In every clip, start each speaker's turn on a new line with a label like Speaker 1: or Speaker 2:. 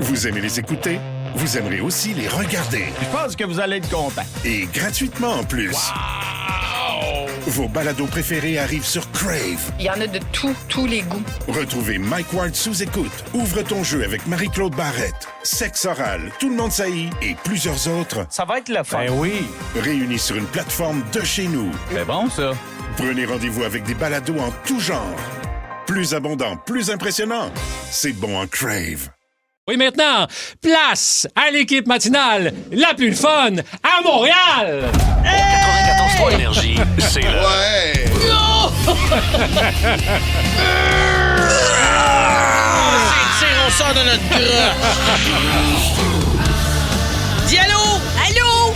Speaker 1: Vous aimez les écouter? Vous aimerez aussi les regarder.
Speaker 2: Je pense que vous allez être content.
Speaker 1: Et gratuitement en plus.
Speaker 2: Wow!
Speaker 1: Vos balados préférés arrivent sur Crave.
Speaker 3: Il y en a de tous les goûts.
Speaker 1: Retrouvez Mike Ward sous écoute, Ouvre ton jeu avec Marie-Claude Barrette, Sexe oral, Tout le monde saillit et plusieurs autres
Speaker 2: Ça va être le fun. Ben oui.
Speaker 1: réunis sur une plateforme de chez nous.
Speaker 2: C'est bon, ça.
Speaker 1: Prenez rendez-vous avec des balados en tout genre. Plus abondant, plus impressionnant. C'est bon en Crave.
Speaker 4: Oui, maintenant, place à l'équipe matinale la plus fun à Montréal!
Speaker 5: 94.3 Énergie, c'est le...
Speaker 6: Ouais!
Speaker 7: On sort de notre grotte. Dis allô? Allô?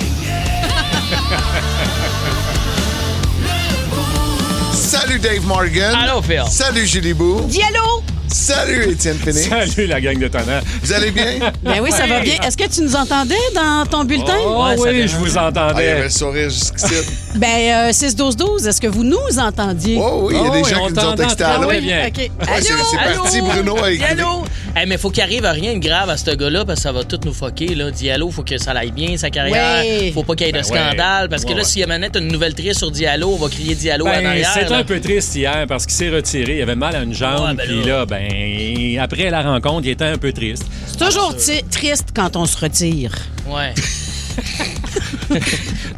Speaker 6: Salut Dave Morgan.
Speaker 7: Allô, Phil.
Speaker 6: Salut Julie Bou.
Speaker 8: Dis allô?
Speaker 6: Salut Étienne Phoenix.
Speaker 4: Salut la gang de Tonnant.
Speaker 6: Vous allez bien?
Speaker 8: Ben oui, ça va bien. Est-ce que tu nous entendais dans ton bulletin?
Speaker 4: Oh
Speaker 7: Ouais, ça
Speaker 4: oui,
Speaker 7: vient.
Speaker 4: je vous
Speaker 6: Ah, il y avait
Speaker 4: entendais.
Speaker 6: le sourire jusqu'ici.
Speaker 8: Ben, 6-12-12, est-ce que vous nous entendiez?
Speaker 6: Oh oui, il y a
Speaker 4: Oh
Speaker 6: des
Speaker 4: oui,
Speaker 6: gens
Speaker 4: on
Speaker 6: qui nous ont
Speaker 4: t'entend
Speaker 6: texté
Speaker 4: très
Speaker 6: à l'eau.
Speaker 4: bien. bien.
Speaker 8: OK.
Speaker 6: Ouais,
Speaker 8: Allô?
Speaker 6: c'est
Speaker 7: Allô?
Speaker 6: parti, Bruno a
Speaker 7: Dis
Speaker 6: écrit.
Speaker 7: allô? Hey, mais faut qu'il arrive à rien de grave à ce gars-là parce que ça va tout nous fucker. Là. Diallo, faut que ça aille bien, sa carrière.
Speaker 8: Ouais.
Speaker 7: Faut pas qu'il y ait de
Speaker 4: Ben
Speaker 7: scandale. Parce que
Speaker 4: ouais.
Speaker 7: là, s'il y a maintenant une nouvelle triste sur Diallo, on va crier Diallo en
Speaker 4: Ben,
Speaker 7: arrière.
Speaker 4: c'était
Speaker 7: là.
Speaker 4: un peu triste hier parce qu'il s'est retiré. Il avait mal à une jambe.
Speaker 7: Ouais, ben
Speaker 4: Puis là, ben, après la rencontre, il était un peu triste.
Speaker 8: C'est toujours triste quand on se retire.
Speaker 7: Ouais.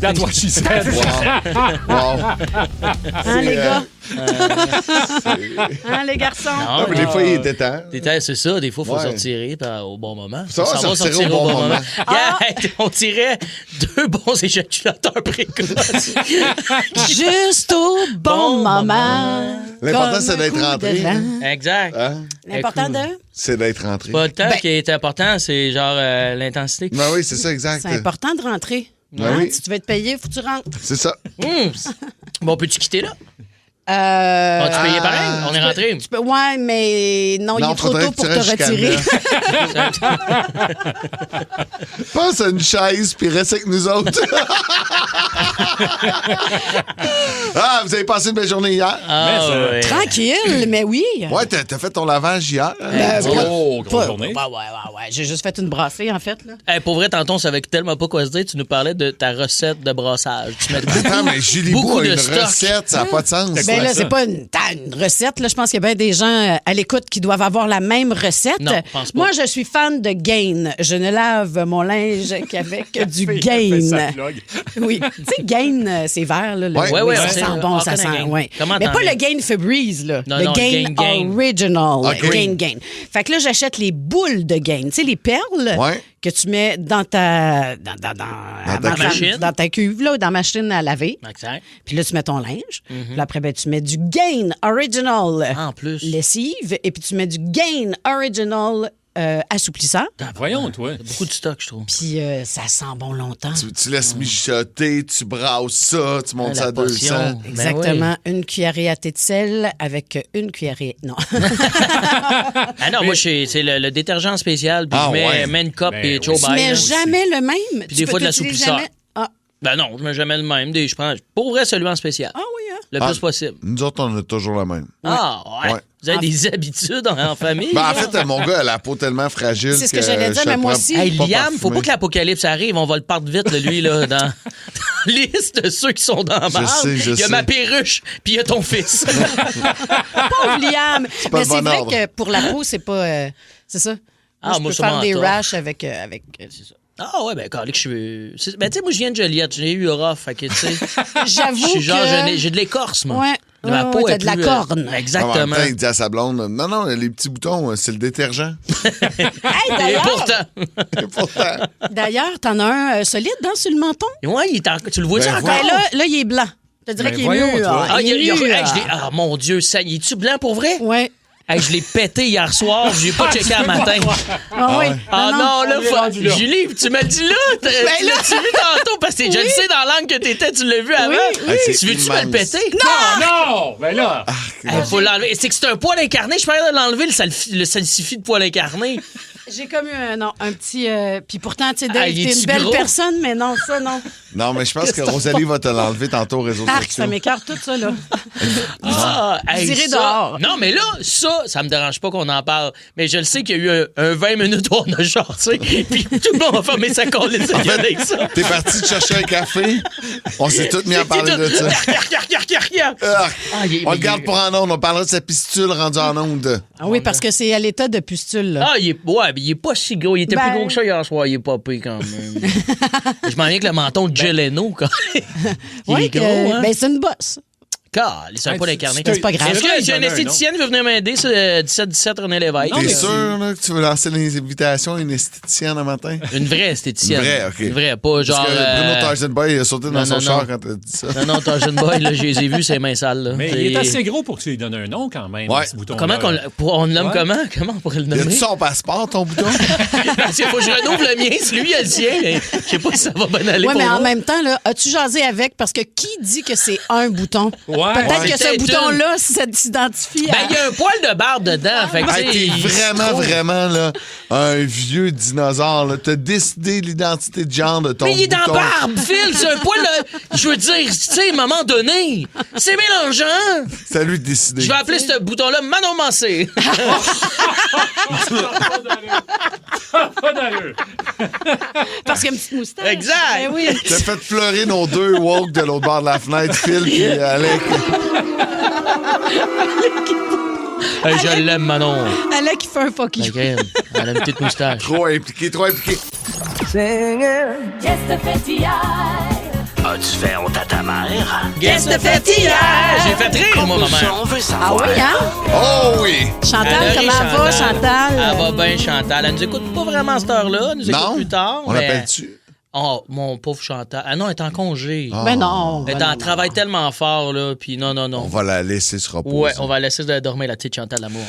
Speaker 4: That's what she said.
Speaker 6: Wow.
Speaker 8: Hein, les gars? Hein, les garçons?
Speaker 6: Ah, mais des fois, il était temps.
Speaker 7: C'est ça, des fois, il faut
Speaker 6: Ouais.
Speaker 7: sortir au bon moment.
Speaker 6: Ça va sortir au bon moment.
Speaker 7: Yeah, on tirait 2 bons éjaculateurs précoces.
Speaker 8: Juste au bon moment.
Speaker 6: L'important,
Speaker 8: comme
Speaker 6: c'est
Speaker 8: un
Speaker 6: d'être
Speaker 8: coup
Speaker 6: rentré.
Speaker 8: de vent.
Speaker 7: Exact.
Speaker 6: Hein?
Speaker 8: L'important de...
Speaker 6: C'est d'être rentré.
Speaker 7: Pas le temps
Speaker 8: Ben-
Speaker 7: qui est important, c'est genre l'intensité.
Speaker 6: Ben oui, c'est ça, exact.
Speaker 8: C'est important de rentrer.
Speaker 6: Ben
Speaker 8: Hein?
Speaker 6: oui.
Speaker 8: Si tu veux être payé, faut que tu rentres.
Speaker 6: C'est ça.
Speaker 7: Bon, peux-tu quitter là? Vas-tu payer pareil? On est rentré.
Speaker 8: Ouais, mais non, il
Speaker 6: Non,
Speaker 8: est trop
Speaker 6: faudrait
Speaker 8: tôt
Speaker 6: que
Speaker 8: pour
Speaker 6: tu
Speaker 8: te
Speaker 6: restes jusqu'à
Speaker 8: retirer.
Speaker 6: Pense à une chaise, puis reste avec nous autres. Ah, vous avez passé une belle journée hier?
Speaker 7: Ah, ouais.
Speaker 8: Tranquille, mais oui.
Speaker 6: Ouais, t'as fait ton lavage hier.
Speaker 4: Oh, grosse
Speaker 8: Pas-
Speaker 4: journée.
Speaker 8: Ouais. J'ai juste fait une brassée, en fait. Là.
Speaker 7: Hey, pour vrai, tantôt, on savait tellement pas quoi se dire. Tu nous parlais de ta recette de brassage. Tu mets
Speaker 6: Attends, mais Julie Bou
Speaker 7: beaucoup
Speaker 6: a
Speaker 7: de
Speaker 6: une
Speaker 7: stock.
Speaker 6: recette, ça n'a pas de sens.
Speaker 8: Ben là,
Speaker 4: ça?
Speaker 8: c'est pas une recette. Là. Je pense qu'il y a bien des gens à l'écoute qui doivent avoir la même recette.
Speaker 7: Non, je pense pas.
Speaker 8: Moi, je suis fan de Gain. Je ne lave mon linge qu'avec du
Speaker 4: Fait sa
Speaker 8: Gain.
Speaker 4: plug.
Speaker 8: Oui. Tu sais, Gain, c'est vert. Là, le-
Speaker 6: Ouais,
Speaker 7: ouais,
Speaker 8: ça
Speaker 7: on
Speaker 8: sent
Speaker 7: sait,
Speaker 8: bon,
Speaker 7: on
Speaker 8: ça
Speaker 7: connaît
Speaker 8: sent.
Speaker 7: Gain.
Speaker 8: Ouais.
Speaker 7: Comment
Speaker 8: Mais pas
Speaker 7: t'en
Speaker 8: le
Speaker 7: es?
Speaker 8: Gain Febreze, là.
Speaker 7: Non,
Speaker 8: le
Speaker 7: non,
Speaker 8: Gain
Speaker 7: Gain.
Speaker 8: Original.
Speaker 6: OK.
Speaker 8: Gain. Fait que là, j'achète les boules de Gain. Tu sais, les perles
Speaker 6: Ouais.
Speaker 8: que tu mets dans ta...
Speaker 6: ta
Speaker 7: machine.
Speaker 8: Dans ta cuve, là, dans la machine à laver.
Speaker 7: Exact.
Speaker 8: Puis là, tu mets ton linge. Puis là, après, ben, tu mets du Gain Original
Speaker 7: En plus.
Speaker 8: lessive. Et puis tu mets du Gain Original assouplissant.
Speaker 4: Voyons, toi.
Speaker 7: Beaucoup de stock, je trouve.
Speaker 8: Puis ça sent bon longtemps.
Speaker 6: Tu laisses mijoter, tu brasses ça, tu montes
Speaker 7: La
Speaker 6: ça à 200.
Speaker 7: potion. Ben
Speaker 8: Exactement. Une cuillerée à thé de sel avec une cuillerée... Non.
Speaker 7: Ah non, moi, c'est le détergent spécial, puis
Speaker 6: Ah,
Speaker 7: je mets
Speaker 6: ouais.
Speaker 7: Main Cup
Speaker 4: Ben
Speaker 7: et
Speaker 4: oui.
Speaker 7: Joe
Speaker 8: Tu mets
Speaker 7: Biden.
Speaker 8: jamais le même.
Speaker 7: Puis des fois, de la soupisseur.
Speaker 8: Ah
Speaker 7: Ben non, je mets jamais le même. Je prends, pour vrai, celui en spécial.
Speaker 8: oui, hein?
Speaker 7: Le plus possible.
Speaker 6: Nous autres, on a toujours la même.
Speaker 7: Ah, ouais.
Speaker 6: Ouais.
Speaker 7: Vous avez des habitudes en famille?
Speaker 6: Ben, en
Speaker 7: là?
Speaker 6: fait, mon gars a la peau tellement fragile.
Speaker 8: C'est ce que j'allais dire, mais moi aussi.
Speaker 7: Hey,
Speaker 6: pas
Speaker 7: Liam, faut
Speaker 6: parfumé.
Speaker 7: pas que l'apocalypse arrive. On va le perdre vite, là, lui, là, dans la liste de ceux qui sont dans la marde.
Speaker 6: sais, je
Speaker 7: Il y a
Speaker 6: sais.
Speaker 7: ma perruche, puis il y a ton fils.
Speaker 8: Pauvre Liam!
Speaker 6: pas
Speaker 8: Mais
Speaker 6: le
Speaker 8: c'est
Speaker 6: bon
Speaker 8: vrai
Speaker 6: ordre.
Speaker 8: que pour la peau, c'est pas... c'est ça.
Speaker 7: Ah,
Speaker 8: je
Speaker 7: moi,
Speaker 8: peux
Speaker 7: sûrement
Speaker 8: faire des
Speaker 7: tort.
Speaker 8: rashes avec...
Speaker 7: C'est ça. Ah ouais, ben, quand je suis... Ben, tu sais, moi, je viens de Joliette. J'ai eu rough, fait que, tu sais...
Speaker 8: J'avoue
Speaker 7: Je suis genre,
Speaker 8: que...
Speaker 7: j'ai de l'écorce, moi.
Speaker 8: Ouais.
Speaker 7: Ma
Speaker 8: Ouais,
Speaker 7: peau
Speaker 8: ouais,
Speaker 7: est
Speaker 8: t'as de la
Speaker 7: plus,
Speaker 8: corne.
Speaker 6: En même
Speaker 7: Exactement.
Speaker 6: temps, il dit à sa blonde, non, les petits boutons, c'est le détergent.
Speaker 8: Hey,
Speaker 7: Et
Speaker 8: d'ailleurs,
Speaker 7: pourtant...
Speaker 6: Et pourtant,
Speaker 8: d'ailleurs, t'en as un solide, hein, sur le menton?
Speaker 7: Ouais, tu le vois-tu
Speaker 6: Ben,
Speaker 7: encore?
Speaker 8: Ben là, il est blanc. Je te dirais
Speaker 4: Ben
Speaker 8: qu'il est
Speaker 4: voyons,
Speaker 8: mûr.
Speaker 4: toi.
Speaker 7: Ah,
Speaker 8: Il est mûr.
Speaker 7: Ah, mon Dieu, ça, il est-tu blanc pour vrai?
Speaker 8: Ouais.
Speaker 7: Hey, je l'ai pété hier soir, j'ai pas checké à matin.
Speaker 8: Ah oui.
Speaker 7: Ah non, là,
Speaker 4: on est rendu là.
Speaker 7: Julie, tu me le dis là, tu l'as-tu vu tantôt? Parce que je le sais dans l'angle que t'étais, tu l'as vu avant.
Speaker 6: oui.
Speaker 7: Tu veux-tu me le
Speaker 6: immense.
Speaker 7: péter?
Speaker 4: Non! Ben là!
Speaker 7: Faut l'enlever. C'est que c'est un poil incarné, je peux pas l'enlever, le salsifis de poil incarné.
Speaker 8: J'ai comme eu un petit... Puis pourtant, tu sais, Dave,
Speaker 7: il
Speaker 8: t'es
Speaker 7: est-tu
Speaker 8: une belle
Speaker 7: gros?
Speaker 8: personne, mais non, ça, non.
Speaker 6: Non, mais je pense que Rosalie va te l'enlever tantôt aux réseaux
Speaker 8: Arc,
Speaker 6: sociaux.
Speaker 8: ça m'écarte tout ça, là.
Speaker 7: Hey,
Speaker 8: irez
Speaker 7: ça-
Speaker 8: dehors.
Speaker 7: Non, mais là, ça me dérange pas qu'on en parle. Mais je le sais qu'il y a eu un 20 minutes où on a chassé, puis tout le monde a fermé sa colisse avec ça.
Speaker 6: T'es parti te chercher un café. On s'est tous mis à parler de ça. Ah, on le garde pour en ondes. On parlera de sa pistule rendue en ondes.
Speaker 8: Ah oui, parce que c'est à l'état de pustule, là.
Speaker 7: Ah, il est pas si gros. Il était plus gros que ça hier soir. Il est pas pire quand même. Je m'en viens avec le menton de Jay Leno, quand il
Speaker 8: Oui,
Speaker 7: est gros, hein?
Speaker 8: ben c'est une bosse.
Speaker 7: Il ne pas d'incarner.
Speaker 8: c'est pas grave.
Speaker 7: Est-ce que si
Speaker 2: Il
Speaker 7: une
Speaker 2: donne un
Speaker 7: esthéticienne veut venir m'aider, c'est 17-17 René Lévesque?
Speaker 6: T'es sûr là, que tu veux lancer les invitations à une esthéticienne un matin?
Speaker 7: Une vraie esthéticienne.
Speaker 6: Une vraie, OK.
Speaker 7: Une vraie, pas genre...
Speaker 6: Parce que Bruno Tarzan Boy a sauté dans
Speaker 7: non,
Speaker 6: son
Speaker 7: non,
Speaker 6: char
Speaker 7: non.
Speaker 6: quand t'as dit ça.
Speaker 7: Non, Tarzan Boy, là, je les ai vus, c'est mains sales. Là.
Speaker 4: Mais il est assez gros pour que tu lui donnes un nom quand même,
Speaker 6: Ouais.
Speaker 4: ce bouton.
Speaker 7: Comment on le nomme
Speaker 4: Ouais.
Speaker 7: comment? Comment on pourrait le
Speaker 6: Y
Speaker 7: nommer?
Speaker 6: a-tu son passeport, ton bouton?
Speaker 7: Parce qu'il faut que je renouve le mien, c'est lui, il a le sien. Mais je sais pas si ça va bien aller
Speaker 8: Oui,
Speaker 7: pour
Speaker 8: mais en
Speaker 7: moi.
Speaker 8: même temps, là, as-tu jasé avec? Parce que qui dit que c'est un bouton?
Speaker 4: Ouais.
Speaker 8: Peut-être
Speaker 7: Ouais.
Speaker 8: que ce
Speaker 7: Peut-être
Speaker 8: bouton-là, ça s'identifie à...
Speaker 7: Ben, il y a un poil de barbe dedans. Fait que,
Speaker 6: Hey,
Speaker 7: tu sais,
Speaker 6: t'es
Speaker 7: il se
Speaker 6: vraiment,
Speaker 7: trouve.
Speaker 6: vraiment là, un vieux dinosaure. Là. T'as décidé l'identité de genre de ton
Speaker 7: Mais il est
Speaker 6: bouton.
Speaker 7: dans barbe, Phil, c'est un poil. Je veux dire, tu sais, à un moment donné, c'est mélangeant.
Speaker 6: C'est à lui de décider.
Speaker 7: Je vais appeler ce bouton-là Manon Mancé.
Speaker 4: Pas d'allure.
Speaker 8: Parce qu'il y a une petite moustache.
Speaker 7: Exact.
Speaker 8: Ben oui.
Speaker 6: T'as fait pleurer nos deux woke de l'autre bord de la fenêtre, Phil puis Alec.
Speaker 7: Hey, je l'aime, Manon.
Speaker 8: Alec, qui fait un fuck you.
Speaker 7: Ok, elle a une petite moustache.
Speaker 6: Trop impliqué, trop impliqué.
Speaker 5: As-tu fait honte à ta mère?
Speaker 7: Qu'est-ce que t'as fait hier? J'ai fait rire, moi, ma mère.
Speaker 5: On veut
Speaker 8: Ah
Speaker 5: savoir.
Speaker 8: oui, hein?
Speaker 6: Oh oui!
Speaker 8: Chantal,
Speaker 7: Elle a ri,
Speaker 8: comment elle va, Chantal?
Speaker 7: Elle va bien, Chantal. Elle nous écoute pas vraiment à cette heure-là. Elle nous écoute
Speaker 6: Non?
Speaker 7: plus tard.
Speaker 6: On
Speaker 7: mais-
Speaker 6: l'appelle-tu?
Speaker 7: Oh, mon pauvre Chantal. Ah non, elle est en congé.
Speaker 8: Ben non.
Speaker 7: Elle travaille tellement fort, là. Puis non.
Speaker 6: On va la laisser se reposer.
Speaker 7: Ouais, on va laisser dormir la petite Chantal d'amour.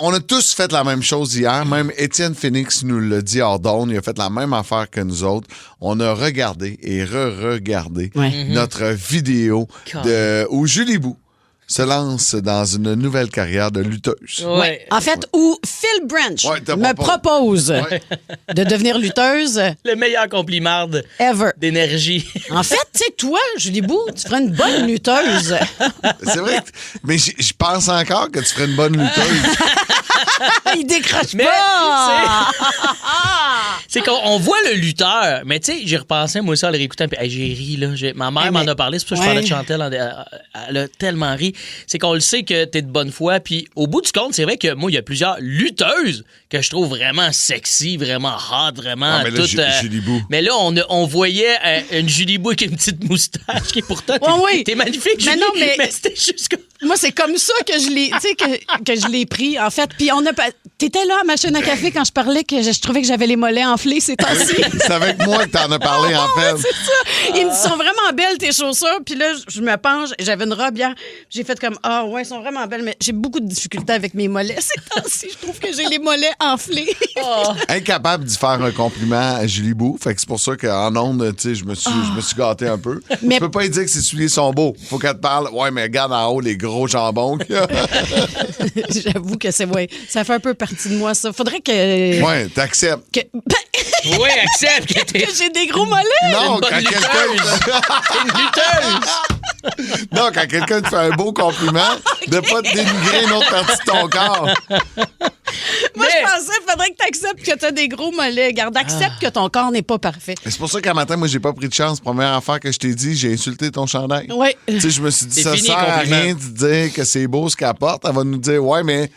Speaker 6: On a tous fait la même chose hier. Même Étienne Phoenix nous l'a dit hors d'onde. Il a fait la même affaire que nous autres. On a regardé et re-regardé
Speaker 8: Ouais.
Speaker 6: notre vidéo où Julie Bou se lance dans une nouvelle carrière de lutteuse.
Speaker 7: Ouais.
Speaker 8: En fait, où Phil Branch
Speaker 6: Ouais, t'as
Speaker 8: me propose
Speaker 6: Ouais.
Speaker 8: de devenir lutteuse
Speaker 7: Le meilleur compliment
Speaker 8: ever.
Speaker 7: d'énergie.
Speaker 8: En fait, tu sais, toi, Julie Bou, tu ferais une bonne lutteuse.
Speaker 6: C'est vrai. Mais je pense encore que tu ferais une bonne lutteuse.
Speaker 8: Il décroche
Speaker 7: Mais
Speaker 8: pas.
Speaker 7: c'est qu'on voit le lutteur, mais tu sais, j'ai repensé moi ça en le réécoutant, puis hey, j'ai ri là. Ma mère m'en a parlé, c'est pour ça que je parlais de Chantal, elle a tellement ri. C'est qu'on le sait que t'es de bonne foi, puis au bout du compte, c'est vrai que moi il y a plusieurs lutteuses que je trouve vraiment sexy, vraiment hot, vraiment
Speaker 6: Ah, mais là,
Speaker 7: toutes.
Speaker 6: Julie Bou.
Speaker 7: Mais là on voyait une Julie Bou avec une petite moustache qui est pourtant
Speaker 8: oui.
Speaker 7: t'es magnifique,
Speaker 8: Mais
Speaker 7: Julie,
Speaker 8: non, mais-
Speaker 7: c'était juste comme
Speaker 8: Moi, c'est comme ça que je l'ai, tu sais, que je l'ai pris, en fait. Puis on a pas. T'étais là à ma chaîne à café quand je parlais que je trouvais que j'avais les mollets enflés ces temps-ci.
Speaker 6: C'est avec moi que t'en as parlé, en fait.
Speaker 8: C'est ça. Ils me sont vraiment belles, tes chaussures. Puis là, je me penche. J'avais une robe hier. J'ai fait comme, ah ouais, elles sont vraiment belles, mais j'ai beaucoup de difficultés avec mes mollets ces temps-ci. Je trouve que j'ai les mollets enflés.
Speaker 6: Incapable d'y faire un compliment à Julie Bou. Fait que c'est pour ça qu'en ondes, tu sais, je me suis gâté un peu.
Speaker 8: Mais-
Speaker 6: Tu peux pas lui dire que ses souliers sont beaux. Faut qu'elle te parle. Ouais, mais regarde en haut les gros jambons qu'il y a.
Speaker 8: J'avoue que c'est, ouais, ça fait un peu partie de moi, ça. Faudrait que.
Speaker 6: Ouais, t'acceptes.
Speaker 7: oui, accepte que t'es
Speaker 8: que j'ai des gros mollets.
Speaker 6: Non,
Speaker 7: une bonne
Speaker 6: quand quelqu'un.
Speaker 7: une lutteuse.
Speaker 6: Non, quand quelqu'un te fait un beau compliment, de pas te dénigrer une autre partie de ton corps.
Speaker 8: Moi, je pensais qu'il faudrait que tu acceptes que tu as des gros mollets. Garde, accepte que ton corps n'est pas parfait.
Speaker 6: C'est pour ça qu'un matin, moi, j'ai pas pris de chance. Première affaire que je t'ai dit, j'ai insulté ton chandail.
Speaker 8: Oui.
Speaker 6: Tu sais, je me suis dit,
Speaker 7: C'est
Speaker 6: ça
Speaker 7: fini,
Speaker 6: sert à
Speaker 7: compliment.
Speaker 6: rien de dire que c'est beau ce qu'elle porte. Elle va nous dire, ouais, mais.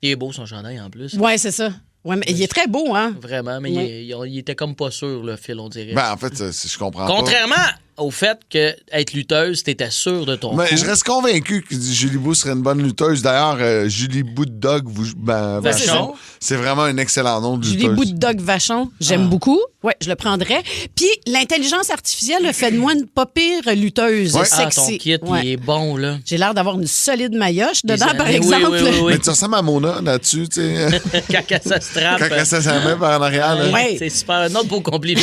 Speaker 7: Il est beau son chandail en plus.
Speaker 8: Oui, c'est ça. Ouais, mais il est très beau, hein?
Speaker 7: Vraiment, mais il était comme pas sûr, le Phil, on dirait.
Speaker 6: Ben, en fait, je comprends pas.
Speaker 7: Contrairement au fait que être lutteuse, t'étais sûr de ton
Speaker 6: Mais
Speaker 7: coup.
Speaker 6: je reste convaincu que Julie Bou serait une bonne lutteuse. D'ailleurs, Julie Bou de Dog Vachon, c'est vraiment un excellent nom de lutteuse.
Speaker 8: Julie Bou de Dog Vachon, j'aime beaucoup. Oui, je le prendrais. Puis l'intelligence artificielle a fait de moi une pas pire lutteuse
Speaker 6: Ouais.
Speaker 7: Ah,
Speaker 8: sexy.
Speaker 7: ton kit,
Speaker 8: Ouais.
Speaker 7: il est bon, là.
Speaker 8: J'ai l'air d'avoir une solide maillotche dedans, par
Speaker 7: Oui,
Speaker 8: exemple.
Speaker 7: oui.
Speaker 6: Mais tu ressembles à Mona là-dessus, tu sais.
Speaker 7: Quand ça se trappe.
Speaker 6: Quand ça s'en met par en arrière. Là.
Speaker 8: Ouais.
Speaker 7: C'est super. Un autre beau compliment.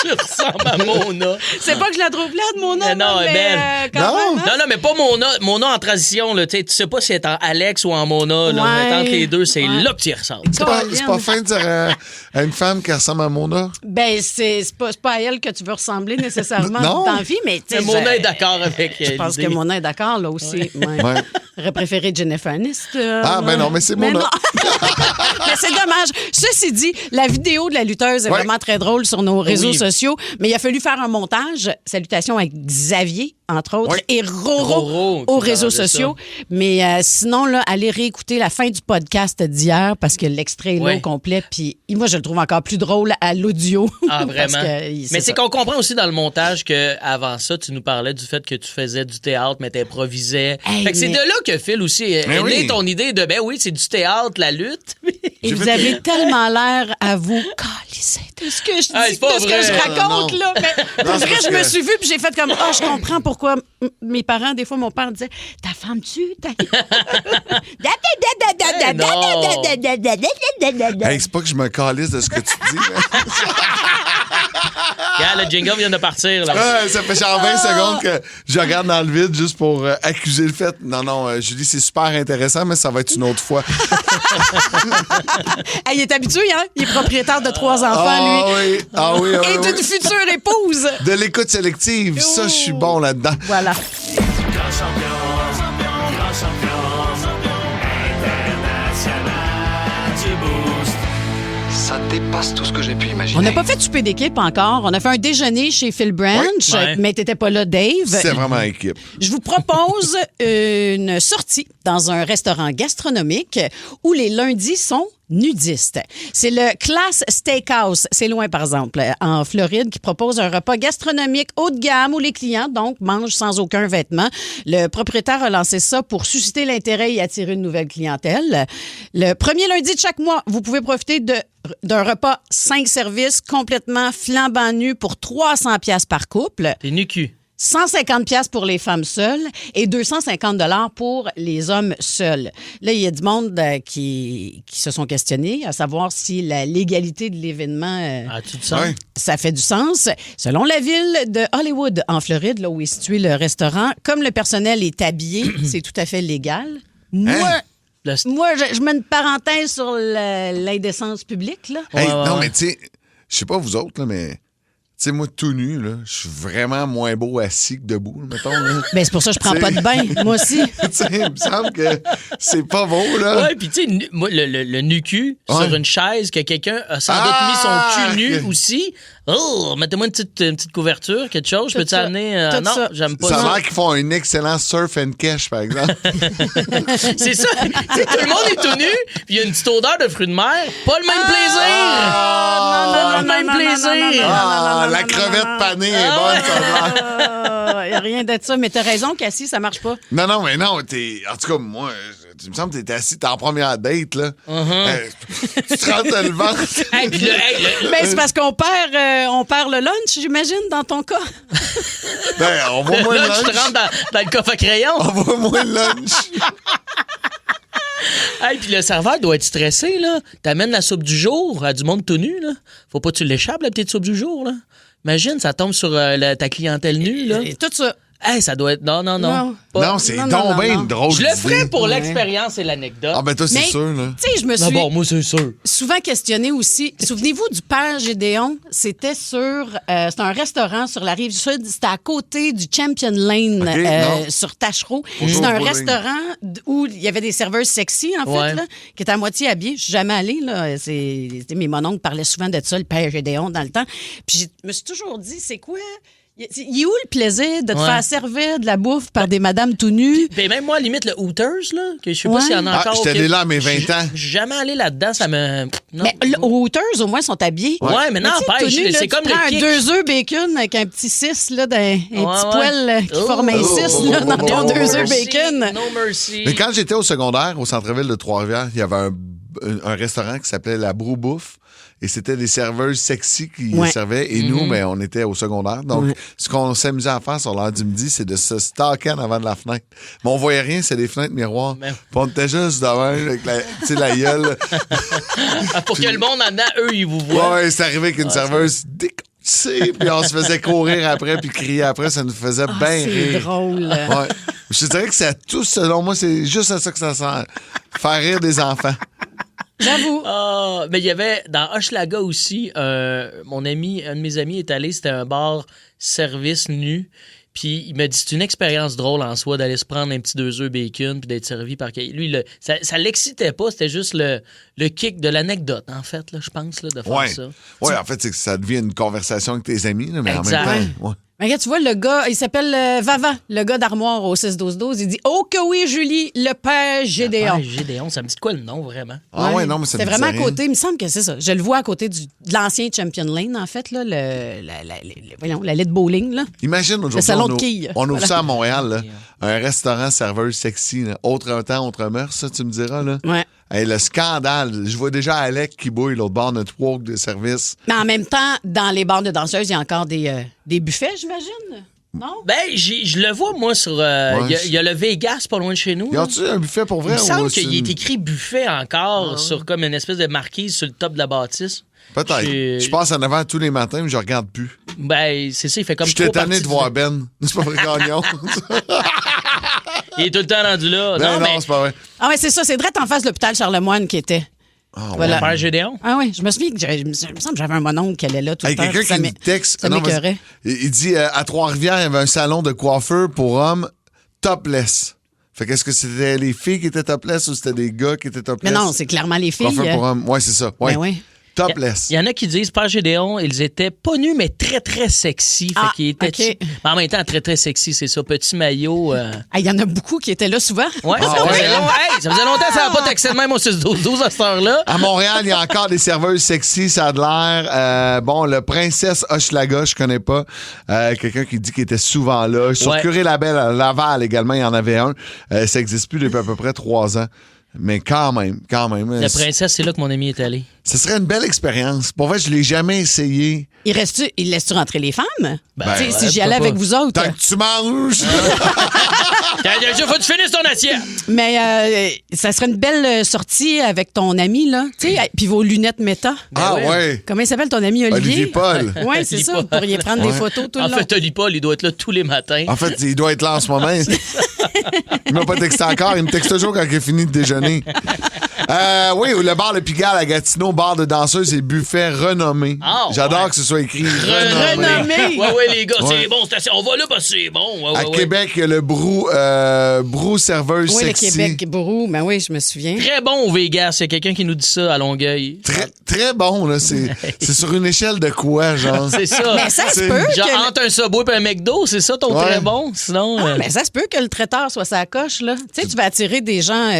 Speaker 7: Tu ressembles à Mona.
Speaker 8: C'est pas que je la trouve laide, Mona.
Speaker 7: Mais non, elle est belle.
Speaker 8: quand même, hein?
Speaker 7: Non, mais pas Mona. Mona en transition, là. Tu sais pas si elle est en Alex ou en Mona. Là.
Speaker 8: Ouais.
Speaker 7: Mais entre les deux, c'est
Speaker 8: Ouais.
Speaker 7: là que tu y ressembles.
Speaker 6: C'est pas fin de dire à une femme qui ressemble à Mona?
Speaker 8: Ben, c'est pas à elle que tu veux ressembler nécessairement
Speaker 6: Non.
Speaker 8: dans la vie, mais tu sais.
Speaker 7: Mais Mona est d'accord avec
Speaker 8: Je pense que
Speaker 7: l'idée.
Speaker 8: Mona est d'accord, là aussi. Ouais.
Speaker 6: Ouais.
Speaker 8: J'aurais préféré Jennifer Aniston.
Speaker 6: Ah, ben non, mais c'est Mona.
Speaker 8: non. Mais c'est dommage. Ceci dit, la vidéo de la lutteuse est
Speaker 6: Ouais.
Speaker 8: vraiment très drôle sur nos réseaux
Speaker 7: Oui.
Speaker 8: sociaux, mais il a fallu faire un montage. Salutations à Xavier, entre autres,
Speaker 6: Ouais.
Speaker 8: et Roro
Speaker 7: Roro qui
Speaker 8: aux
Speaker 7: nous
Speaker 8: réseaux
Speaker 7: envoie ça.
Speaker 8: sociaux. Mais sinon, là, allez réécouter la fin du podcast d'hier parce que l'extrait est là
Speaker 7: Ouais.
Speaker 8: au complet. Puis moi, je le trouve encore plus drôle à l'audio.
Speaker 7: Ah,
Speaker 8: Parce
Speaker 7: vraiment?
Speaker 8: que,
Speaker 7: Mais c'est
Speaker 8: ça.
Speaker 7: qu'on comprend aussi dans le montage qu'avant ça, tu nous parlais du fait que tu faisais du théâtre, mais t'improvisais.
Speaker 8: Hey,
Speaker 7: Fait que c'est
Speaker 8: mais-
Speaker 7: de là que Phil aussi est
Speaker 6: Mais
Speaker 7: née
Speaker 6: oui.
Speaker 7: ton idée de, ben oui, c'est du théâtre, la lutte.
Speaker 8: Et vous avez tellement l'air à vous calisser de ce que je dis,
Speaker 7: Ah, c'est pas
Speaker 8: de ce
Speaker 7: vrai.
Speaker 8: que je raconte,
Speaker 6: Non.
Speaker 8: là. Mais pour
Speaker 6: c'est
Speaker 8: vrai,
Speaker 6: parce
Speaker 8: je me
Speaker 6: que-
Speaker 8: suis vue puis j'ai fait comme, ah, je comprends pourquoi mes parents, des fois, mon père disait, ta femme tue, ta...
Speaker 6: Hey, c'est pas que je me calisse de ce que tu dis. là.
Speaker 7: Regarde, le jingle vient de partir. Là.
Speaker 6: Ouais, ça fait genre 20 secondes que je regarde dans le vide juste pour accuser le fait. Non, Julie, c'est super intéressant, mais ça va être une autre fois.
Speaker 8: Il est habitué, hein? Il est propriétaire de 3 enfants, lui.
Speaker 6: Oui.
Speaker 8: Et d'une future épouse.
Speaker 6: De l'écoute sélective, ça, je suis bon là-dedans.
Speaker 8: Voilà.
Speaker 5: Ça dépasse tout ce que j'ai pu imaginer.
Speaker 8: On n'a pas fait de souper d'équipe encore. On a fait un déjeuner chez Phil Branch,
Speaker 7: Ouais.
Speaker 8: mais t'étais pas là, Dave.
Speaker 6: C'est vraiment équipe.
Speaker 8: Je vous propose une sortie dans un restaurant gastronomique où les lundis sont nudistes. C'est le Class Steakhouse, c'est loin par exemple, en Floride, qui propose un repas gastronomique haut de gamme où les clients donc mangent sans aucun vêtement. Le propriétaire a lancé ça pour susciter l'intérêt et attirer une nouvelle clientèle. Le premier lundi de chaque mois, vous pouvez profiter d'un repas 5 services complètement flambant nu pour 300 pièces par couple.
Speaker 7: T'es nu-cul.
Speaker 8: 150 pièces pour les femmes seules et 250 $ pour les hommes seuls. Là, il y a du monde qui se sont questionnés à savoir si la légalité de l'événement,
Speaker 7: As-tu du sens?
Speaker 6: Ouais.
Speaker 8: ça fait du sens. Selon la ville de Hollywood, en Floride, là où est situé le restaurant, comme le personnel est habillé, c'est tout à fait légal. Moi,
Speaker 6: Hein?
Speaker 8: je mets une parenthèse sur l'indécence publique, là.
Speaker 6: Hey,
Speaker 7: Ouais, ouais,
Speaker 6: non,
Speaker 7: ouais.
Speaker 6: mais tu sais, je sais pas vous autres, là, mais tu sais, moi, tout nu, là, je suis vraiment moins beau assis que debout, là, mettons. Là.
Speaker 8: Ben, c'est pour ça que je prends pas de bain, moi aussi.
Speaker 6: Tu sais, il me semble que c'est pas beau, là.
Speaker 7: Ouais, puis tu sais, moi, le nu-cul
Speaker 6: Ouais.
Speaker 7: sur une chaise, que quelqu'un a sans doute mis son cul nu aussi. Oh, mettez-moi une petite couverture, quelque chose. Je
Speaker 8: Tout
Speaker 7: peux-tu
Speaker 8: ça.
Speaker 7: amener?
Speaker 8: Tout
Speaker 7: Non,
Speaker 8: ça.
Speaker 7: j'aime pas
Speaker 6: Ça a
Speaker 7: ça.
Speaker 6: l'air qu'ils font un excellent surf and cash, par exemple.
Speaker 7: C'est ça. Tu sais, tout le monde est tout nu, puis il y a une petite odeur de fruits de mer. Pas le même plaisir. Pas le même plaisir.
Speaker 6: Ah, la crevette panée est bonne, ça a l'air.
Speaker 8: Il n'y a rien de ça, mais t'as raison, Cassie, ça marche pas.
Speaker 6: Non, mais non, en tout cas, moi, tu me sembles que t'étais assis, t'es en première date, là. Tu te rentres le ventre.
Speaker 7: Hey, puis
Speaker 8: Mais c'est parce qu'on perd le lunch, j'imagine, dans ton cas.
Speaker 6: Ben, on voit moins
Speaker 7: là,
Speaker 6: le
Speaker 7: tu te
Speaker 6: lunch.
Speaker 7: rentres dans le coffre à crayon.
Speaker 6: On voit moins le lunch.
Speaker 7: Hey, puis le serveur doit être stressé, là. T'amènes la soupe du jour à du monde tout nu, là. Faut pas que tu l'échappes, la petite soupe du jour, là. Imagine, ça tombe sur ta clientèle nue, là.
Speaker 8: Et tout ça.
Speaker 7: Hey, ça doit être... Non.
Speaker 8: Non.
Speaker 7: Pas-
Speaker 6: Non, c'est
Speaker 8: non,
Speaker 6: donc
Speaker 8: non,
Speaker 6: bien
Speaker 8: non.
Speaker 6: une drôle
Speaker 7: Je le ferais
Speaker 6: d'idée.
Speaker 7: pour l'expérience et l'anecdote.
Speaker 6: Ah, ben toi, c'est
Speaker 8: Mais,
Speaker 6: sûr, là.
Speaker 8: Tu sais, je me suis
Speaker 7: moi, c'est sûr.
Speaker 8: souvent questionnée aussi. Souvenez-vous du Père Gédéon? C'était c'était un restaurant sur la rive sud. C'était à côté du Champion Lane,
Speaker 6: OK, non.
Speaker 8: sur Tachereau.
Speaker 6: Bonjour,
Speaker 8: C'était un
Speaker 6: bowling.
Speaker 8: restaurant où il y avait des serveuses sexy, en fait,
Speaker 7: Ouais.
Speaker 8: là, qui étaient à moitié habillées. Je suis jamais allée, là. Mes mononcles parlaient souvent de ça, le Père Gédéon, dans le temps. Puis je me suis toujours dit, c'est quoi? Il est où le plaisir de te
Speaker 7: Ouais.
Speaker 8: faire servir de la bouffe par des madames tout nues?
Speaker 7: Ben, même moi, à la limite, le Hooters, là, que je sais
Speaker 8: Ouais.
Speaker 7: pas s'il y en a
Speaker 6: Ah,
Speaker 7: encore.
Speaker 6: j'étais
Speaker 7: que-
Speaker 6: allé là à mes 20 ans.
Speaker 7: Je suis jamais allé là-dedans, ça me... Non.
Speaker 8: Mais aux Hooters, au moins, sont habillés.
Speaker 7: Ouais, mais non,
Speaker 8: tu sais,
Speaker 7: empêche,
Speaker 8: tout nu, là,
Speaker 7: c'est
Speaker 8: tu
Speaker 7: comme
Speaker 8: prends
Speaker 7: le kick.
Speaker 8: 2 œufs bacon avec un petit 6, là, un petit
Speaker 7: ouais.
Speaker 8: poil qui
Speaker 7: Oh.
Speaker 8: forme un 6 là, dans ton
Speaker 7: No
Speaker 8: 2 œufs
Speaker 7: mercy,
Speaker 8: bacon.
Speaker 7: No mercy.
Speaker 6: Mais quand j'étais au secondaire, au centre-ville de Trois-Rivières, il y avait un restaurant qui s'appelait La Brou Bouffe. Et c'était des serveuses sexy qui
Speaker 8: Ouais.
Speaker 6: servaient. Et nous, ben, on était au secondaire. Donc, ce qu'on s'amusait à faire sur l'heure du midi, c'est de se stalker en avant de la fenêtre. Mais on voyait rien, c'est des fenêtres miroirs.
Speaker 7: Ben-
Speaker 6: Puis on était juste devant avec la gueule.
Speaker 7: Pour que le monde en dedans, eux, ils vous voient.
Speaker 6: Ouais, c'est arrivé avec une serveuse décollée, puis on se faisait courir après, puis crier après. Ça nous faisait bien
Speaker 8: C'est
Speaker 6: rire.
Speaker 8: drôle.
Speaker 6: Ouais. Je te dirais que c'est tout, selon moi, c'est juste à ça que ça sert. Faire rire des enfants.
Speaker 8: J'avoue.
Speaker 7: Ah, mais il y avait dans Hochelaga aussi, un de mes amis est allé, c'était un bar service nu. Puis il m'a dit c'est une expérience drôle en soi d'aller se prendre un petit 2 œufs bacon puis d'être servi par quelqu'un. Lui, ça l'excitait pas, c'était juste le kick de l'anecdote, en fait, là, je pense, là, de faire ça.
Speaker 6: Ouais, en fait, c'est que ça devient une conversation avec tes amis, là, mais
Speaker 7: Exact.
Speaker 6: en même temps. Ouais.
Speaker 8: Mais regarde, tu vois, le gars, il s'appelle Vava, le gars d'armoire au 6-12-12. Il dit « Oh que oui, Julie, le père Gédéon.
Speaker 7: Ouais, Gédéon, ça me dit de quoi le nom, vraiment?
Speaker 6: Ah ouais, non, mais ça
Speaker 8: C'était
Speaker 6: me
Speaker 8: vraiment à
Speaker 6: disait rien.
Speaker 8: côté. Il me semble que c'est ça. Je le vois à côté de l'ancien Champion Lane, en fait, là, l'allée de bowling. Là.
Speaker 6: Imagine aujourd'hui,
Speaker 8: salon de quilles.
Speaker 6: on ouvre
Speaker 8: Voilà.
Speaker 6: ça à Montréal, là, un restaurant serveuse sexy, là. Autre temps, autre mœurs, ça, tu me diras. Là.
Speaker 8: Ouais.
Speaker 6: Hey, le scandale. Je vois déjà Alec qui bouille l'autre bord de notre walk de service.
Speaker 8: Mais en même temps, dans les bars de danseuses, il y a encore des buffets, j'imagine? Non?
Speaker 7: Ben, je le vois, moi, sur... Il y a le Vegas pas loin de chez nous.
Speaker 6: Y a-tu un buffet pour vrai?
Speaker 7: Il me semble
Speaker 6: ou
Speaker 7: qu'il
Speaker 6: c'est
Speaker 7: est écrit buffet encore sur comme une espèce de marquise sur le top de la bâtisse.
Speaker 6: Peut-être. Je passe en avant tous les matins, mais je regarde plus.
Speaker 7: Ben, c'est ça, il fait comme
Speaker 6: Je suis
Speaker 7: trop
Speaker 6: tanné
Speaker 7: partie
Speaker 6: de voir Ben. C'est pas vrai, Gagnon.
Speaker 7: Il est tout le temps rendu là.
Speaker 6: Non,
Speaker 7: mais
Speaker 6: c'est pas vrai.
Speaker 8: Ah oui, c'est ça. C'est direct en face de l'hôpital Charlemagne qui était.
Speaker 6: Ah,
Speaker 8: Voilà.
Speaker 7: le père Gédéon.
Speaker 8: Ah oui, je me souviens que il me semble que j'avais un mononcle qui allait là tout le temps.
Speaker 6: Quelqu'un
Speaker 8: Ça
Speaker 6: qui nous texte.
Speaker 8: ça
Speaker 6: non, vas-y.
Speaker 8: m'écœurait.
Speaker 6: Il dit à Trois-Rivières, il y avait un salon de coiffeur pour hommes topless. Fait qu'est-ce que c'était les filles qui étaient topless ou c'était des gars qui étaient topless?
Speaker 8: Mais non, c'est clairement les filles.
Speaker 6: Coiffeur pour hommes. Ouais, c'est ça. Ouais.
Speaker 8: Ben oui.
Speaker 6: Topless.
Speaker 7: Il y en a qui disent, Père Gédéon, ils étaient pas nus, mais très, très sexy. Fait
Speaker 8: Ah,
Speaker 7: qu'ils étaient
Speaker 8: OK.
Speaker 7: Mais en même temps, très, très sexy, c'est ça. Petit maillot.
Speaker 8: Ah, il y en a beaucoup qui étaient là souvent.
Speaker 7: Ouais, ça
Speaker 6: ouais,
Speaker 7: faisait
Speaker 6: hein?
Speaker 7: ça faisait longtemps que ça n'a pas taxé de même au 6-12-12 à cette heure-là.
Speaker 6: À Montréal, il y a encore des serveuses sexy, ça a de l'air. Bon, le Princesse Hochelaga, je connais pas. Quelqu'un qui dit qu'il était souvent là. Sur
Speaker 7: Ouais.
Speaker 6: Curé-Labelle, à Laval également, il y en avait un. Ça n'existe plus depuis à peu près 3 ans. Mais quand même.
Speaker 7: La princesse, c'est là que mon ami est allé.
Speaker 6: Ce serait une belle expérience. Pour vrai, je l'ai jamais essayé.
Speaker 8: Il laisse-tu rentrer les femmes?
Speaker 7: Ben,
Speaker 8: Tu sais,
Speaker 7: ouais,
Speaker 8: si j'y
Speaker 7: pourquoi
Speaker 8: allais
Speaker 7: pas.
Speaker 8: avec vous autres.
Speaker 6: Tant que tu manges!
Speaker 7: Faut que tu finisses ton assiette.
Speaker 8: Mais ça serait une belle sortie avec ton ami, là. Tu sais, puis vos lunettes méta.
Speaker 6: Ah
Speaker 7: ouais.
Speaker 6: ouais!
Speaker 8: Comment il s'appelle ton ami Olivier?
Speaker 6: Olivier Paul.
Speaker 8: Oui, c'est
Speaker 7: Olivier
Speaker 8: ça.
Speaker 7: Paul.
Speaker 8: Vous pourriez prendre des photos tout le
Speaker 7: En
Speaker 8: long.
Speaker 7: fait, Oli Paul, il doit être là tous les matins.
Speaker 6: En fait, il doit être là en ce moment. Il m'a pas texté encore. Il me texte toujours quand il a fini de déjeuner. Oui, le bar Le Pigalle à Gatineau, bar de danseuses et buffet renommé.
Speaker 7: Ah,
Speaker 6: J'adore
Speaker 7: ouais.
Speaker 6: que ce soit écrit renommé.
Speaker 8: Renommé.
Speaker 7: Ouais, les gars,
Speaker 6: Ouais.
Speaker 7: c'est bon, c'est assez. On va là parce que c'est bon. Ouais,
Speaker 6: À
Speaker 7: ouais.
Speaker 6: Québec, il y a le brou serveuse
Speaker 8: Oui, le
Speaker 6: sexy.
Speaker 8: Québec, Bourou. Ben oui, je me souviens.
Speaker 7: Très bon au Vegas. Il y a quelqu'un qui nous dit ça à Longueuil.
Speaker 6: Très, très bon, là. C'est sur une échelle de quoi, genre?
Speaker 7: C'est ça.
Speaker 8: Mais ça se
Speaker 6: C'est-
Speaker 8: peut
Speaker 7: Genre
Speaker 8: que...
Speaker 7: entre un Subway et un McDo, c'est ça ton
Speaker 6: Ouais.
Speaker 7: très bon? Sinon,
Speaker 8: Mais ça se peut que le traiteur soit sa coche, là. Tu sais, tu vas attirer des gens...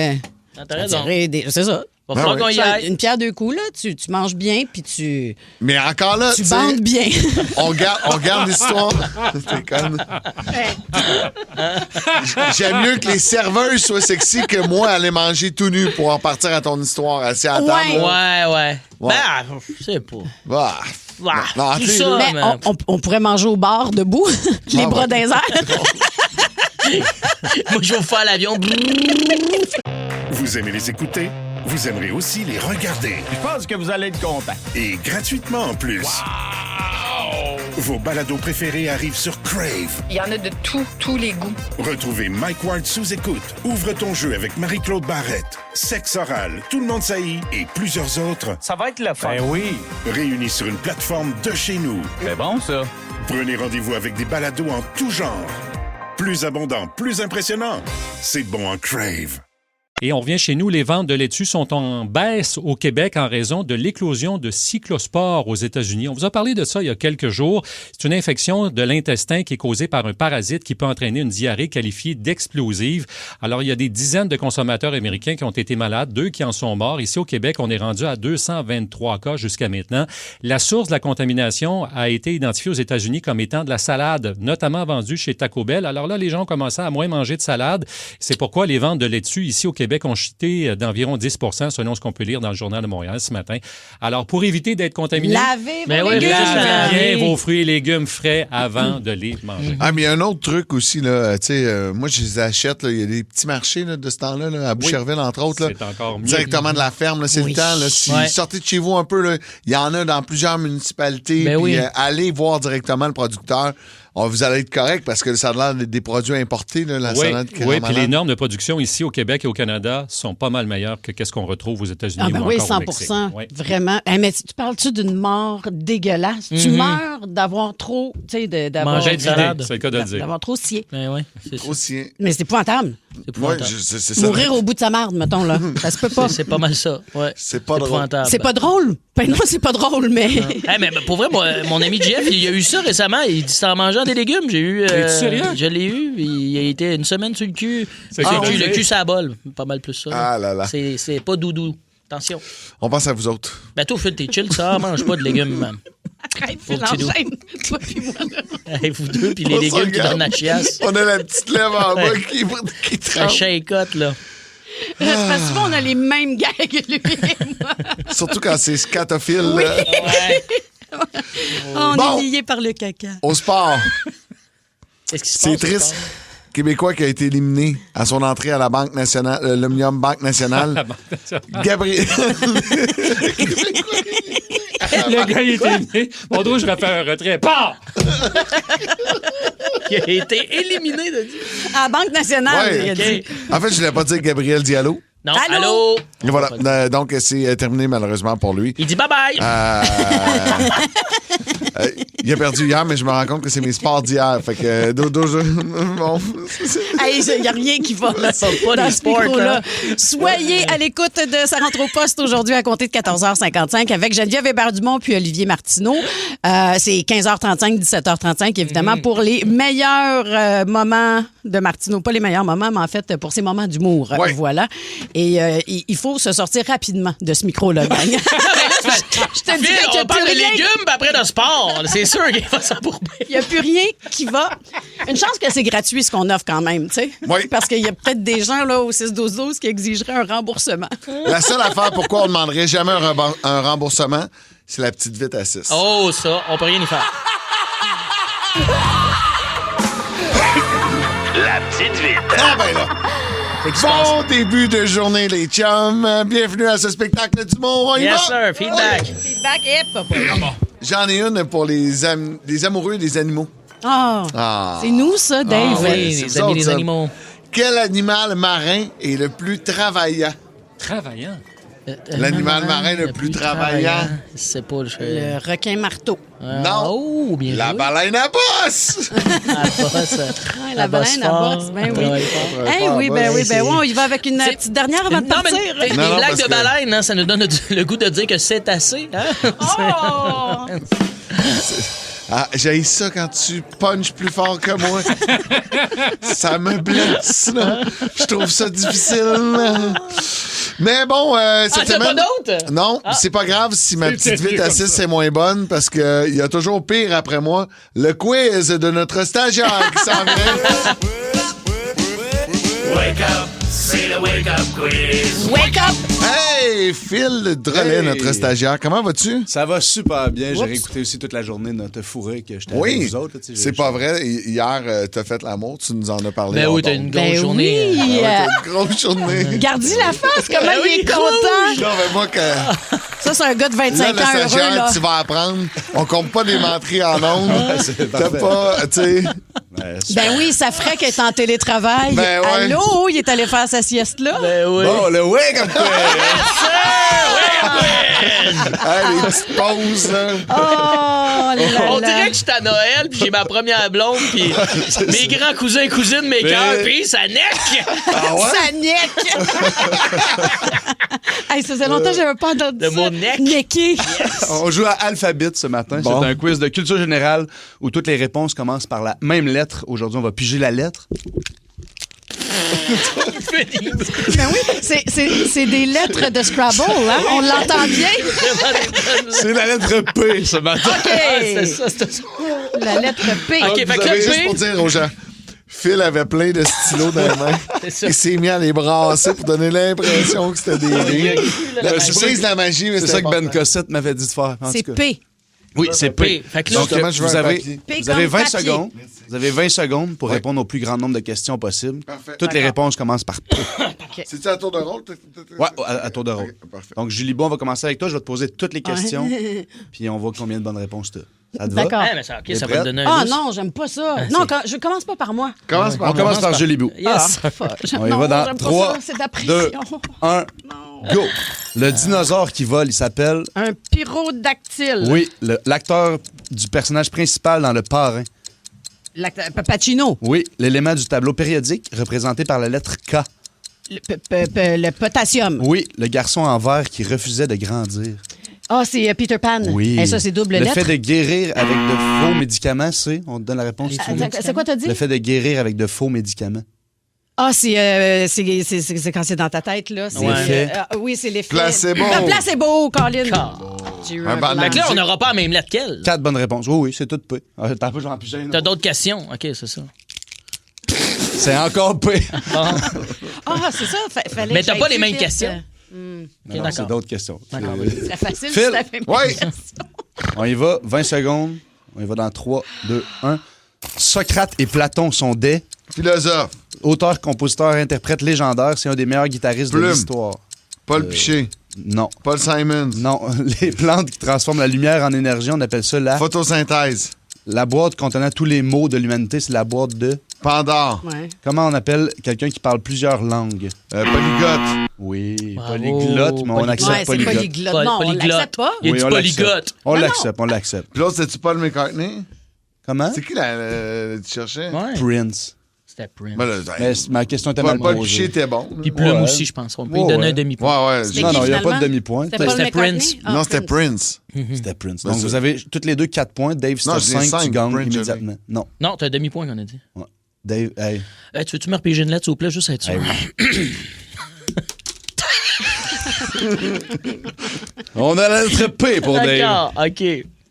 Speaker 7: t'as raison.
Speaker 8: C'est ça.
Speaker 7: Va falloir
Speaker 6: ouais.
Speaker 7: qu'on y aille.
Speaker 8: Une pierre deux coups, là. Tu manges bien, puis tu
Speaker 6: Mais encore là, tu sais,
Speaker 8: bandes bien.
Speaker 6: on garde l'histoire. T'es conne. J'aime mieux que les serveuses soient sexy que moi aller manger tout nu pour en partir à ton histoire assis à la table.
Speaker 8: Ouais.
Speaker 6: là.
Speaker 7: Ouais.
Speaker 6: Ouais.
Speaker 7: Ben, je sais pas.
Speaker 6: Ah.
Speaker 7: Ah,
Speaker 6: Non, entre
Speaker 7: tout
Speaker 6: les
Speaker 7: ça,
Speaker 6: deux.
Speaker 8: Mais
Speaker 7: man.
Speaker 8: on pourrait manger au bar debout, les
Speaker 6: Ah,
Speaker 8: bras
Speaker 6: ouais.
Speaker 8: dans les airs.
Speaker 7: Moi, je vais vous faire l'avion.
Speaker 1: Vous aimez les écouter? Vous aimerez aussi les regarder.
Speaker 2: Je pense que vous allez être content.
Speaker 1: Et gratuitement en plus. Vos balados préférés arrivent sur Crave.
Speaker 3: Il y en a de tous les goûts.
Speaker 1: Retrouvez Mike Ward sous écoute. Ouvre ton jeu avec Marie-Claude Barrette. Sexe oral, tout le monde saillit et plusieurs autres
Speaker 2: Ça va être le fun. Ben oui.
Speaker 1: réunis sur une plateforme de chez nous.
Speaker 2: C'est bon, ça.
Speaker 1: Prenez rendez-vous avec des balados en tout genre. Plus abondant, plus impressionnant. C'est bon en Crave.
Speaker 4: Et on revient chez nous, les ventes de laitue sont en baisse au Québec en raison de l'éclosion de cyclospores aux États-Unis. On vous a parlé de ça il y a quelques jours. C'est une infection de l'intestin qui est causée par un parasite qui peut entraîner une diarrhée qualifiée d'explosive. Alors, il y a des dizaines de consommateurs américains qui ont été malades, 2 qui en sont morts. Ici au Québec, on est rendu à 223 cas jusqu'à maintenant. La source de la contamination a été identifiée aux États-Unis comme étant de la salade, notamment vendue chez Taco Bell. Alors là, les gens ont commencé à moins manger de salade. C'est pourquoi les ventes de laitue ici au Québec Québec ont chuté d'environ 10 selon ce qu'on peut lire dans le Journal de Montréal ce matin. Alors, pour éviter d'être contaminé,
Speaker 8: Lavez
Speaker 7: Ben
Speaker 8: vos
Speaker 7: oui,
Speaker 8: légumes.
Speaker 4: lavez bien vos fruits et légumes frais avant de les manger.
Speaker 6: Ah, mais il y a un autre truc aussi, là. Tu sais, moi, je les achète, là. Il y a des petits marchés là, de ce temps-là, là, à Boucherville, entre autres. Là.
Speaker 4: C'est encore mieux.
Speaker 6: Directement de la ferme, là, c'est le temps. Là. Si vous sortez de chez vous un peu, là, il y en a dans plusieurs municipalités.
Speaker 7: Ben
Speaker 6: puis,
Speaker 7: oui.
Speaker 6: allez voir directement le producteur. Vous allez être correct parce que ça a l'air des produits importés, là, la
Speaker 4: Oui,
Speaker 6: salade
Speaker 4: oui, puis les normes de production ici au Québec et au Canada sont pas mal meilleures que ce qu'on retrouve aux États-Unis
Speaker 8: Ah ben
Speaker 4: ou
Speaker 8: oui,
Speaker 4: encore
Speaker 8: 100
Speaker 4: au Mexique. Oui.
Speaker 8: Vraiment. Hey, mais tu parles-tu d'une mort dégueulasse? Tu meurs d'avoir trop, tu sais, d'avoir...
Speaker 7: Manger de salade.
Speaker 4: C'est le cas de le dire.
Speaker 8: D'avoir trop scié.
Speaker 7: Ben oui, c'est ça.
Speaker 6: aussi.
Speaker 8: Mais c'est épouvantable.
Speaker 7: C'est
Speaker 6: Ouais,
Speaker 7: épouvantable.
Speaker 6: c'est ça.
Speaker 8: Mourir au bout de sa marde, mettons, là. Ça se peut pas.
Speaker 7: C'est pas mal ça. Ouais.
Speaker 6: C'est pas drôle.
Speaker 7: épouvantable.
Speaker 8: C'est pas drôle. Ben non, c'est pas drôle, mais...
Speaker 7: Hey, mais pour vrai, mon ami Jeff, il a eu ça récemment. Il dit c'est en mangeant des légumes. J'ai eu.
Speaker 4: Es-tu sérieux?
Speaker 7: Je l'ai eu. Il a été une semaine sur le cul.
Speaker 4: C'est
Speaker 7: Ah,
Speaker 4: quoi,
Speaker 7: le
Speaker 4: dire?
Speaker 7: cul, ça bol. Pas mal plus ça.
Speaker 6: Ah là là.
Speaker 7: C'est pas doudou. Attention.
Speaker 6: On pense à vous autres.
Speaker 7: Ben, toi, Phil, t'es chill, ça. Mange pas de légumes, man.
Speaker 8: Arrête,
Speaker 7: Pour
Speaker 8: Phil,
Speaker 7: petit doux.
Speaker 8: enchaîne. Toi puis moi, là.
Speaker 7: Hey, vous deux, puis les
Speaker 6: On
Speaker 7: légumes
Speaker 6: se
Speaker 7: qui
Speaker 6: regarde.
Speaker 7: donnent la chiasse.
Speaker 6: On a la petite lèvre en bas qui
Speaker 7: Un
Speaker 6: tremble.
Speaker 7: shake-out, là.
Speaker 8: C'est parce que souvent, on a les mêmes gags, lui et moi.
Speaker 6: Surtout quand c'est scatophile.
Speaker 8: Oui.
Speaker 6: là.
Speaker 7: Ouais.
Speaker 8: On
Speaker 6: Bon.
Speaker 8: est liés par le caca.
Speaker 6: Au sport.
Speaker 7: Qu'est-ce qui se
Speaker 6: C'est
Speaker 7: passe?
Speaker 6: triste. Québécois qui a été éliminé à son entrée à la Banque nationale, l'Omnium Banque nationale. Gabriel.
Speaker 4: Le gars, il est éliminé. Mon dos, je vais faire un retrait. Pah!
Speaker 7: Il a été éliminé de
Speaker 8: À la Banque nationale,
Speaker 6: Ouais.
Speaker 8: il a
Speaker 7: OK.
Speaker 8: dit.
Speaker 6: En fait, je voulais pas dire Gabriel Diallo.
Speaker 7: Non,
Speaker 8: Allô?
Speaker 7: allô?
Speaker 6: Et voilà. Donc, c'est terminé malheureusement pour lui.
Speaker 7: Il dit bye-bye.
Speaker 6: Il a perdu hier, mais je me rends compte que c'est mes sports d'hier. Fait que dodo, bon.
Speaker 8: Hey, il n'y a rien qui va là,
Speaker 7: Ça va pas,
Speaker 8: dans
Speaker 7: les
Speaker 8: ce
Speaker 7: sports,
Speaker 8: micro-là.
Speaker 7: hein?
Speaker 8: Soyez à l'écoute de Ça rentre au poste aujourd'hui à compter de 14h55 avec Geneviève Hébert-Dumont puis Olivier Martineau. C'est 15h35, 17h35, évidemment, pour les meilleurs moments de Martineau. Pas les meilleurs moments, mais en fait, pour ses moments d'humour.
Speaker 6: Ouais.
Speaker 8: Voilà. Et il faut se sortir rapidement de ce micro-là, gang. Je te
Speaker 7: Phil,
Speaker 8: dirais qu'il n'y a
Speaker 7: on parle
Speaker 8: plus
Speaker 7: de
Speaker 8: rien.
Speaker 7: légumes, puis après de sport. C'est sûr qu'il va s'embourber.
Speaker 8: Il n'y a plus rien qui va. Une chance que c'est gratuit ce qu'on offre quand même, tu sais.
Speaker 6: Oui.
Speaker 8: Parce qu'il y a peut-être des gens là au 6-12-12 qui exigeraient un remboursement.
Speaker 6: La seule affaire pourquoi on ne demanderait jamais un remboursement, c'est la petite vite à 6.
Speaker 7: Oh, ça, on peut rien y faire.
Speaker 9: La petite vite.
Speaker 6: Ah ben là! Bon début de journée, les chums. Bienvenue à ce spectacle d'humour. On y
Speaker 7: Yes,
Speaker 6: va?
Speaker 7: sir. Feedback.
Speaker 8: Feedback et papa.
Speaker 6: J'en ai une pour les amoureux des animaux.
Speaker 8: Ah,
Speaker 6: Ah.
Speaker 8: c'est nous ça, Dave.
Speaker 7: Ah
Speaker 6: ouais,
Speaker 7: oui,
Speaker 6: c'est
Speaker 7: les
Speaker 6: vous
Speaker 7: amis
Speaker 6: autres,
Speaker 7: des
Speaker 6: ça.
Speaker 7: animaux.
Speaker 6: Quel animal marin est le plus travaillant?
Speaker 4: Travaillant.
Speaker 6: L'animal marin le plus travaillant.
Speaker 7: C'est pas le
Speaker 8: Le requin marteau.
Speaker 6: Non.
Speaker 7: Oh, bien
Speaker 6: La
Speaker 7: joué.
Speaker 6: baleine à bosse!
Speaker 7: Ah, bosse.
Speaker 8: Ah, la baleine à bosse, ben oui.
Speaker 7: Ouais,
Speaker 8: Eh oui, ben oui, ben oui. On y va avec une
Speaker 7: C'est-
Speaker 8: petite dernière avant de
Speaker 7: Non, mais
Speaker 8: partir.
Speaker 7: les
Speaker 6: Non, non,
Speaker 7: blagues
Speaker 6: parce
Speaker 7: de
Speaker 6: que-
Speaker 7: baleine, hein, ça nous donne le goût de dire que c'est assez. Hein?
Speaker 8: Oh!
Speaker 6: Ah, j'ai ça quand tu punches plus fort que moi. Ça me blesse, là. Je trouve ça difficile. Mais bon, cette
Speaker 7: t'as
Speaker 6: semaine...
Speaker 7: pas d'autres?
Speaker 6: Non, c'est pas grave si ma petite
Speaker 4: peut-être
Speaker 6: vite
Speaker 4: mieux
Speaker 6: à
Speaker 4: comme
Speaker 6: 6
Speaker 4: ça.
Speaker 6: c'est moins bonne parce qu'il y a toujours pire après moi. Le quiz de notre stagiaire qui s'en vient.
Speaker 9: Wake up, c'est le wake up quiz.
Speaker 8: Wake up!
Speaker 6: Hey, Phil Drolet,
Speaker 2: Hey.
Speaker 6: notre stagiaire. Comment vas-tu?
Speaker 2: Ça va super bien. J'ai
Speaker 6: Oups.
Speaker 2: réécouté aussi toute la journée notre fourré que j'étais avec
Speaker 6: Oui,
Speaker 2: vous autres. là, tu sais,
Speaker 6: c'est pas vrai. Hier, t'as fait l'amour, tu nous en as parlé.
Speaker 7: Ben
Speaker 6: hors
Speaker 7: oui, t'as
Speaker 6: d'onde.
Speaker 7: une grosse
Speaker 8: Ben
Speaker 7: journée.
Speaker 8: oui!
Speaker 6: Ah ouais, t'as une grosse journée.
Speaker 8: Garde-y la face, comment
Speaker 7: Ben
Speaker 8: il est
Speaker 7: oui,
Speaker 8: content!
Speaker 6: Non, mais moi, que...
Speaker 8: Ça, c'est un gars de
Speaker 6: Là,
Speaker 8: 25
Speaker 6: le
Speaker 8: ans heureux,
Speaker 6: stagiaire,
Speaker 8: là.
Speaker 6: tu vas apprendre. On compte pas des menteries en ondes.
Speaker 2: c'est
Speaker 6: T'as
Speaker 2: parfait.
Speaker 6: pas, tu sais...
Speaker 2: Ouais,
Speaker 8: Ben oui, ça ferait qu'elle est en télétravail.
Speaker 6: Ben ouais.
Speaker 8: Allô, il est allé faire sa sieste-là.
Speaker 7: Ben oui.
Speaker 2: Bon, le wake up quiz.
Speaker 6: Hey, les petites pauses, là.
Speaker 8: Oh là
Speaker 7: On
Speaker 8: là.
Speaker 7: dirait que je suis à Noël, puis j'ai ma première blonde, puis mes grands cousins et cousines, mes cœurs, puis ça neck!
Speaker 6: Ah ouais?
Speaker 8: Ça nique! Hey, ça faisait longtemps que j'avais pas entendu
Speaker 7: Le
Speaker 8: ça.
Speaker 7: mot neck.
Speaker 8: Niquer.
Speaker 2: On joue à Alphabet ce matin.
Speaker 6: Bon.
Speaker 2: C'est un quiz de culture générale où toutes les réponses commencent par la même lettre. Aujourd'hui, on va piger la lettre.
Speaker 8: Ben oui, c'est des lettres de Scrabble, hein? On l'entend bien.
Speaker 2: C'est la lettre P ce matin.
Speaker 8: OK.
Speaker 7: C'est ça, c'est ça.
Speaker 8: La lettre P.
Speaker 7: OK, fait
Speaker 6: Vous
Speaker 7: que
Speaker 6: avez
Speaker 7: le
Speaker 6: juste
Speaker 7: P-
Speaker 6: pour dire aux gens, Phil avait plein de stylos dans les mains.
Speaker 7: C'est ça.
Speaker 6: Il s'est mis à les brasser pour donner l'impression que c'était des rires.
Speaker 2: C'est
Speaker 6: Tu brises la magie, mais
Speaker 2: C'est ça que Ben
Speaker 6: important.
Speaker 2: Cossette m'avait dit de faire. en
Speaker 8: C'est
Speaker 2: tout cas.
Speaker 8: P.
Speaker 2: Oui, c'est P.
Speaker 7: Fait que là,
Speaker 2: Donc,
Speaker 6: Justement, je veux
Speaker 2: vous
Speaker 6: un
Speaker 2: avez,
Speaker 6: papier.
Speaker 8: P
Speaker 2: vous avez
Speaker 8: comme
Speaker 2: 20
Speaker 8: papier.
Speaker 2: secondes. Vous avez 20 secondes pour
Speaker 6: Ouais.
Speaker 2: répondre au plus grand nombre de questions possible.
Speaker 6: Parfait.
Speaker 2: Toutes les réponses commencent par P.
Speaker 6: C'est-tu à tour de rôle?
Speaker 2: Ouais, à tour de rôle.
Speaker 6: Ok, parfait.
Speaker 2: Donc, Julie Beau, on va commencer avec toi. Je vais te poser toutes les questions. Puis on voit combien de bonnes réponses tu as. Ça te va?
Speaker 8: D'accord.
Speaker 7: Ah, mais ça, OK, ça va
Speaker 2: prête?
Speaker 7: te donner un
Speaker 8: Ah
Speaker 7: lousse.
Speaker 8: non, j'aime pas ça.
Speaker 7: Ah,
Speaker 8: Non,
Speaker 7: c'est-
Speaker 8: je commence pas par moi.
Speaker 6: Commence par
Speaker 2: On commence par Julie Beau.
Speaker 7: Yes.
Speaker 8: Fuck.
Speaker 2: On y
Speaker 8: Non,
Speaker 2: va dans
Speaker 8: j'aime pas
Speaker 2: 3,
Speaker 8: ça, c'est de la
Speaker 2: 2,
Speaker 8: pression.
Speaker 2: 1, go! Le dinosaure qui vole, il s'appelle...
Speaker 8: Un pyrodactyle.
Speaker 2: Oui, l'acteur du personnage principal dans Le Parrain.
Speaker 8: Pacino.
Speaker 2: Oui, l'élément du tableau périodique représenté par la lettre K.
Speaker 8: Le potassium.
Speaker 2: Oui, le garçon en verre qui refusait de grandir.
Speaker 8: Ah, c'est Peter Pan.
Speaker 2: Oui.
Speaker 8: Et ça, c'est double
Speaker 2: Le
Speaker 8: lettre.
Speaker 2: fait de guérir avec de faux médicaments, c'est... On te donne la réponse. si tu veux.
Speaker 8: C'est quoi t'as dit?
Speaker 2: Le fait de guérir avec de faux médicaments.
Speaker 8: Ah, c'est quand c'est dans ta tête, là. C'est,
Speaker 2: L'effet.
Speaker 8: oui, c'est l'effet.
Speaker 6: Placebo.
Speaker 8: Placebo, Colin. J'ai eu
Speaker 6: Un
Speaker 8: un
Speaker 6: band
Speaker 8: blanc.
Speaker 7: Fait que là, on n'aura pas la même lettre qu'elle.
Speaker 2: 4 bonnes réponses. Oui, c'est tout P. T'as pas j'en piger,
Speaker 7: T'as d'autres questions? OK, c'est ça.
Speaker 2: C'est encore P.
Speaker 8: Ah, c'est ça. Fallait
Speaker 7: Mais
Speaker 8: que
Speaker 7: t'as
Speaker 8: j'aille
Speaker 7: pas les
Speaker 8: plus
Speaker 7: mêmes
Speaker 8: vite.
Speaker 7: questions.
Speaker 2: Non,
Speaker 7: d'accord.
Speaker 2: c'est d'autres questions.
Speaker 8: C'est facile,
Speaker 2: Phil.
Speaker 8: c'est la même
Speaker 6: Ouais.
Speaker 8: question.
Speaker 2: On y va, 20 secondes. On y va dans 3, 2, 1. Socrate et Platon sont des
Speaker 6: Philosophe.
Speaker 2: auteurs, compositeurs, interprètes légendaires. C'est un des meilleurs guitaristes de
Speaker 6: Plume.
Speaker 2: l'histoire.
Speaker 6: Paul Piché.
Speaker 2: Non.
Speaker 6: Paul Simons.
Speaker 2: Non. Les plantes qui transforment la lumière en énergie, on appelle ça
Speaker 6: Photosynthèse.
Speaker 2: la boîte contenant tous les mots de l'humanité. C'est la boîte de...
Speaker 6: Pandore.
Speaker 8: Ouais.
Speaker 2: Comment on appelle quelqu'un qui parle plusieurs langues?
Speaker 6: Polygote.
Speaker 2: Oui,
Speaker 7: Bravo.
Speaker 2: polyglotte, mais on accepte
Speaker 8: Ouais, c'est
Speaker 2: polyglotte.
Speaker 8: polyglotte. Non, on
Speaker 7: Polyglotte.
Speaker 8: l'accepte pas.
Speaker 7: Il y a
Speaker 2: Oui,
Speaker 7: du
Speaker 2: on l'accepte.
Speaker 7: polygote.
Speaker 2: On
Speaker 8: Non,
Speaker 2: l'accepte, on l'accepte.
Speaker 6: Puis l'autre, c'est-tu Paul McCartney?
Speaker 2: Comment?
Speaker 6: C'est qui tu cherchais?
Speaker 7: Ouais.
Speaker 2: Prince.
Speaker 7: C'était Prince.
Speaker 6: Ben là,
Speaker 2: Mais ma question était mal
Speaker 6: Paul
Speaker 2: posée.
Speaker 6: Piché était bon.
Speaker 7: Puis Plume
Speaker 2: Ouais.
Speaker 7: aussi, je pense. On peut
Speaker 2: Ouais,
Speaker 7: lui donner
Speaker 2: ouais.
Speaker 7: un demi-point.
Speaker 6: Ouais, ouais.
Speaker 8: C'était
Speaker 2: Non,
Speaker 8: qui,
Speaker 2: non, il n'y a pas de
Speaker 8: finalement?
Speaker 2: demi-point.
Speaker 8: C'était Paul
Speaker 7: C'était
Speaker 8: McCartney?
Speaker 7: Prince.
Speaker 8: Ah,
Speaker 6: Non, c'était Prince.
Speaker 2: C'était Prince.
Speaker 6: Ben,
Speaker 2: Donc,
Speaker 6: c'est-
Speaker 2: vous avez toutes les deux 4 points. Dave, si
Speaker 6: Non,
Speaker 2: t'as
Speaker 6: j'ai
Speaker 2: 5, tu
Speaker 6: cinq.
Speaker 2: gagnes
Speaker 6: Prince,
Speaker 2: immédiatement. Non.
Speaker 7: Non, t'as un demi-point qu'on a dit.
Speaker 2: Ouais. Dave, hey.
Speaker 7: Tu veux-tu me repiger une lettre, s'il vous plaît, juste à être sûr?
Speaker 2: On a la lettre P pour Dave.
Speaker 7: D'accord, OK.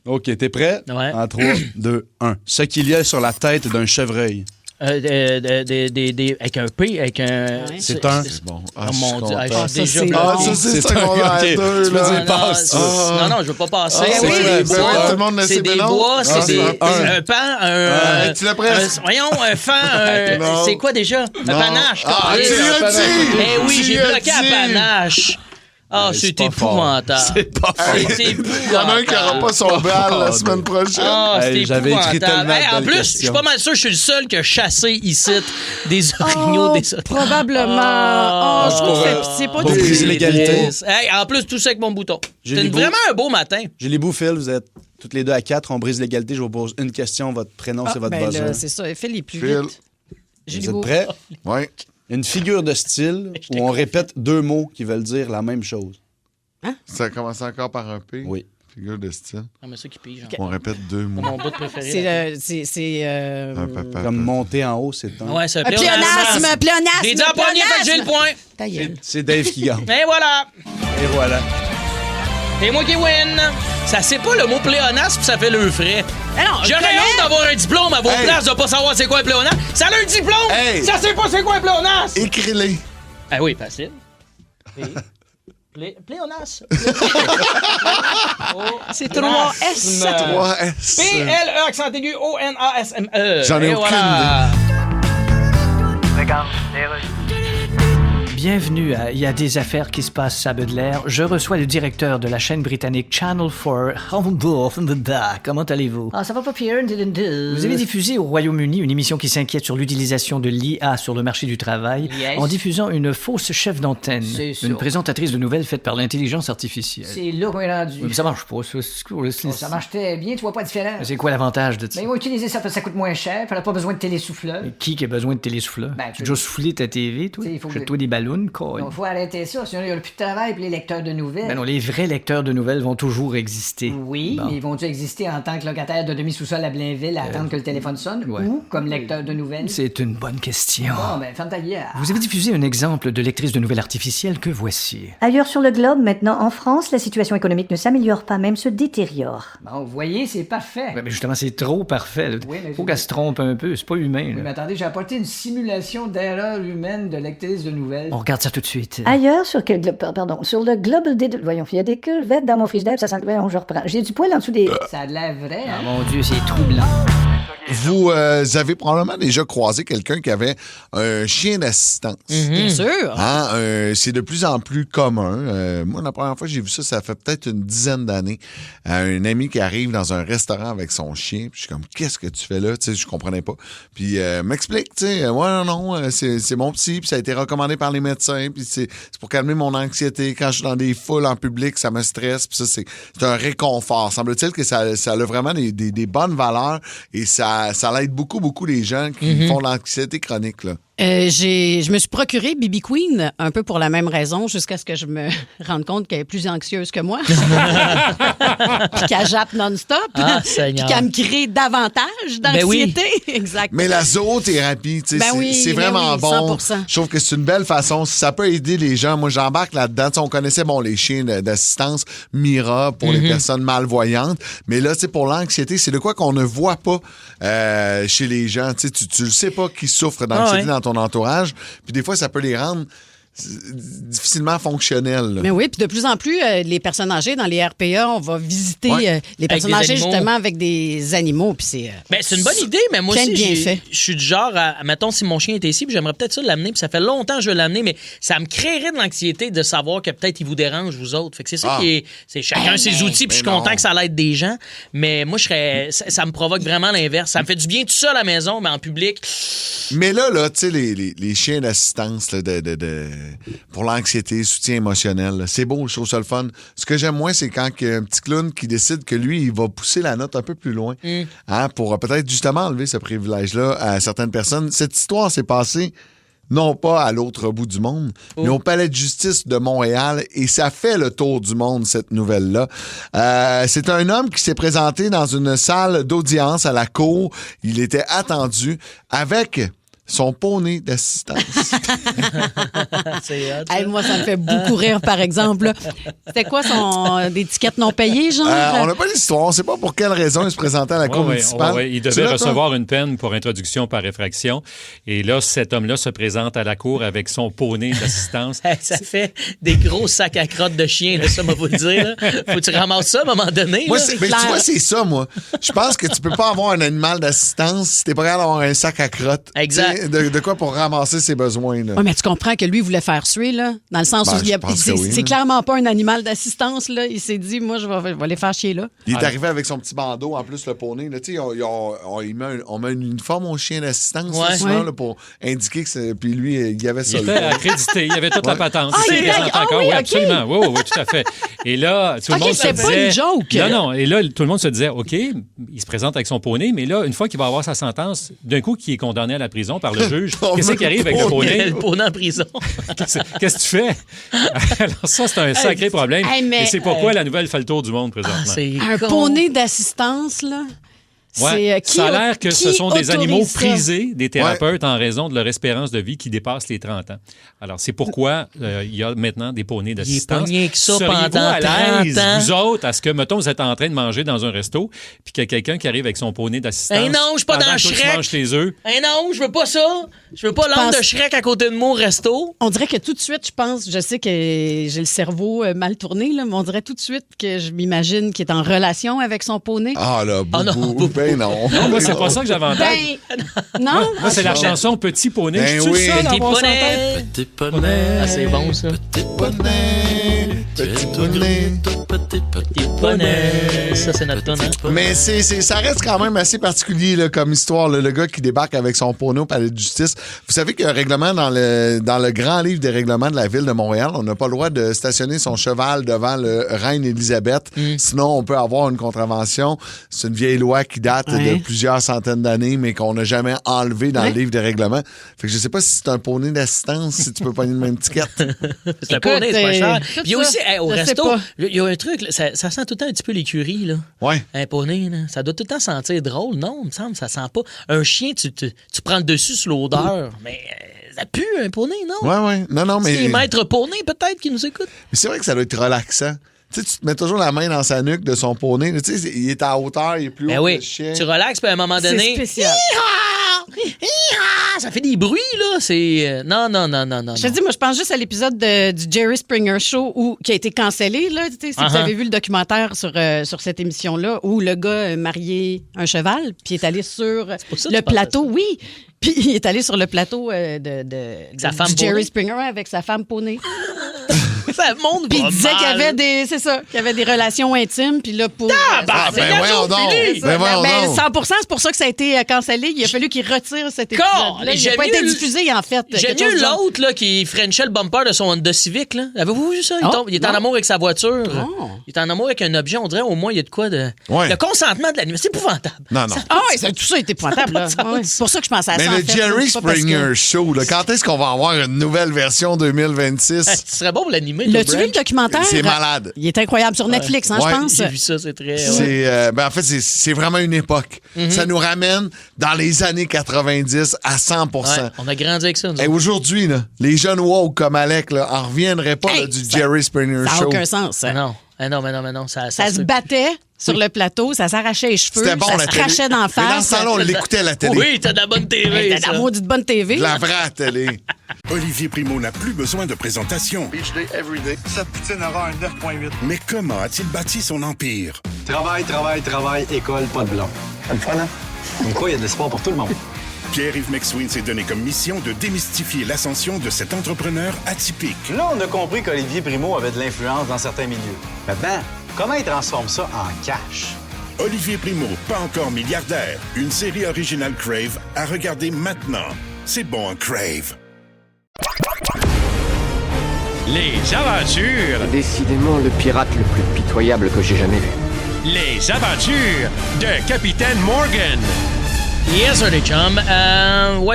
Speaker 2: OK, t'es prêt?
Speaker 7: Ouais.
Speaker 2: En 3, 2, 1. Ce qu'il y a sur la tête d'un chevreuil.
Speaker 7: Avec un P, avec un...
Speaker 8: Ouais.
Speaker 2: C'est un...
Speaker 6: Bon.
Speaker 7: Oh mon Dieu,
Speaker 6: content.
Speaker 7: je
Speaker 8: Ah,
Speaker 7: suis
Speaker 8: ça,
Speaker 7: déjà...
Speaker 8: c'est
Speaker 6: Ah,
Speaker 8: bon.
Speaker 6: ça, c'est
Speaker 2: C'est un-
Speaker 6: secondaire
Speaker 2: ok.
Speaker 6: 2,
Speaker 2: Tu peux
Speaker 6: là.
Speaker 2: dire passe, ça.
Speaker 7: Non, je veux pas passer.
Speaker 6: Ah,
Speaker 7: C'est
Speaker 6: oui,
Speaker 7: des
Speaker 6: ben
Speaker 7: bois,
Speaker 6: ouais, tout le monde le
Speaker 7: c'est
Speaker 6: sait,
Speaker 7: des
Speaker 6: mais non.
Speaker 7: bois,
Speaker 6: Ah,
Speaker 7: c'est
Speaker 6: c'est
Speaker 7: des...
Speaker 6: un.
Speaker 7: Un pan,
Speaker 6: Tu l'as presque.
Speaker 7: Voyons, un fan,
Speaker 6: Non.
Speaker 7: c'est quoi déjà? Un
Speaker 6: Non.
Speaker 7: panache.
Speaker 6: Ah,
Speaker 7: câlisse.
Speaker 6: tu l'as dit!
Speaker 7: Eh oui,
Speaker 6: Tu
Speaker 7: j'ai
Speaker 6: l'as
Speaker 7: bloqué un
Speaker 6: dit!
Speaker 7: panache. Ah,
Speaker 2: c'est
Speaker 7: c'est
Speaker 2: pas
Speaker 7: épouvantable.
Speaker 2: C'est pas fort.
Speaker 7: C'est épouvantable.
Speaker 6: Il y en a un qui n'aura pas son bal la semaine prochaine.
Speaker 7: Ah, c'est
Speaker 2: Hey, j'avais écrit
Speaker 7: épouvantable.
Speaker 2: tellement de
Speaker 7: Hey, en
Speaker 2: belles
Speaker 7: plus, je suis
Speaker 2: questions.
Speaker 7: pas mal sûr que je suis le seul qui a chassé ici des orignaux,
Speaker 8: Oh,
Speaker 7: des autres.
Speaker 8: probablement.
Speaker 7: Ah,
Speaker 8: Oh, je trouve
Speaker 2: pour,
Speaker 8: que c'est pas
Speaker 2: pour
Speaker 8: du
Speaker 2: briser l'égalité.
Speaker 7: Hey, en plus, tout ça avec mon bouton.
Speaker 2: J'ai
Speaker 7: C'était
Speaker 2: les bouts.
Speaker 7: vraiment un beau matin.
Speaker 2: J'ai les bouts, Phil. Vous êtes toutes les deux à 4. On brise l'égalité. Je vous pose une question. Votre prénom, c'est votre
Speaker 8: ben
Speaker 2: buzzer.
Speaker 8: là, c'est ça. Fais les plus
Speaker 6: Phil.
Speaker 8: vite.
Speaker 2: Vous êtes prêts?
Speaker 6: Oui.
Speaker 2: Une figure de style où on répète 2 mots qui veulent dire la même chose.
Speaker 6: Ça a commencé encore par un P.
Speaker 2: Oui.
Speaker 6: Figure de style.
Speaker 7: Ah, mais ça qui pige.
Speaker 6: On répète 2
Speaker 7: C'est
Speaker 6: mots.
Speaker 7: mon bout préféré.
Speaker 8: C'est
Speaker 6: Un papa.
Speaker 2: Comme monter en haut, c'est un...
Speaker 7: Ouais, c'est un
Speaker 8: un pléonasme, pléonasme.
Speaker 7: J'ai dit en premier, fait que j'ai le point.
Speaker 8: Ta gueule.
Speaker 2: C'est Dave qui gagne.
Speaker 7: Et voilà.
Speaker 2: Et voilà.
Speaker 7: C'est moi qui win. Ça, c'est pas le mot pléonasme, ça fait le frais.
Speaker 8: Alors,
Speaker 7: J'aurais honte d'avoir un diplôme à vos
Speaker 6: Hey.
Speaker 7: places de pas savoir c'est quoi un pléonasme. Ça a un diplôme.
Speaker 6: Hey.
Speaker 7: Ça sait pas c'est quoi un pléonasme.
Speaker 6: Écris-les.
Speaker 7: Ah oui, facile. Pléonasme.
Speaker 8: c'est 3 S.
Speaker 6: 3 S.
Speaker 7: P-L-E, accent aigu, O-N-A-S-M-E.
Speaker 6: J'en ai
Speaker 7: Et
Speaker 6: aucune
Speaker 7: voilà.
Speaker 10: Bienvenue à Il y a des affaires qui se passent à Baudelaire. Je reçois le directeur de la chaîne britannique Channel 4. Comment allez-vous?
Speaker 11: Ah, ça va pas pire.
Speaker 10: Vous avez diffusé au Royaume-Uni une émission qui s'inquiète sur l'utilisation de l'IA sur le marché du travail
Speaker 11: Yes.
Speaker 10: en diffusant une fausse chef d'antenne,
Speaker 11: C'est ça.
Speaker 10: une présentatrice de nouvelles faite par l'intelligence artificielle.
Speaker 11: C'est là qu'on est rendu.
Speaker 10: Mais ça marche pas, ça.
Speaker 11: Ça marche très bien, tu vois pas la différence.
Speaker 10: C'est quoi l'avantage de ça?
Speaker 11: Ben, ils vont utiliser ça parce que ça coûte moins cher, puis elle a pas besoin de télésouffleur.
Speaker 10: Qui a besoin de télésouffleur?
Speaker 11: Ben,
Speaker 10: Tu as déjà soufflé ta TV, toi?
Speaker 11: T'sais, il faut que-
Speaker 10: Jette-toi des ballons. une colle.
Speaker 11: Il faut arrêter ça, sinon il n'y aura plus de travail pour les lecteurs de nouvelles.
Speaker 10: Ben non, les vrais lecteurs de nouvelles vont toujours exister.
Speaker 11: Oui,
Speaker 10: Bon.
Speaker 11: mais ils vont-tu exister en tant que locataire de demi-sous-sol à Blainville à attendre que le téléphone sonne
Speaker 10: ouais.
Speaker 11: ou comme lecteur de nouvelles?
Speaker 10: C'est une bonne question.
Speaker 11: Bon, ben, ferme ta gueule.
Speaker 10: Vous avez diffusé un exemple de lectrice de nouvelles artificielle que voici.
Speaker 12: Ailleurs sur le globe, maintenant en France, la situation économique ne s'améliore pas, même se détériore.
Speaker 11: Bon, vous voyez, c'est parfait.
Speaker 10: Ouais, mais justement, c'est trop parfait. Là.
Speaker 11: Oui, mais
Speaker 10: Faut qu'elle se trompe un peu, c'est pas humain.
Speaker 11: Oui,
Speaker 10: Là.
Speaker 11: mais attendez, j'ai apporté une simulation d'erreur humaine de lectrice de nouvelles.
Speaker 10: On regarde ça tout de suite.
Speaker 12: Ailleurs sur sur le globe des... Voyons, il y a des crevettes dans mon frigidaire, ça sent... Voyons, je reprends. J'ai du poil en dessous des...
Speaker 11: Ça a de l'air vrai,
Speaker 10: Ah,
Speaker 11: hein?
Speaker 10: mon Dieu, c'est troublant.
Speaker 6: Vous avez probablement déjà croisé quelqu'un qui avait un chien d'assistance.
Speaker 8: Bien sûr.
Speaker 6: Hein, c'est de plus en plus commun. Moi, la première fois que j'ai vu ça, ça fait peut-être une dizaine d'années. Un ami qui arrive dans un restaurant avec son chien, puis je suis comme, qu'est-ce que tu fais là? Tu sais, je comprenais pas. Puis m'explique, tu sais, ouais, non, c'est mon petit, puis ça a été recommandé par les médecins, puis c'est pour calmer mon anxiété. Quand je suis dans des foules en public, ça me stresse, puis ça, c'est un réconfort. Semble-t-il que ça a vraiment des bonnes valeurs et ça l'aide beaucoup les gens qui font de l'anxiété chronique, là.
Speaker 8: Je me suis procuré BB Queen un peu pour la même raison, jusqu'à ce que je me rende compte qu'elle est plus anxieuse que moi. Puis qu'elle jappe non-stop.
Speaker 7: Ah,
Speaker 8: Puis
Speaker 7: Seigneur.
Speaker 8: qu'elle me crée davantage d'anxiété. Exact.
Speaker 6: Mais la zoothérapie, tu sais,
Speaker 8: Ben oui,
Speaker 6: c'est
Speaker 8: ben
Speaker 6: vraiment
Speaker 8: oui,
Speaker 6: bon.
Speaker 8: 100%.
Speaker 6: Je trouve que c'est une belle façon. Si ça peut aider les gens, moi, j'embarque là-dedans. Tu sais, on connaissait, les chiens d'assistance Mira pour les personnes malvoyantes. Mais là, tu sais, pour l'anxiété, c'est de quoi qu'on ne voit pas chez les gens. Tu sais, tu le sais pas qui souffrent d'anxiété dans ton entourage. Puis des fois, ça peut les rendre difficilement fonctionnels. Là.
Speaker 8: Mais oui, puis de plus en plus, les personnes âgées dans les RPA, on va visiter les personnes
Speaker 7: des
Speaker 8: âgées
Speaker 7: animaux.
Speaker 8: justement avec des animaux. Puis c'est
Speaker 7: Ben, c'est une bonne idée, mais moi
Speaker 8: plein
Speaker 7: aussi,
Speaker 8: de bienfaits.
Speaker 7: je suis du genre à, mettons, si mon chien était ici, puis j'aimerais peut-être ça l'amener, puis ça fait longtemps que je veux l'amener, mais ça me créerait de l'anxiété de savoir que peut-être il vous dérange, vous autres. Fait que c'est ça qui est. C'est chacun ses outils, puis je suis content que ça l'aide des gens, mais moi, ça me provoque vraiment l'inverse. Ça me fait du bien tout seul à la maison, mais en public.
Speaker 6: Mais là, tu sais, les chiens d'assistance là, pour l'anxiété, soutien émotionnel, là, c'est beau, je trouve ça le fun. Ce que j'aime moins, c'est quand il y a un petit clown qui décide que lui, il va pousser la note un peu plus loin hein, pour peut-être justement enlever ce privilège-là à certaines personnes. Cette histoire s'est passée non pas à l'autre bout du monde, mais au Palais de justice de Montréal, et ça fait le tour du monde, cette nouvelle-là. C'est un homme qui s'est présenté dans une salle d'audience à la cour. Il était attendu avec son poney d'assistance.
Speaker 7: C'est hot, ça.
Speaker 8: Hey, moi, ça me fait beaucoup rire, par exemple. C'était quoi des tickets non payées, genre?
Speaker 6: On n'a pas l'histoire. On ne sait pas pour quelle raison il se présentait à la cour municipale.
Speaker 4: Oui, il devait recevoir une peine pour introduction par effraction. Et là, cet homme-là se présente à la cour avec son poney d'assistance.
Speaker 7: Hey, ça fait des gros sacs à crottes de chien, là, ça, moi, vous le dire. Là. Faut que tu ramasses ça à un moment donné.
Speaker 6: Moi,
Speaker 7: là.
Speaker 6: mais tu vois, c'est ça, moi. Je pense que tu peux pas avoir un animal d'assistance si t'es pas capable d'avoir un sac à crottes.
Speaker 7: Exact.
Speaker 6: De quoi pour ramasser ses besoins, là.
Speaker 8: Oui, mais tu comprends que lui, il voulait faire suer, là, dans le sens où
Speaker 6: je pense que oui,
Speaker 8: c'est
Speaker 6: là.
Speaker 8: clairement pas un animal d'assistance, là. Il s'est dit, moi, je vais les faire chier, là.
Speaker 6: Il est arrivé avec son petit bandeau, en plus, le poney. Là, tu sais, on met un uniforme au chien d'assistance, là, souvent, là, pour indiquer que c'est... Puis lui, il y avait ça.
Speaker 4: Il était accrédité, il y avait toute la patente.
Speaker 8: Ah,
Speaker 4: Il
Speaker 8: il
Speaker 4: s'est
Speaker 8: était-
Speaker 4: présenté
Speaker 8: ah
Speaker 4: encore.
Speaker 8: oui,
Speaker 4: Oui,
Speaker 8: ok.
Speaker 4: absolument. Oui, tout à fait. Et là, tout le
Speaker 8: Ok,
Speaker 4: monde se
Speaker 8: c'est pas
Speaker 4: disait...
Speaker 8: une joke.
Speaker 4: Non. Et là, tout le monde se disait, OK, il se présente avec son poney, mais là, une fois qu'il va avoir sa sentence, d'un coup, qu'il est condamné à la prison par le juge, qu'est-ce qui arrive avec le poney?
Speaker 7: Le poney en prison.
Speaker 4: Qu'est-ce que tu fais? Alors ça, c'est un sacré problème.
Speaker 8: Hey, mais-
Speaker 4: Et c'est pourquoi la nouvelle fait le tour du monde présentement.
Speaker 8: Un poney d'assistance, là.
Speaker 4: Ouais.
Speaker 8: Qui
Speaker 4: Ça a l'air que ce
Speaker 8: qui
Speaker 4: sont des animaux
Speaker 8: autorise ça?
Speaker 4: prisés des thérapeutes en raison de leur espérance de vie qui dépasse les 30 ans. Alors, c'est pourquoi il y a maintenant des poneys d'assistance.
Speaker 7: pogné avec ça
Speaker 4: Seriez-vous
Speaker 7: pendant
Speaker 4: à l'aise,
Speaker 7: 30 ans?
Speaker 4: vous autres, à ce que, mettons, vous êtes en train de manger dans un resto, puis qu'il y a quelqu'un qui arrive avec son poney d'assistance.
Speaker 7: Hey, non, je suis pas
Speaker 4: pendant
Speaker 7: dans
Speaker 4: que toi,
Speaker 7: Shrek.
Speaker 4: tu manges tes œufs.
Speaker 7: Hey non, je veux pas ça. Je veux pas l'âme
Speaker 8: pense-
Speaker 7: de Shrek à côté de moi au resto.
Speaker 8: On dirait que tout de suite, je sais que j'ai le cerveau mal tourné, là, mais on dirait tout de suite que je m'imagine qu'il est en relation avec son poney.
Speaker 6: Ah là, boubou, ben non.
Speaker 4: Non, moi, c'est pas ça que j'avais en tête.
Speaker 8: Ben, non?
Speaker 4: Moi, c'est la chanson Petit poney.
Speaker 6: Ben
Speaker 4: Je suis
Speaker 6: oui.
Speaker 4: le seul à
Speaker 7: Petit
Speaker 4: avoir ça en
Speaker 7: poney.
Speaker 4: tête.
Speaker 9: Petit poney.
Speaker 7: Ah, c'est bon, ça.
Speaker 6: Petit poney, petit poney, tout
Speaker 7: petit poney. Ça, c'est notre tonne.
Speaker 6: Mais ça reste quand même assez particulier là, comme histoire. Là, le gars qui débarque avec son poney au palais de justice. Vous savez qu'il y a un règlement dans le grand livre des règlements de la ville de Montréal. On n'a pas le droit de stationner son cheval devant le Reine Élisabeth. Sinon, on peut avoir une contravention. C'est une vieille loi qui date de plusieurs centaines d'années, mais qu'on n'a jamais enlevé dans le livre des règlements. Fait que je sais pas si c'est un poney d'assistance, si tu peux pogner le même ticket.
Speaker 7: C'est un poney, c'est pas cher. Puis il y a aussi, au resto, il y a un truc, ça sent tout le temps un petit peu l'écurie, là.
Speaker 6: Ouais.
Speaker 7: Un poney, là. Ça doit tout le temps sentir drôle. Non, il me semble, ça sent pas. Un chien, tu prends le dessus sur l'odeur, mais ça pue un poney, non?
Speaker 6: Ouais. Non, mais...
Speaker 7: C'est les maîtres poney, peut-être, qui nous écoutent.
Speaker 6: Mais c'est vrai que ça doit être relaxant. Tu sais, tu te mets toujours la main dans sa nuque de son poney. Tu sais, il est à hauteur, il est plus haut que le chien.
Speaker 7: Tu relaxes, puis à un moment donné...
Speaker 8: C'est spécial.
Speaker 7: Ça fait des bruits, là. C'est... Non.
Speaker 8: Je te dis, moi, je pense juste à l'épisode du Jerry Springer Show qui a été cancellé, là. Tu sais, si vous avez vu le documentaire sur cette émission-là, où le gars a marié un cheval, puis est allé sur le plateau. Oui. Puis il est allé sur le plateau de Jerry Springer avec sa femme poney.
Speaker 7: Ça monte.
Speaker 8: Puis il disait qu'il y avait des relations intimes, puis là pour
Speaker 6: voyons donc.
Speaker 8: 100%, c'est pour ça que ça a été cancellé. Il a fallu qu'il retire cet épisode-là. Il n'a pas été diffusé en fait.
Speaker 7: J'aime mieux l'autre là qui frenchait le bumper de son Honda Civic là. Avez-vous vu ça? Il est en amour avec sa voiture. Il est en amour avec un objet, on dirait au moins il y a de quoi de le consentement de l'animal, c'est épouvantable.
Speaker 6: Non.
Speaker 8: Tout ça est épouvantable. C'est pour ça que je pense à ça.
Speaker 6: Mais le Jerry Springer Show, quand est-ce qu'on va avoir une nouvelle version 2026?
Speaker 7: Ce serait bon pour l'animer.
Speaker 8: L'as-tu vu le documentaire?
Speaker 6: C'est malade.
Speaker 8: Il est incroyable sur Netflix, je pense.
Speaker 7: J'ai vu ça, c'est très...
Speaker 6: en fait, c'est vraiment une époque. Ça nous ramène dans les années 90 à 100%.
Speaker 7: On a grandi avec ça.
Speaker 6: Et aujourd'hui, là, les jeunes woke comme Alec en reviendraient pas du Jerry Springer Show.
Speaker 8: Ça n'a aucun sens.
Speaker 7: Mais non. Ça
Speaker 8: se battait sur le plateau, ça s'arrachait les cheveux,
Speaker 6: bon,
Speaker 8: ça se crachait d'en face.
Speaker 6: Mais dans ce temps-là, on l'écoutait à la télé.
Speaker 7: Oui, t'as de la bonne TV.
Speaker 8: T'as de la maudite bonne TV.
Speaker 6: La vraie télé.
Speaker 1: Olivier Primo n'a plus besoin de présentation.
Speaker 13: Beach day, everyday. Cette poutine aura un 9.8.
Speaker 1: Mais comment a-t-il bâti son empire?
Speaker 14: Travail, école, pas de blanc. C'est le fun, hein? Comme quoi, il y a de l'espoir pour tout le monde.
Speaker 1: Pierre-Yves McSween s'est donné comme mission de démystifier l'ascension de cet entrepreneur atypique.
Speaker 14: Là, on a compris qu'Olivier Primo avait de l'influence dans certains milieux. Maintenant, comment il transforme ça en cash?
Speaker 1: Olivier Primo, pas encore milliardaire. Une série originale Crave à regarder maintenant. C'est bon, Crave.
Speaker 15: Les aventures.
Speaker 16: Décidément le pirate le plus pitoyable que j'ai jamais vu.
Speaker 15: Les aventures de Capitaine Morgan.
Speaker 7: Yes, sir, les chums.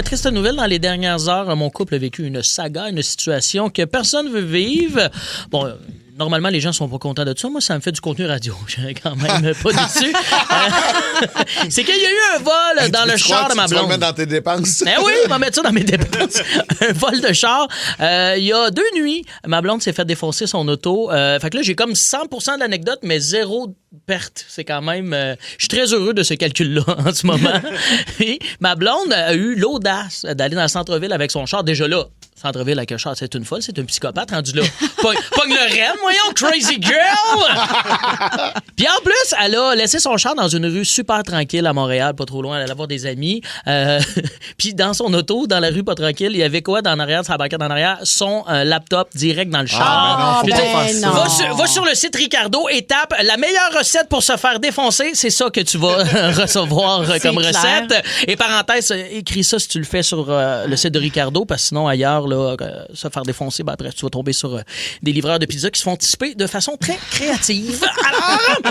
Speaker 7: Triste nouvelle, dans les dernières heures, mon couple a vécu une saga, une situation que personne ne veut vivre. Bon... Normalement, les gens sont pas contents de ça. Moi, ça me fait du contenu radio. J'ai quand même pas dessus. C'est qu'il y a eu un vol dans le char de ma blonde.
Speaker 6: Tu vas le mettre dans tes dépenses?
Speaker 7: Oui, je vais mettre ça dans mes dépenses. Un vol de char. Il y a 2 nuits, ma blonde s'est fait défoncer son auto. Fait que là, j'ai comme 100% de l'anecdote, mais 0 perte. C'est quand même... je suis très heureux de ce calcul-là en ce moment. Et ma blonde a eu l'audace d'aller dans le centre-ville avec son char. Déjà là, centre-ville avec un char, c'est une folle, c'est un psychopathe rendu là. Pogne le rem, voyons, crazy girl! Puis en plus, elle a laissé son char dans une rue super tranquille à Montréal, pas trop loin, elle allait voir des amis. Puis dans son auto, dans la rue pas tranquille, il y avait quoi dans l'arrière, sa banquette en arrière? Son laptop direct dans le char. Va sur le site Ricardo et tape la meilleure recette pour se faire défoncer, c'est ça que tu vas recevoir comme recette. Et parenthèse, écris ça si tu le fais sur le site de Ricardo, parce que sinon ailleurs, là, se faire défoncer, ben après tu vas tomber sur des livreurs de pizza qui se font anticiper de façon très créative. Alors,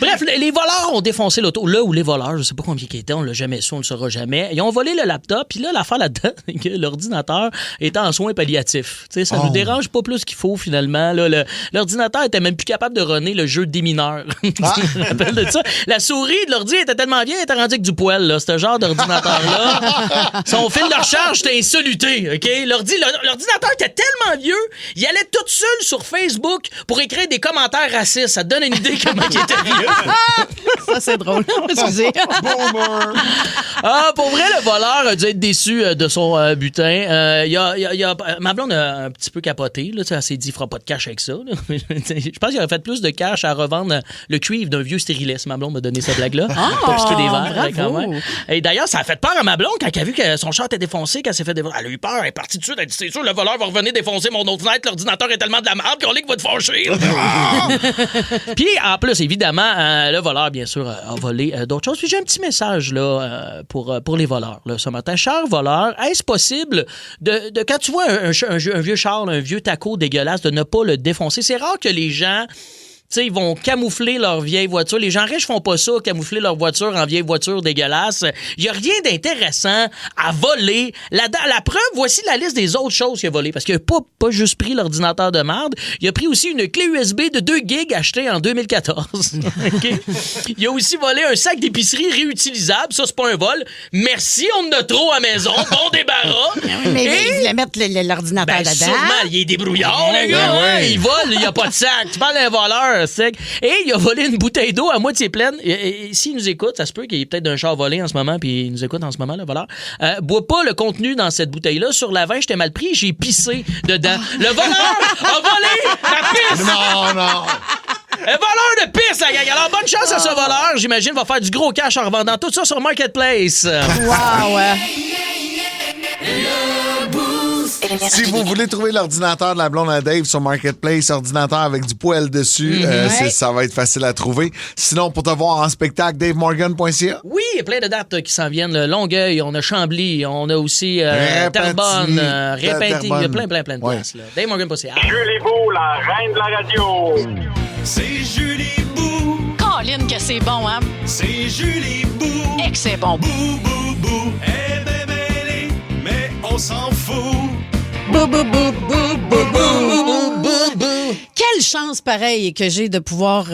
Speaker 7: bref, les voleurs ont défoncé l'auto. Là où les voleurs, je sais pas combien ils étaient, on l'a jamais su, on le saura jamais. Ils ont volé le laptop, puis là, l'affaire là-dedans, que l'ordinateur était en soins palliatifs. T'sais, ça nous dérange pas plus qu'il faut, finalement. Là, l'ordinateur était même plus capable de runner le jeu des mineurs. Je me rappelle de ça. La souris de l'ordi était tellement vieille, elle était rendue avec du poil, là. Ce genre d'ordinateur-là. Son fil de recharge était insaluté, OK? L'ordinateur était tellement vieux, il allait tout seul sur Facebook pour écrire des commentaires racistes. Ça te donne une idée comment il était
Speaker 8: Ça, c'est drôle. Excusez.
Speaker 7: Pour vrai, le voleur a dû être déçu de son butin. Ma blonde a un petit peu capoté. Là, elle s'est dit, il fera pas de cash avec ça. Là. Je pense qu'il aurait fait plus de cash à revendre le cuivre d'un vieux stérilet. Ma blonde m'a donné cette blague-là. Pour acheter des verres. Quand même. Et d'ailleurs, ça a fait peur à ma blonde quand elle a vu que son char était défoncé, qu'elle s'est fait défoncer. Elle a eu peur, elle est partie dessus. Elle a dit, c'est sûr, le voleur va revenir défoncer mon autre fenêtre. L'ordinateur est tellement de la merde qu'on lit que va te fâcher. Puis, en plus, évidemment, le voleur, bien sûr, a volé d'autres choses. Puis, j'ai un petit message là, pour les voleurs là, ce matin. Cher voleur, est-ce possible de quand tu vois un vieux char, un vieux taco dégueulasse, de ne pas le défoncer? C'est rare que les gens... T'sais, ils vont camoufler leur vieille voiture. Les gens riches font pas ça, camoufler leur voiture en vieille voiture dégueulasse. Il y a rien d'intéressant à voler. La preuve, voici la liste des autres choses qu'il a volées. Parce qu'il a pas juste pris l'ordinateur de merde, il a pris aussi une clé USB de 2 gigs achetée en 2014. Okay? Il a aussi volé un sac d'épicerie réutilisable. Ça, c'est pas un vol. Merci, on en a trop à maison. Bon débarras.
Speaker 8: Mais il voulait mettre l'ordinateur dedans.
Speaker 7: Sûrement, il est débrouillard, le gars. Il vole, il n'y a pas de sac. Tu parles d'un voleur sec. Et il a volé une bouteille d'eau à moitié pleine. Et s'il nous écoute, ça se peut qu'il y ait peut-être d'un char volé en ce moment, puis il nous écoute en ce moment, le voleur. Bois pas le contenu dans cette bouteille-là. Sur la 20, j'étais mal pris, j'ai pissé dedans. Le voleur a volé la pisse!
Speaker 6: Non!
Speaker 7: Un voleur de pisse, la gang. Alors, bonne chance à ce voleur. J'imagine va faire du gros cash en revendant tout ça sur Marketplace.
Speaker 8: Wow!
Speaker 6: Si vous voulez trouver l'ordinateur de la blonde à Dave sur Marketplace, ordinateur avec du poêle dessus, ça va être facile à trouver. Sinon, pour te voir en spectacle, davemorgan.ca.
Speaker 7: Oui, il y a plein de dates qui s'en viennent. Longueuil, on a Chambly, on a aussi Terrebonne, Repentigny. Il y a plein de places. davemorgan.ca.
Speaker 9: Julie Beau, la reine de la radio.
Speaker 17: C'est Julie Bou.
Speaker 3: Colline que c'est bon, hein?
Speaker 17: C'est Julie Bou.
Speaker 3: Et que c'est bon.
Speaker 17: Bou, bou, bou. Elle est démêlée, mais on s'en fout.
Speaker 8: Bou, bou, bou, bou, bou, bou, bou, bou. Quelle chance pareille que j'ai de pouvoir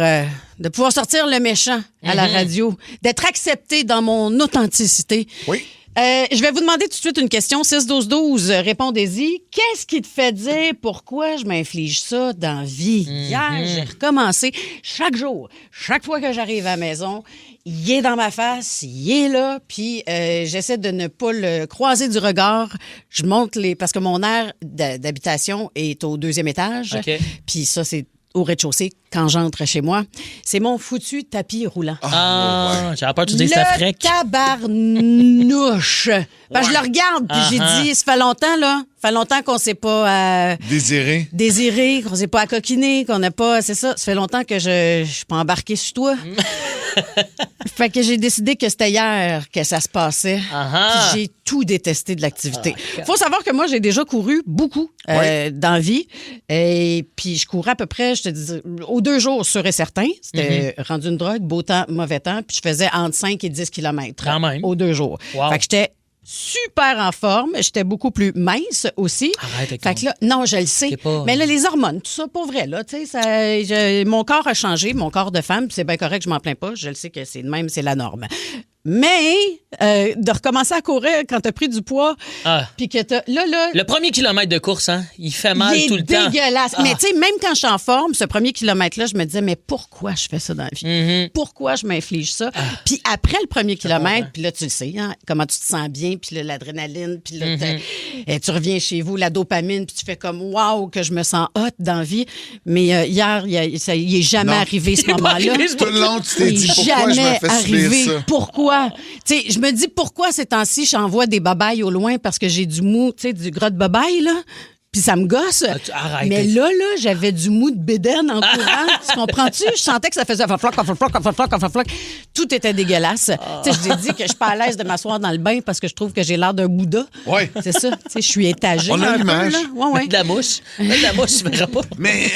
Speaker 8: sortir le méchant à la radio, d'être accepté dans mon authenticité.
Speaker 6: Oui.
Speaker 8: Je vais vous demander tout de suite une question. 6-12-12, répondez-y. Qu'est-ce qui te fait dire pourquoi je m'inflige ça dans la vie? Hier, j'ai recommencé chaque jour. Chaque fois que j'arrive à la maison, il est dans ma face, il est là, puis j'essaie de ne pas le croiser du regard. Je monte parce que mon aire d'habitation est au 2e étage.
Speaker 7: Okay.
Speaker 8: Puis ça, c'est au rez-de-chaussée quand j'entre chez moi. C'est mon foutu tapis roulant.
Speaker 7: J'avais peur que tu dises ta frec.
Speaker 8: Le tabarnouche. Parce que je le regarde, puis j'ai dit, ça fait longtemps, là. Ça fait longtemps qu'on s'est pas... Désiré, qu'on s'est pas accoquiné, qu'on n'a pas... C'est ça, ça fait longtemps que je suis pas embarqué sur toi. Fait que j'ai décidé que c'était hier que ça se passait. Puis j'ai tout détesté de l'activité. Faut savoir que moi, j'ai déjà couru beaucoup dans la vie. Et puis je courais à peu près, je te dis, aux 2 jours sûr et certain. C'était rendu une drogue, beau temps, mauvais temps. Puis je faisais entre 5 et 10 kilomètres aux 2 jours. Wow. Fait que j'étais super en forme. J'étais beaucoup plus mince aussi.
Speaker 7: Arrête,
Speaker 8: fait que là, non, je le sais. Mais là, les hormones, tout ça, pas vrai, là. Tu sais, mon corps a changé, mon corps de femme, puis c'est bien correct, je m'en plains pas. Je le sais que c'est de même, c'est la norme. Mais de recommencer à courir quand t'as pris du poids, puis que t'as... Là,
Speaker 7: le premier kilomètre de course, hein, il fait mal tout le temps.
Speaker 8: Il est dégueulasse. Mais tu sais, même quand je suis en forme, ce premier kilomètre-là, je me disais, mais pourquoi je fais ça dans la vie? Pourquoi je m'inflige ça? Puis après le premier kilomètre, puis là, tu le sais, hein, comment tu te sens bien, puis là, l'adrénaline, puis là, tu reviens chez vous, la dopamine, puis tu fais comme, waouh, que je me sens hot dans la vie. Mais hier, il est jamais arrivé ce moment-là.
Speaker 6: Tout le long, tu t'es dit, pourquoi je me fais subir ça?
Speaker 8: Pourquoi? Tu sais, je me dis pourquoi ces temps-ci, j'envoie des babayes au loin parce que j'ai du mou, tu sais, du gras de babaye, là. Puis ça me gosse.
Speaker 7: Arrête.
Speaker 8: Mais là, j'avais du mou de bédaine en courant. Tu comprends-tu? Je sentais que ça faisait floc. Tout était dégueulasse. Tu sais, je t'ai dit que je suis pas à l'aise de m'asseoir dans le bain parce que je trouve que j'ai l'air d'un Bouddha.
Speaker 6: Oui.
Speaker 8: C'est ça. Tu sais, je suis étagée.
Speaker 6: On a l'image.
Speaker 7: De la mousse. De la mousse, tu verras pas.
Speaker 6: Mais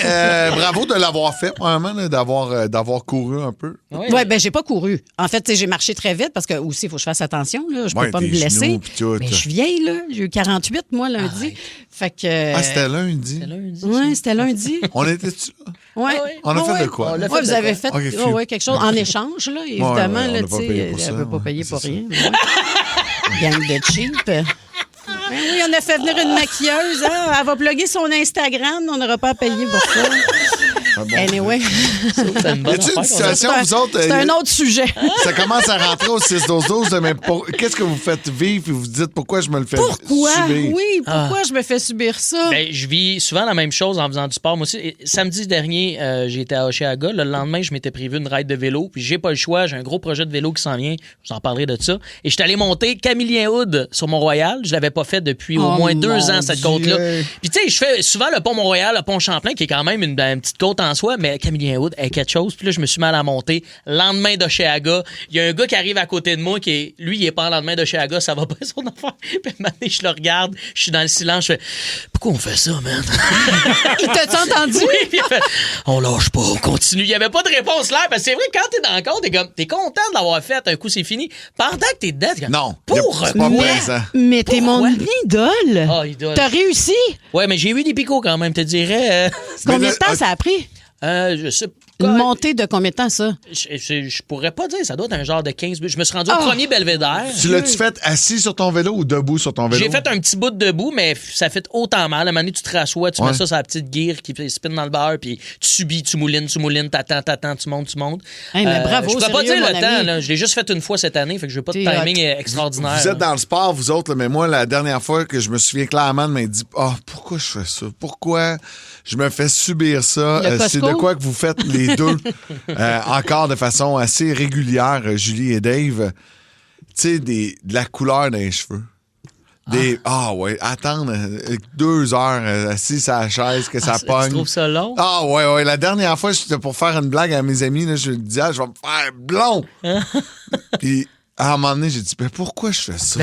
Speaker 6: bravo de l'avoir fait, vraiment, d'avoir couru un peu.
Speaker 8: Oui, ben j'ai pas couru. En fait, j'ai marché très vite parce que aussi, il faut que je fasse attention. Là. Je peux pas me blesser. Mais je suis vieille, là. J'ai eu 48, moi, lundi. Fait que...
Speaker 6: c'était lundi?
Speaker 8: Oui, c'était lundi.
Speaker 6: On était-tu là?
Speaker 8: Oui.
Speaker 6: On a fait de quoi?
Speaker 8: Oui, vous avez fait quelque chose en échange, là, évidemment.
Speaker 6: On n'a pas payé pour ça.
Speaker 8: Elle ne veut pas payer pour rien. Gang de cheap. Oui, on a fait venir une maquilleuse. Hein? Elle va plugger son Instagram. On n'aura pas à payer pour ça.
Speaker 6: fait bon.
Speaker 8: Anyway.
Speaker 6: Y a-t-il une situation, vous autres?
Speaker 8: C'est un autre sujet.
Speaker 6: Ça commence à rentrer au 6-12-12, mais qu'est-ce que vous faites vivre et vous dites pourquoi je me le fais subir?
Speaker 8: Oui, pourquoi je me fais subir ça?
Speaker 7: Ben, je vis souvent la même chose en faisant du sport. Moi aussi, samedi dernier, j'ai été à Hochelaga. Le lendemain, je m'étais prévu une ride de vélo. Puis j'ai pas le choix. J'ai un gros projet de vélo qui s'en vient. Je vous en parlerai de ça. Et je suis allé monter Camillien Hood sur Mont-Royal. Je l'avais pas fait depuis au moins 2 ans, cette côte-là. Puis tu sais, je fais souvent le pont Mont-Royal, le pont Champlain, qui est quand même une petite côte en soi, mais Camillien Hood est quelque chose. Puis là, je me suis mal à monter. Lendemain d'Hochelaga, il y a un gars qui arrive à côté de moi lui, il est pas en lendemain d'Hochelaga, ça va pas son affaire. Puis maintenant, je le regarde, je suis dans le silence, je fais pourquoi on fait ça, man?
Speaker 8: Il t'a entendu?
Speaker 7: Oui, puis il fait on lâche pas, on continue. Il y avait pas de réponse là, parce que c'est vrai, quand t'es dans le compte, t'es content de l'avoir fait, un coup c'est fini. Pendant que t'es dedans, t'es comme
Speaker 6: non,
Speaker 7: pour
Speaker 8: mais t'es mon idole.
Speaker 7: Ah, idole.
Speaker 8: T'as réussi.
Speaker 7: Ouais, mais j'ai eu des picots quand même, te dirais.
Speaker 8: Combien de temps ça a pris?
Speaker 7: Je sais pas.
Speaker 8: Une montée de combien de temps, ça?
Speaker 7: Je pourrais pas dire. Ça doit être un genre de 15 minutes. Je me suis rendu au premier belvédère.
Speaker 6: Tu l'as-tu fait assis sur ton vélo ou debout sur ton vélo?
Speaker 7: J'ai fait un petit bout de debout, mais ça fait autant mal. À un moment donné, tu te rassois, tu mets ça sur la petite gear qui spin dans le beurre, puis tu subis, tu moulines, t'attends, tu montes.
Speaker 8: Hey, mais bravo,
Speaker 7: je pourrais pas dire le temps.
Speaker 8: Là.
Speaker 7: Je l'ai juste fait une fois cette année, fait que je n'ai pas de timing extraordinaire.
Speaker 6: Vous êtes dans le sport, vous autres, là, mais moi, la dernière fois que je me souviens clairement de m'être dit pourquoi je fais ça? Pourquoi je me fais subir ça? C'est de quoi que vous faites les deux? Encore de façon assez régulière, Julie et Dave, tu sais, de la couleur dans les cheveux. Attendre 2 heures assis à la chaise que ça pogne.
Speaker 7: Tu trouves ça long?
Speaker 6: La dernière fois, c'était pour faire une blague à mes amis, là, je me disais, je vais me faire blond. Puis à un moment donné, j'ai dit, pourquoi je fais ça?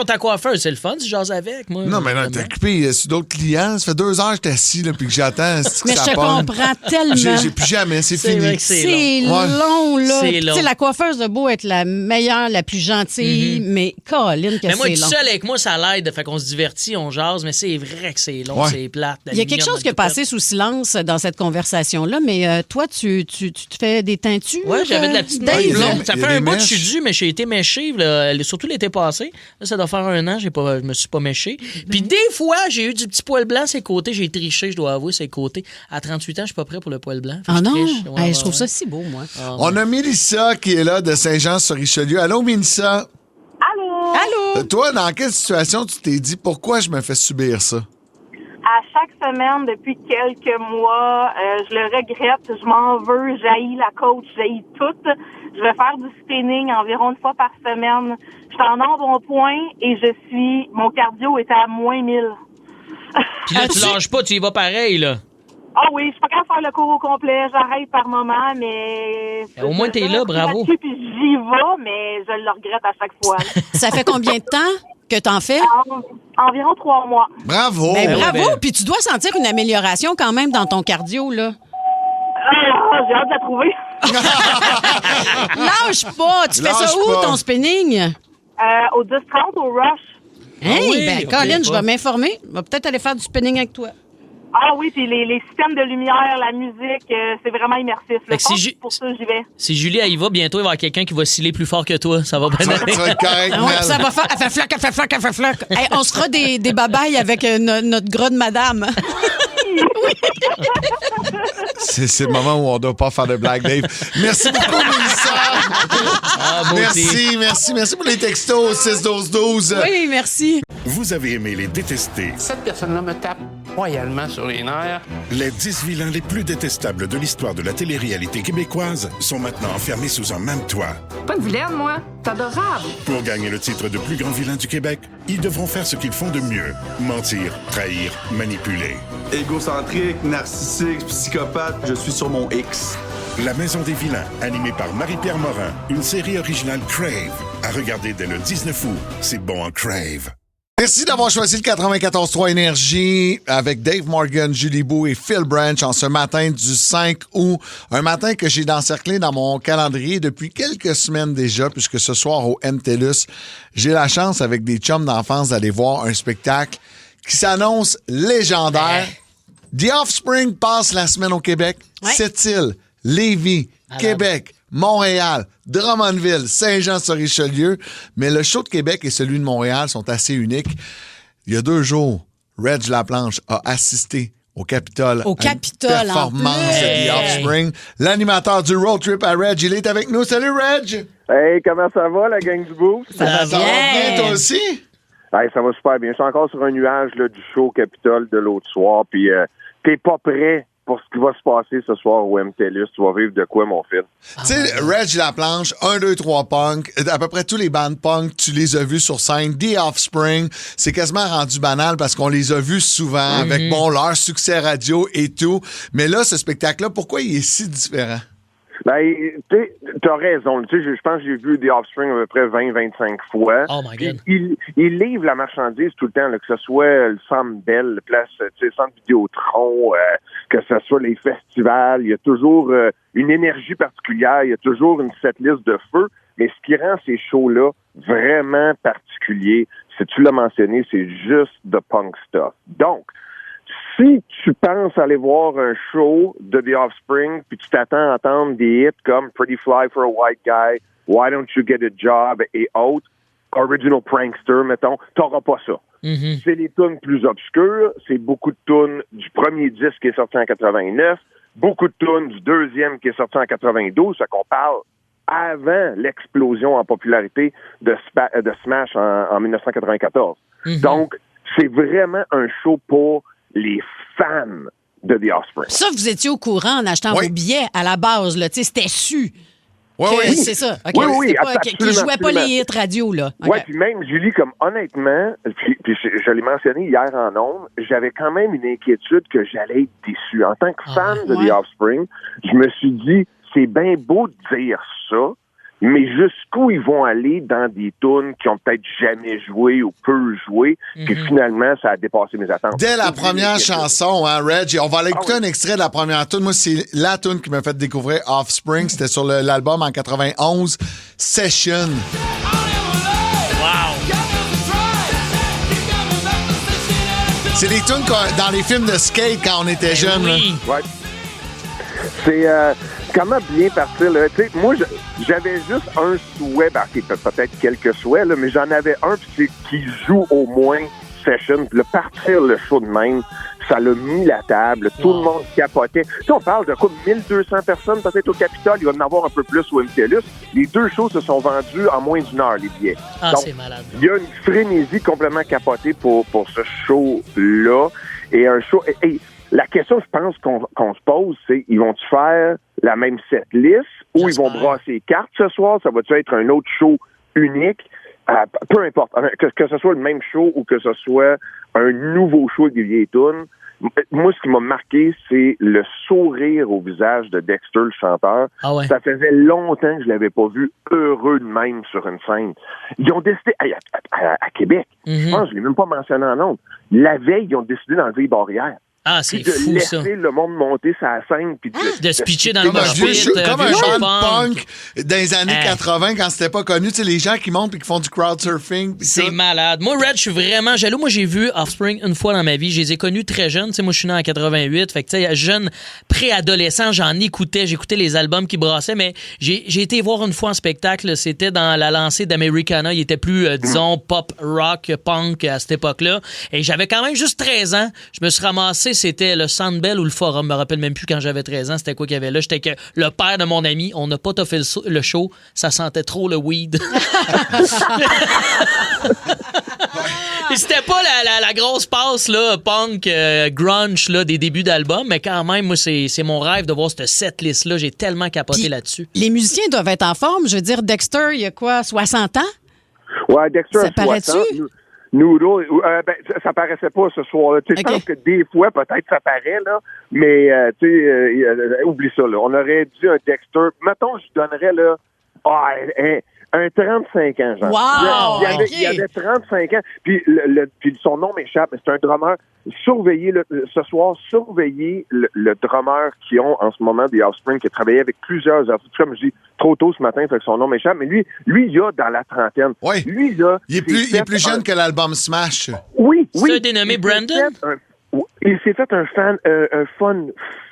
Speaker 7: Ta coiffeur, c'est le fun, tu jases avec, moi.
Speaker 6: Non, mais là, t'es occupé sur d'autres clients. Ça fait 2 heures que j'étais assis, là, puis que j'attends.
Speaker 8: Mais je te comprends tellement.
Speaker 6: J'ai plus jamais, c'est fini.
Speaker 7: Vrai que
Speaker 8: c'est long, là.
Speaker 7: C'est long.
Speaker 8: Tu sais, la coiffeuse de beau être la meilleure, la plus gentille, mais Colin, que c'est long.
Speaker 7: Mais moi, tout seul avec moi, ça l'aide. Fait qu'on se divertit, on jase, mais c'est vrai que c'est long, c'est plate.
Speaker 8: Il y a quelque chose qui est passé sous silence dans cette conversation-là, mais toi, tu te fais des teintures?
Speaker 7: Oui, j'avais de la petite blonde. Ça fait un bout que je suis dû, mais j'ai été méché, surtout l'été passé. Là, ça doit faire 1 an, je me suis pas méché. Puis des fois, j'ai eu du petit poil blanc sur les côtés. J'ai triché, je dois avouer, sur les côtés. À 38 ans, je suis pas prêt pour le poil blanc.
Speaker 8: Ah non? Je trouve ça si beau, moi.
Speaker 6: On a Mélissa qui est là de Saint-Jean-sur-Richelieu. Allô, Mélissa?
Speaker 18: Allô?
Speaker 6: Toi, dans quelle situation tu t'es dit pourquoi je me fais subir ça?
Speaker 18: À chaque semaine, depuis quelques mois, je le regrette, je m'en veux, j'haïs la coach, j'haïs tout. Je vais faire du spinning environ 1 fois par semaine. Je suis en embonpoint et mon cardio est à moins 1000.
Speaker 7: Puis là, tu lâches pas, tu y vas pareil, là.
Speaker 18: Ah oui, je suis pas capable de faire le cours au complet, j'arrête par moment, mais...
Speaker 7: Au moins, t'es là, bravo.
Speaker 18: Puis j'y vais, mais je le regrette à chaque fois.
Speaker 8: Ça fait combien de temps que t'en fais?
Speaker 18: Environ 3 mois.
Speaker 6: Bravo!
Speaker 8: Bravo! Puis tu dois sentir une amélioration quand même dans ton cardio, là.
Speaker 18: J'ai hâte de la trouver.
Speaker 8: Lâche pas! Tu fais ça où, ton spinning?
Speaker 18: Au 10-30, au Rush.
Speaker 8: Hey, Colin, je vais m'informer. Je vais peut-être aller faire du spinning avec toi.
Speaker 18: Ah oui, puis les systèmes de lumière, la musique, c'est vraiment immersif. Pour ça, j'y vais.
Speaker 7: Si Julie, elle y va, bientôt, il va y avoir quelqu'un qui va sciller plus fort que toi. Ça va bien aller.
Speaker 6: Ça va être correct,
Speaker 8: ça va faire... Elle fait floc. Hey, on sera des babayes avec notre gras de madame.
Speaker 6: C'est le moment où on ne doit pas faire de blague, Dave. Merci beaucoup, Mélissa. Merci pour les textos 6-12-12.
Speaker 8: Oui, merci.
Speaker 1: Vous avez aimé les détester.
Speaker 19: Cette personne-là me tape royalement sur les nerfs.
Speaker 1: Les 10 vilains les plus détestables de l'histoire de la télé-réalité québécoise sont maintenant enfermés sous un même toit.
Speaker 20: Pas une vilaine, moi. C'est adorable.
Speaker 1: Pour gagner le titre de plus grand vilain du Québec, ils devront faire ce qu'ils font de mieux. Mentir, trahir, manipuler.
Speaker 13: Égocentrique, narcissique, psychopathe, je suis sur mon X.
Speaker 1: La Maison des vilains, animée par Marie-Pierre Morin, une série originale Crave. À regarder dès le 19 août. C'est bon en Crave.
Speaker 6: Merci d'avoir choisi le 94.3 Énergie avec Dave Morgan, Julie Bou et Phil Branch en ce matin du 5 août. Un matin que j'ai encerclé dans mon calendrier depuis quelques semaines déjà, puisque ce soir au MTLUS, j'ai la chance avec des chums d'enfance d'aller voir un spectacle qui s'annonce légendaire. The Offspring passe la semaine au Québec. Ouais. Sept-Îles, Lévis, Québec, Montréal, Drummondville, Saint-Jean-sur-Richelieu. Mais le show de Québec et celui de Montréal sont assez uniques. Il y a 2 jours, Reg Laplanche a assisté Au Capitole.
Speaker 8: Au Capitole,
Speaker 6: performance de The Offspring. L'animateur du Road Trip à Reg, il est avec nous. Salut, Reg!
Speaker 9: Hey, comment ça va, la gang du Boost?
Speaker 8: Ça va bien,
Speaker 6: toi aussi?
Speaker 9: Hey, ça va super bien. Je suis encore sur un nuage là, du show Capitole de l'autre soir, puis t'es pas prêt pour ce qui va se passer ce soir au MTLUS. Tu vas vivre de quoi, mon fils?
Speaker 6: Tu sais, Reg Laplanche, 1, 2, 3 punk, à peu près tous les bands punk, tu les as vus sur scène. The Offspring, c'est quasiment rendu banal parce qu'on les a vus souvent avec, bon, leur succès radio et tout. Mais là, ce spectacle-là, pourquoi il est si différent?
Speaker 9: Ben, t'as raison. Tu sais, je pense que j'ai vu The Offspring à peu près 20-25 fois.
Speaker 7: Oh my God.
Speaker 9: Il livre la marchandise tout le temps, là, que ce soit le Centre Bell, le place, tu sais, Centre Vidéotron, que ce soit les festivals. Il y a toujours une énergie particulière. Il y a toujours une setlist de feu. Mais ce qui rend ces shows-là vraiment particuliers, si tu l'as mentionné, c'est juste the punk stuff. Donc, si tu penses aller voir un show de The Offspring, puis tu t'attends à entendre des hits comme Pretty Fly for a White Guy, Why Don't You Get a Job et autres, Original Prankster, mettons, t'auras pas ça. C'est les tunes plus obscures, c'est beaucoup de tunes du premier disque qui est sorti en 89, beaucoup de tunes du deuxième qui est sorti en 92, ça qu'on parle avant l'explosion en popularité de Smash en 1994. Donc, c'est vraiment un show pour les fans de The Offspring.
Speaker 8: Ça, vous étiez au courant en achetant vos billets à la base, là. Tu sais, c'était su.
Speaker 6: Oui.
Speaker 8: C'est ça. Okay.
Speaker 9: Oui,
Speaker 8: qui ne jouait pas les hits radio, là. Okay.
Speaker 9: Oui, puis même, Julie, comme honnêtement, puis je l'ai mentionné hier en ondes, j'avais quand même une inquiétude que j'allais être déçu. En tant que fan de The Offspring, je me suis dit, c'est bien beau de dire ça, mais jusqu'où ils vont aller dans des tunes qui ont peut-être jamais joué ou peu joué, puis finalement, ça a dépassé mes attentes.
Speaker 6: Dès la première chanson, hein, Reg, on va aller écouter un extrait de la première tune. Moi, c'est la tune qui m'a fait découvrir Offspring. C'était sur l'album en 91, Session.
Speaker 7: Wow!
Speaker 6: C'est des tunes dans les films de skate quand on était jeunes.
Speaker 7: Oui.
Speaker 9: Ouais. C'est... comment bien partir, là? Tu sais, moi, j'avais juste un souhait, peut-être quelques souhaits, là, mais j'en avais un, puis c'est qu'il joue au moins Session. Puis partir le show de même, ça l'a mis la table. Tout le monde capotait. Tu sais, on parle de quoi? 1200 personnes peut-être au Capitole. Il va en avoir un peu plus au MTLUS. Les deux shows se sont vendus en moins d'1 heure, les billets.
Speaker 7: Ah,
Speaker 9: donc,
Speaker 7: c'est malade.
Speaker 9: Il y a une frénésie complètement capotée pour ce show-là. Et un show... La question, je pense, qu'on se pose, c'est, ils vont-tu faire la même setlist ou ils vont brasser les cartes ce soir? Ça va-tu être un autre show unique? Peu importe. Que ce soit le même show ou que ce soit un nouveau show avec des vieilles tunes. Moi, ce qui m'a marqué, c'est le sourire au visage de Dexter, le chanteur.
Speaker 7: Ah ouais.
Speaker 9: Ça faisait longtemps que je l'avais pas vu heureux de même sur une scène. Ils ont décidé, à Québec, je pense, je l'ai même pas mentionné en ondes, la veille, ils ont décidé d'enlever les barrières.
Speaker 7: Ah, c'est
Speaker 9: de
Speaker 7: fou,
Speaker 9: laisser
Speaker 7: ça.
Speaker 9: le monde monter sa scène. Puis
Speaker 7: de se pitcher dans le
Speaker 6: comme un genre de punk dans les années 80 quand c'était pas connu. Tu sais, les gens qui montent et qui font du crowdsurfing.
Speaker 7: C'est malade. Moi, Red, je suis vraiment jaloux. Moi, j'ai vu Offspring une fois dans ma vie. Je les ai connus très jeunes. Tu sais, moi, je suis né en 88. Fait que, tu sais, jeune préadolescent, j'en écoutais. J'écoutais les albums qui brassaient. Mais j'ai été voir une fois en spectacle. C'était dans la lancée d'Americana. Il était plus, disons, pop, rock, punk à cette époque-là. Et j'avais quand même juste 13 ans. Je me suis ramassé. C'était le Centre Bell ou le Forum. Je me rappelle même plus quand j'avais 13 ans. C'était quoi qu'il y avait là? J'étais que le père de mon ami. On n'a pas toffé le show. Ça sentait trop le weed. Et c'était pas la grosse passe là, punk, grunge là, des débuts d'album, mais quand même, moi, c'est mon rêve de voir cette setlist-là. J'ai tellement capoté là-dessus.
Speaker 8: Les musiciens doivent être en forme. Je veux dire, Dexter, il y a quoi, 60 ans?
Speaker 9: Ouais, Dexter,
Speaker 8: ça paraît-tu?
Speaker 9: Noodle, ça paraissait pas ce soir-là. Tu sais, je pense que des fois, peut-être ça paraît, là, mais tu sais, oublie ça, là. On aurait dit un Dexter. Mettons, je donnerais, là, un 35 ans, genre.
Speaker 8: Wow!
Speaker 9: Il y avait 35 ans. Puis, puis son nom m'échappe, mais c'est un drummer. Surveillez, ce soir, surveillez le drummer qui ont en ce moment des Offspring, qui a travaillé avec plusieurs artistes. Comme je dis, trop tôt ce matin, fait que son nom m'échappe. Mais lui, il a dans la trentaine.
Speaker 6: Oui.
Speaker 9: Lui, là.
Speaker 6: Il est plus jeune que l'album Smash.
Speaker 9: Oui.
Speaker 7: C'est dénommé Brandon?
Speaker 9: Il s'est fait un fun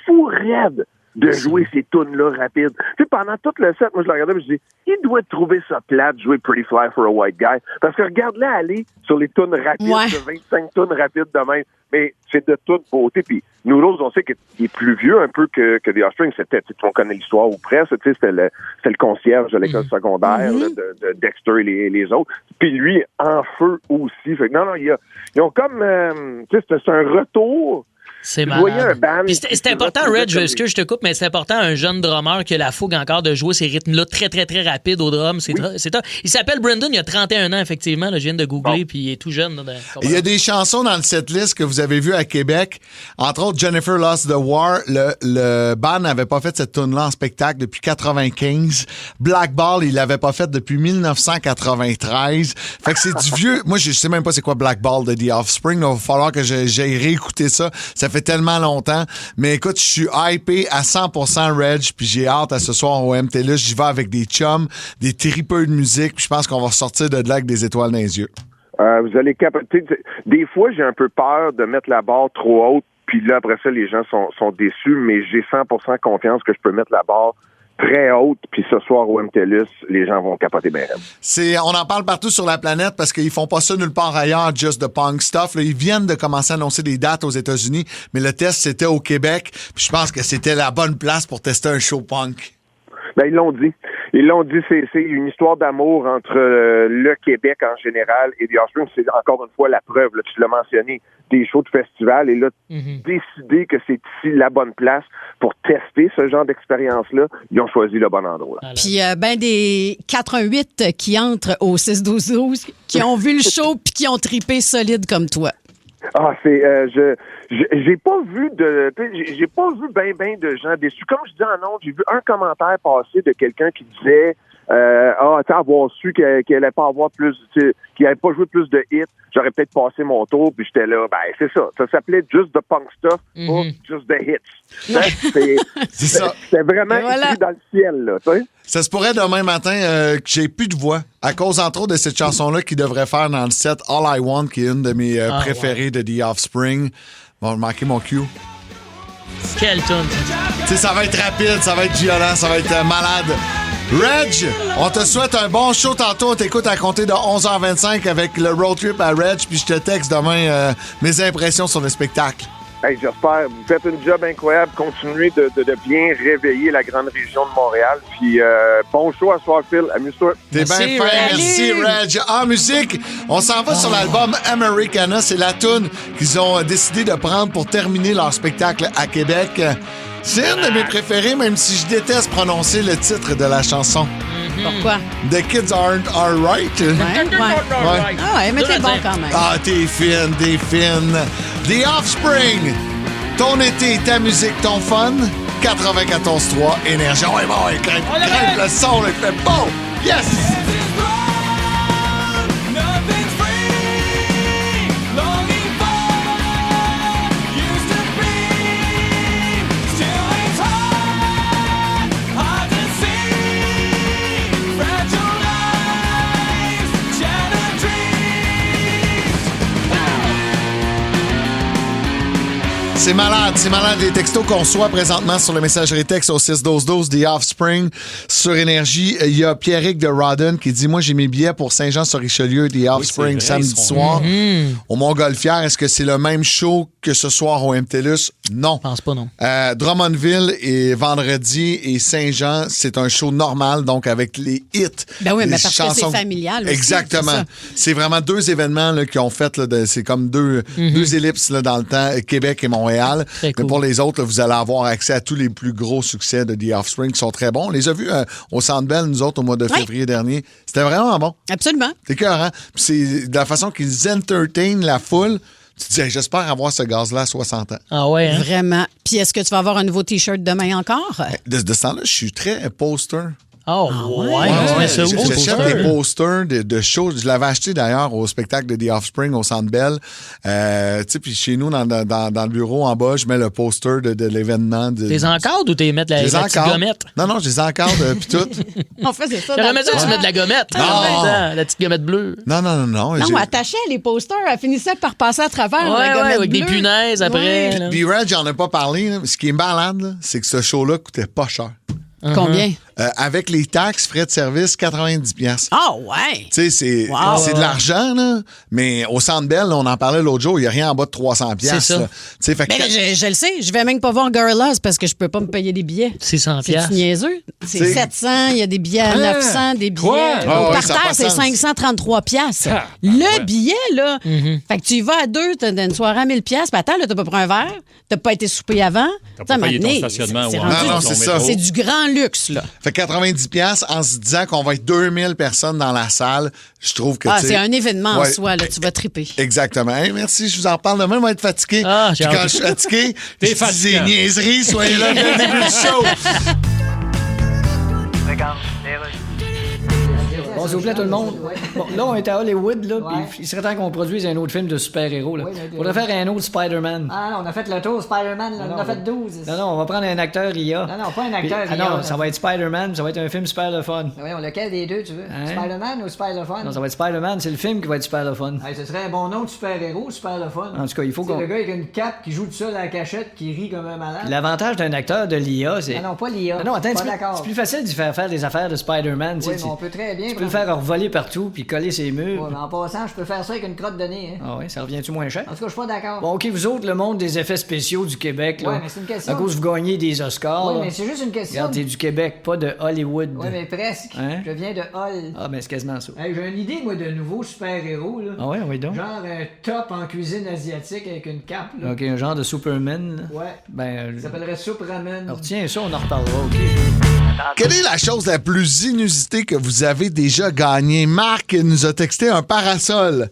Speaker 9: fou raide de jouer ces tunes-là rapides. Tu sais, pendant tout le set, moi, je le regardais et je dis, il doit trouver ça plate de jouer Pretty Fly for a White Guy. Parce que regarde-la aller sur les tunes rapides, de 25 tunes rapides de même. Mais c'est de toute beauté. Puis nous autres, on sait qu'il est plus vieux un peu que The Offspring. C'était, on connaît l'histoire ou presque. C'était le concierge de l'école secondaire là, de Dexter et les autres. Puis lui, en feu aussi. Fait que non, ils ont comme... tu sais, c'est un retour...
Speaker 7: C'est malade. C'est important, Reg, excuse que je te coupe, mais c'est important, un jeune drummer qui a la fougue encore de jouer ces rythmes-là très, très, très rapides au drum. Il s'appelle Brendan, il a 31 ans, effectivement. Là, je viens de googler, puis il est tout jeune.
Speaker 6: Il y a des chansons dans le setlist que vous avez vues à Québec. Entre autres, Jennifer Lost the War. Le band n'avait pas fait cette tune-là en spectacle depuis 95. Black Ball, il l'avait pas fait depuis 1993. Fait que c'est du vieux... Moi, je sais même pas c'est quoi Black Ball de The Offspring. Il va falloir que j'aille réécouter ça. Ça fait tellement longtemps. Mais écoute, je suis hypé à 100% Reg, puis j'ai hâte à ce soir au MTLUS. J'y vais avec des chums, des tripeux de musique, puis je pense qu'on va ressortir de là avec des étoiles dans les yeux.
Speaker 9: Vous allez capoter. Des fois, j'ai un peu peur de mettre la barre trop haute, puis là, après ça, les gens sont déçus, mais j'ai 100% confiance que je peux mettre la barre très haute, puis ce soir au MTLUS, les gens vont capoter bien.
Speaker 6: On en parle partout sur la planète parce qu'ils font pas ça nulle part ailleurs, just the punk stuff. Là, ils viennent de commencer à annoncer des dates aux États-Unis, mais le test, c'était au Québec. Puis je pense que c'était la bonne place pour tester un show punk.
Speaker 9: Ben, ils l'ont dit. C'est une histoire d'amour entre le Québec en général et The Offspring. C'est encore une fois la preuve, là, tu l'as mentionné, des shows de festival. Et là, décider que c'est ici la bonne place pour tester ce genre d'expérience-là, ils ont choisi le bon endroit.
Speaker 8: Puis des 4-1-8 qui entrent au 6-12-12, qui ont vu le show puis qui ont tripé solide comme toi.
Speaker 9: Ah, j'ai pas vu ben de gens déçus. Comme je dis en ondes, j'ai vu un commentaire passer de quelqu'un qui disait avoir su qu'elle allait pas avoir plus, qu'il allait pas joué plus de hits, j'aurais peut-être passé mon tour, puis j'étais là, ben c'est ça. Ça s'appelait Just the Punk Stuff, pas Just the Hits.
Speaker 6: C'est ça.
Speaker 9: C'était vraiment écrit dans le ciel, là, tu sais.
Speaker 6: Ça se pourrait demain matin que j'ai plus de voix à cause, entre autres, de cette chanson-là qu'ils devraient faire dans le set All I Want, qui est une de mes préférées de The Offspring. Bon, manquer mon cue.
Speaker 7: Quelle tune!
Speaker 6: Tu sais, ça va être rapide, ça va être violent, ça va être malade. Reg, on te souhaite un bon show tantôt. On t'écoute à compter de 11h25 avec le road trip à Reg, puis je te texte demain mes impressions sur le spectacle.
Speaker 9: Hey, j'espère. Vous faites une job incroyable. Continuez de bien réveiller la grande région de Montréal. Puis bon show à soir, Phil. Amuse-toi.
Speaker 6: T'es bien fin. Merci, Reg. En musique, on s'en va sur l'album Americana. C'est la toune qu'ils ont décidé de prendre pour terminer leur spectacle à Québec. C'est une de mes préférées, même si je déteste prononcer le titre de la chanson.
Speaker 8: Pourquoi?
Speaker 6: The Kids Aren't Alright.
Speaker 8: Ouais. Ah ouais, mais t'es bon quand même.
Speaker 6: Ah, t'es fine. The Offspring. Ton été, ta musique, ton fun. 94.3 Énergie. Ouais, bon, crème le son, il fait bon. Yes! C'est malade les textos qu'on reçoit présentement sur le messagerie texte au 6-12-12 The Offspring sur Énergie. Il y a Pierrick de Rodden qui dit « Moi, j'ai mes billets pour Saint-Jean-sur-Richelieu, The Offspring, samedi soir. Au Montgolfière, est-ce que c'est le même show que ce soir au MTLUS? Non.
Speaker 7: Je pense pas, non.
Speaker 6: Drummondville et vendredi et Saint-Jean, c'est un show normal, donc avec les hits.
Speaker 8: Ben oui, mais parce
Speaker 6: chansons...
Speaker 8: que c'est familial aussi.
Speaker 6: Exactement. C'est vraiment deux événements là, qui ont fait, là, c'est comme deux ellipses là, dans le temps, Québec et Montréal. Mais pour les autres, là, vous allez avoir accès à tous les plus gros succès de The Offspring qui sont très bons. On les a vus au Centre Bell, nous autres, au mois de février dernier. C'était vraiment bon.
Speaker 8: Absolument.
Speaker 6: C'est écœurant. Puis c'est de la façon qu'ils entertainent la foule. Tu te dis, j'espère avoir ce gaz-là à 60 ans.
Speaker 7: Ah ouais, hein?
Speaker 8: Vraiment. Puis est-ce que tu vas avoir un nouveau T-shirt demain encore?
Speaker 6: De ce temps-là, je suis très poster.
Speaker 7: Oh, ouais.
Speaker 6: J'achète des posters de shows. Je l'avais acheté d'ailleurs au spectacle de The Offspring au Centre Bell. Tu sais, puis chez nous, dans le bureau en bas, je mets le poster de l'événement.
Speaker 7: T'es encadres ou t'es mettre la petite gommette?
Speaker 6: Non, je les encadre puis tout.
Speaker 8: On faisait ça.
Speaker 7: J'aurais dit que tu mets de la gommette. La petite gommette bleue.
Speaker 6: Non.
Speaker 8: Non, attachait les posters. Elle finissait par passer à travers la gommette
Speaker 7: avec
Speaker 8: bleue.
Speaker 7: des punaises après.
Speaker 6: Puis Red, j'en ai pas parlé. Là. Ce qui est malade, là, c'est que ce show-là coûtait pas cher.
Speaker 8: Combien?
Speaker 6: Avec les taxes, frais de service, 90$.
Speaker 8: Ah ouais!
Speaker 6: Tu sais, c'est de l'argent, là, mais au Centre Bell, on en parlait l'autre jour, il n'y a rien en bas de 300$.
Speaker 7: C'est ça.
Speaker 6: Fait que...
Speaker 8: Mais je le sais, je vais même pas voir Gorillaz parce que je peux pas me payer des billets.
Speaker 7: C'est 100$.
Speaker 8: C'est niaiseux. C'est 700, il y a des billets à 900, des billets. Au parterre, c'est 533$. Le billet, là. Fait que tu y vas à deux, t'as une soirée à 1000$, puis attends, là, t'as pas pris un verre, t'as pas été souper avant.
Speaker 4: T'as pas payé ton stationnement.
Speaker 6: C'est ça.
Speaker 8: C'est du grand luxe, là.
Speaker 6: Fait 90$ en se disant qu'on va être 2000 personnes dans la salle, je trouve que
Speaker 8: c'est un événement en soi, là, tu vas triper.
Speaker 6: Exactement. Hey, merci, je vous en parle demain, je vais être fatigué. Puis quand je suis fatigué, je dis des niaiseries, soyez là dès le début du show.
Speaker 10: Bon, s'il vous plaît, tout le monde. Bon, là, on est à Hollywood, là, puis il serait temps qu'on produise un autre film de super-héros, là. On faudrait faire un autre Spider-Man.
Speaker 11: Ah non, on a fait le tour Spider-Man, là. On a fait 12.
Speaker 10: Non, on va prendre un acteur IA.
Speaker 11: Non, pas un acteur IA.
Speaker 10: Non, ça va être Spider-Man, ça va être un film super le fun.
Speaker 11: Oui, lequel des deux, tu veux? Spider-Man ou Super le fun?
Speaker 10: Non, ça va être Spider-Man, c'est le film qui va être super le fun.
Speaker 11: Ce serait un bon nom de super-héros, Super le fun.
Speaker 10: En tout cas, il faut qu'on...
Speaker 11: C'est le gars avec une cape qui joue tout seul à la cachette, qui rit comme un malade.
Speaker 10: L'avantage d'un acteur de l'IA, c'est...
Speaker 11: Non, pas l'IA.
Speaker 10: Non, attends,
Speaker 11: c'est
Speaker 10: plus facile de faire des affaires de Spider-Man.
Speaker 11: Oui, mais on peut très bien...
Speaker 10: Tu peux le faire voler partout puis coller ses murs.
Speaker 11: Ouais, mais en passant, je peux faire ça avec une crotte de nez. Hein.
Speaker 10: Ah oui, ça revient-tu moins cher?
Speaker 11: En tout cas, je suis pas d'accord.
Speaker 10: Bon, OK, vous autres, le monde des effets spéciaux du Québec, là.
Speaker 11: Ouais, mais c'est une question.
Speaker 10: À cause vous gagnez des Oscars.
Speaker 11: Oui, mais c'est juste une question.
Speaker 10: Regarde, t'es du Québec, pas de Hollywood.
Speaker 11: Oui, mais presque.
Speaker 10: Hein?
Speaker 11: Je viens de Hall.
Speaker 10: Ah, ben c'est quasiment ça.
Speaker 11: Hey, j'ai une idée, moi, de nouveau super-héros, là.
Speaker 10: Ah ouais, oui donc.
Speaker 11: Genre un top en cuisine asiatique avec une cape, là.
Speaker 10: OK, un genre de Superman, là.
Speaker 11: Ouais.
Speaker 10: Ben...
Speaker 11: Ça s'appellerait Soup Ramen.
Speaker 10: Alors tiens, ça, on en reparlera, OK.
Speaker 6: Quelle est la chose la plus inusitée que vous avez déjà gagnée? Marc nous a texté un parasol.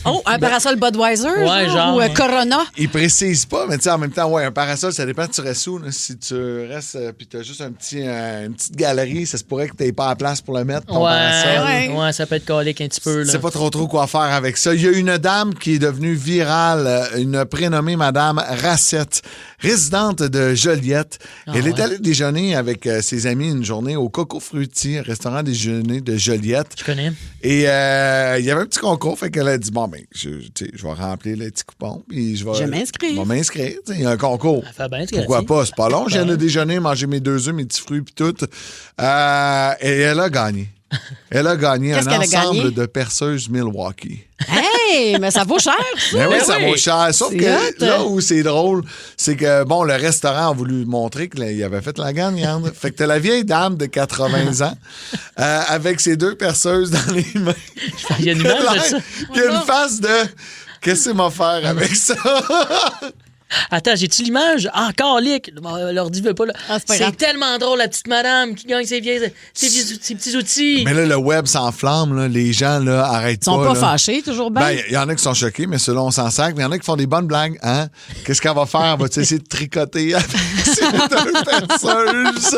Speaker 8: Oh, un parasol Budweiser
Speaker 7: genre,
Speaker 8: ou Corona?
Speaker 6: Il précise pas, mais tu sais, en même temps, un parasol, ça dépend, tu restes où. Là. Si tu restes puis tu as juste une petite galerie, ça se pourrait que tu n'aies pas la place pour le mettre, ton parasol.
Speaker 7: Ouais, ça peut être colique un petit peu.
Speaker 6: C'est pas trop quoi faire avec ça. Il y a une dame qui est devenue virale, une prénommée Madame Racette, résidente de Joliette. Elle est allée déjeuner avec ses amis une journée au Coco Fruity, un restaurant déjeuner de Joliette.
Speaker 7: Je connais.
Speaker 6: Et il y avait un petit concours, fait qu'elle a dit, bon, ben, je vais remplir le petit coupon, puis je vais m'inscrire. Il y a un concours. Pourquoi pas? C'est pas long. Je viens de déjeuner, manger mes 2 œufs, mes petits fruits, puis tout. Et elle a gagné. Elle a gagné un ensemble de perceuses Milwaukee.
Speaker 8: Hey, mais ça vaut cher, ça!
Speaker 6: Mais oui, ça vaut cher. Sauf que là où c'est drôle, c'est que, bon, le restaurant a voulu montrer qu'il avait fait la gagnante. Fait que t'as la vieille dame de 80 ans avec ses 2 perceuses dans les mains.
Speaker 7: Il y a une image de ça.
Speaker 6: Qui a une face de... Qu'est-ce que m'a faire avec ça?
Speaker 7: Attends, j'ai-tu l'image? Encore lick. L'ordi veut pas. Là. C'est tellement drôle, la petite madame qui gagne ses petits outils.
Speaker 6: Mais là, le web s'enflamme. Là. Les gens là, arrêtent pas.
Speaker 8: Ils sont pas
Speaker 6: là.
Speaker 8: fâchés, toujours bien.
Speaker 6: Ben, il y en a qui sont choqués, mais ceux-là, on s'en sac. Mais il y en a qui font des bonnes blagues. Hein? Qu'est-ce qu'elle va faire? Va-tu essayer de tricoter avec ces 2 perceuses?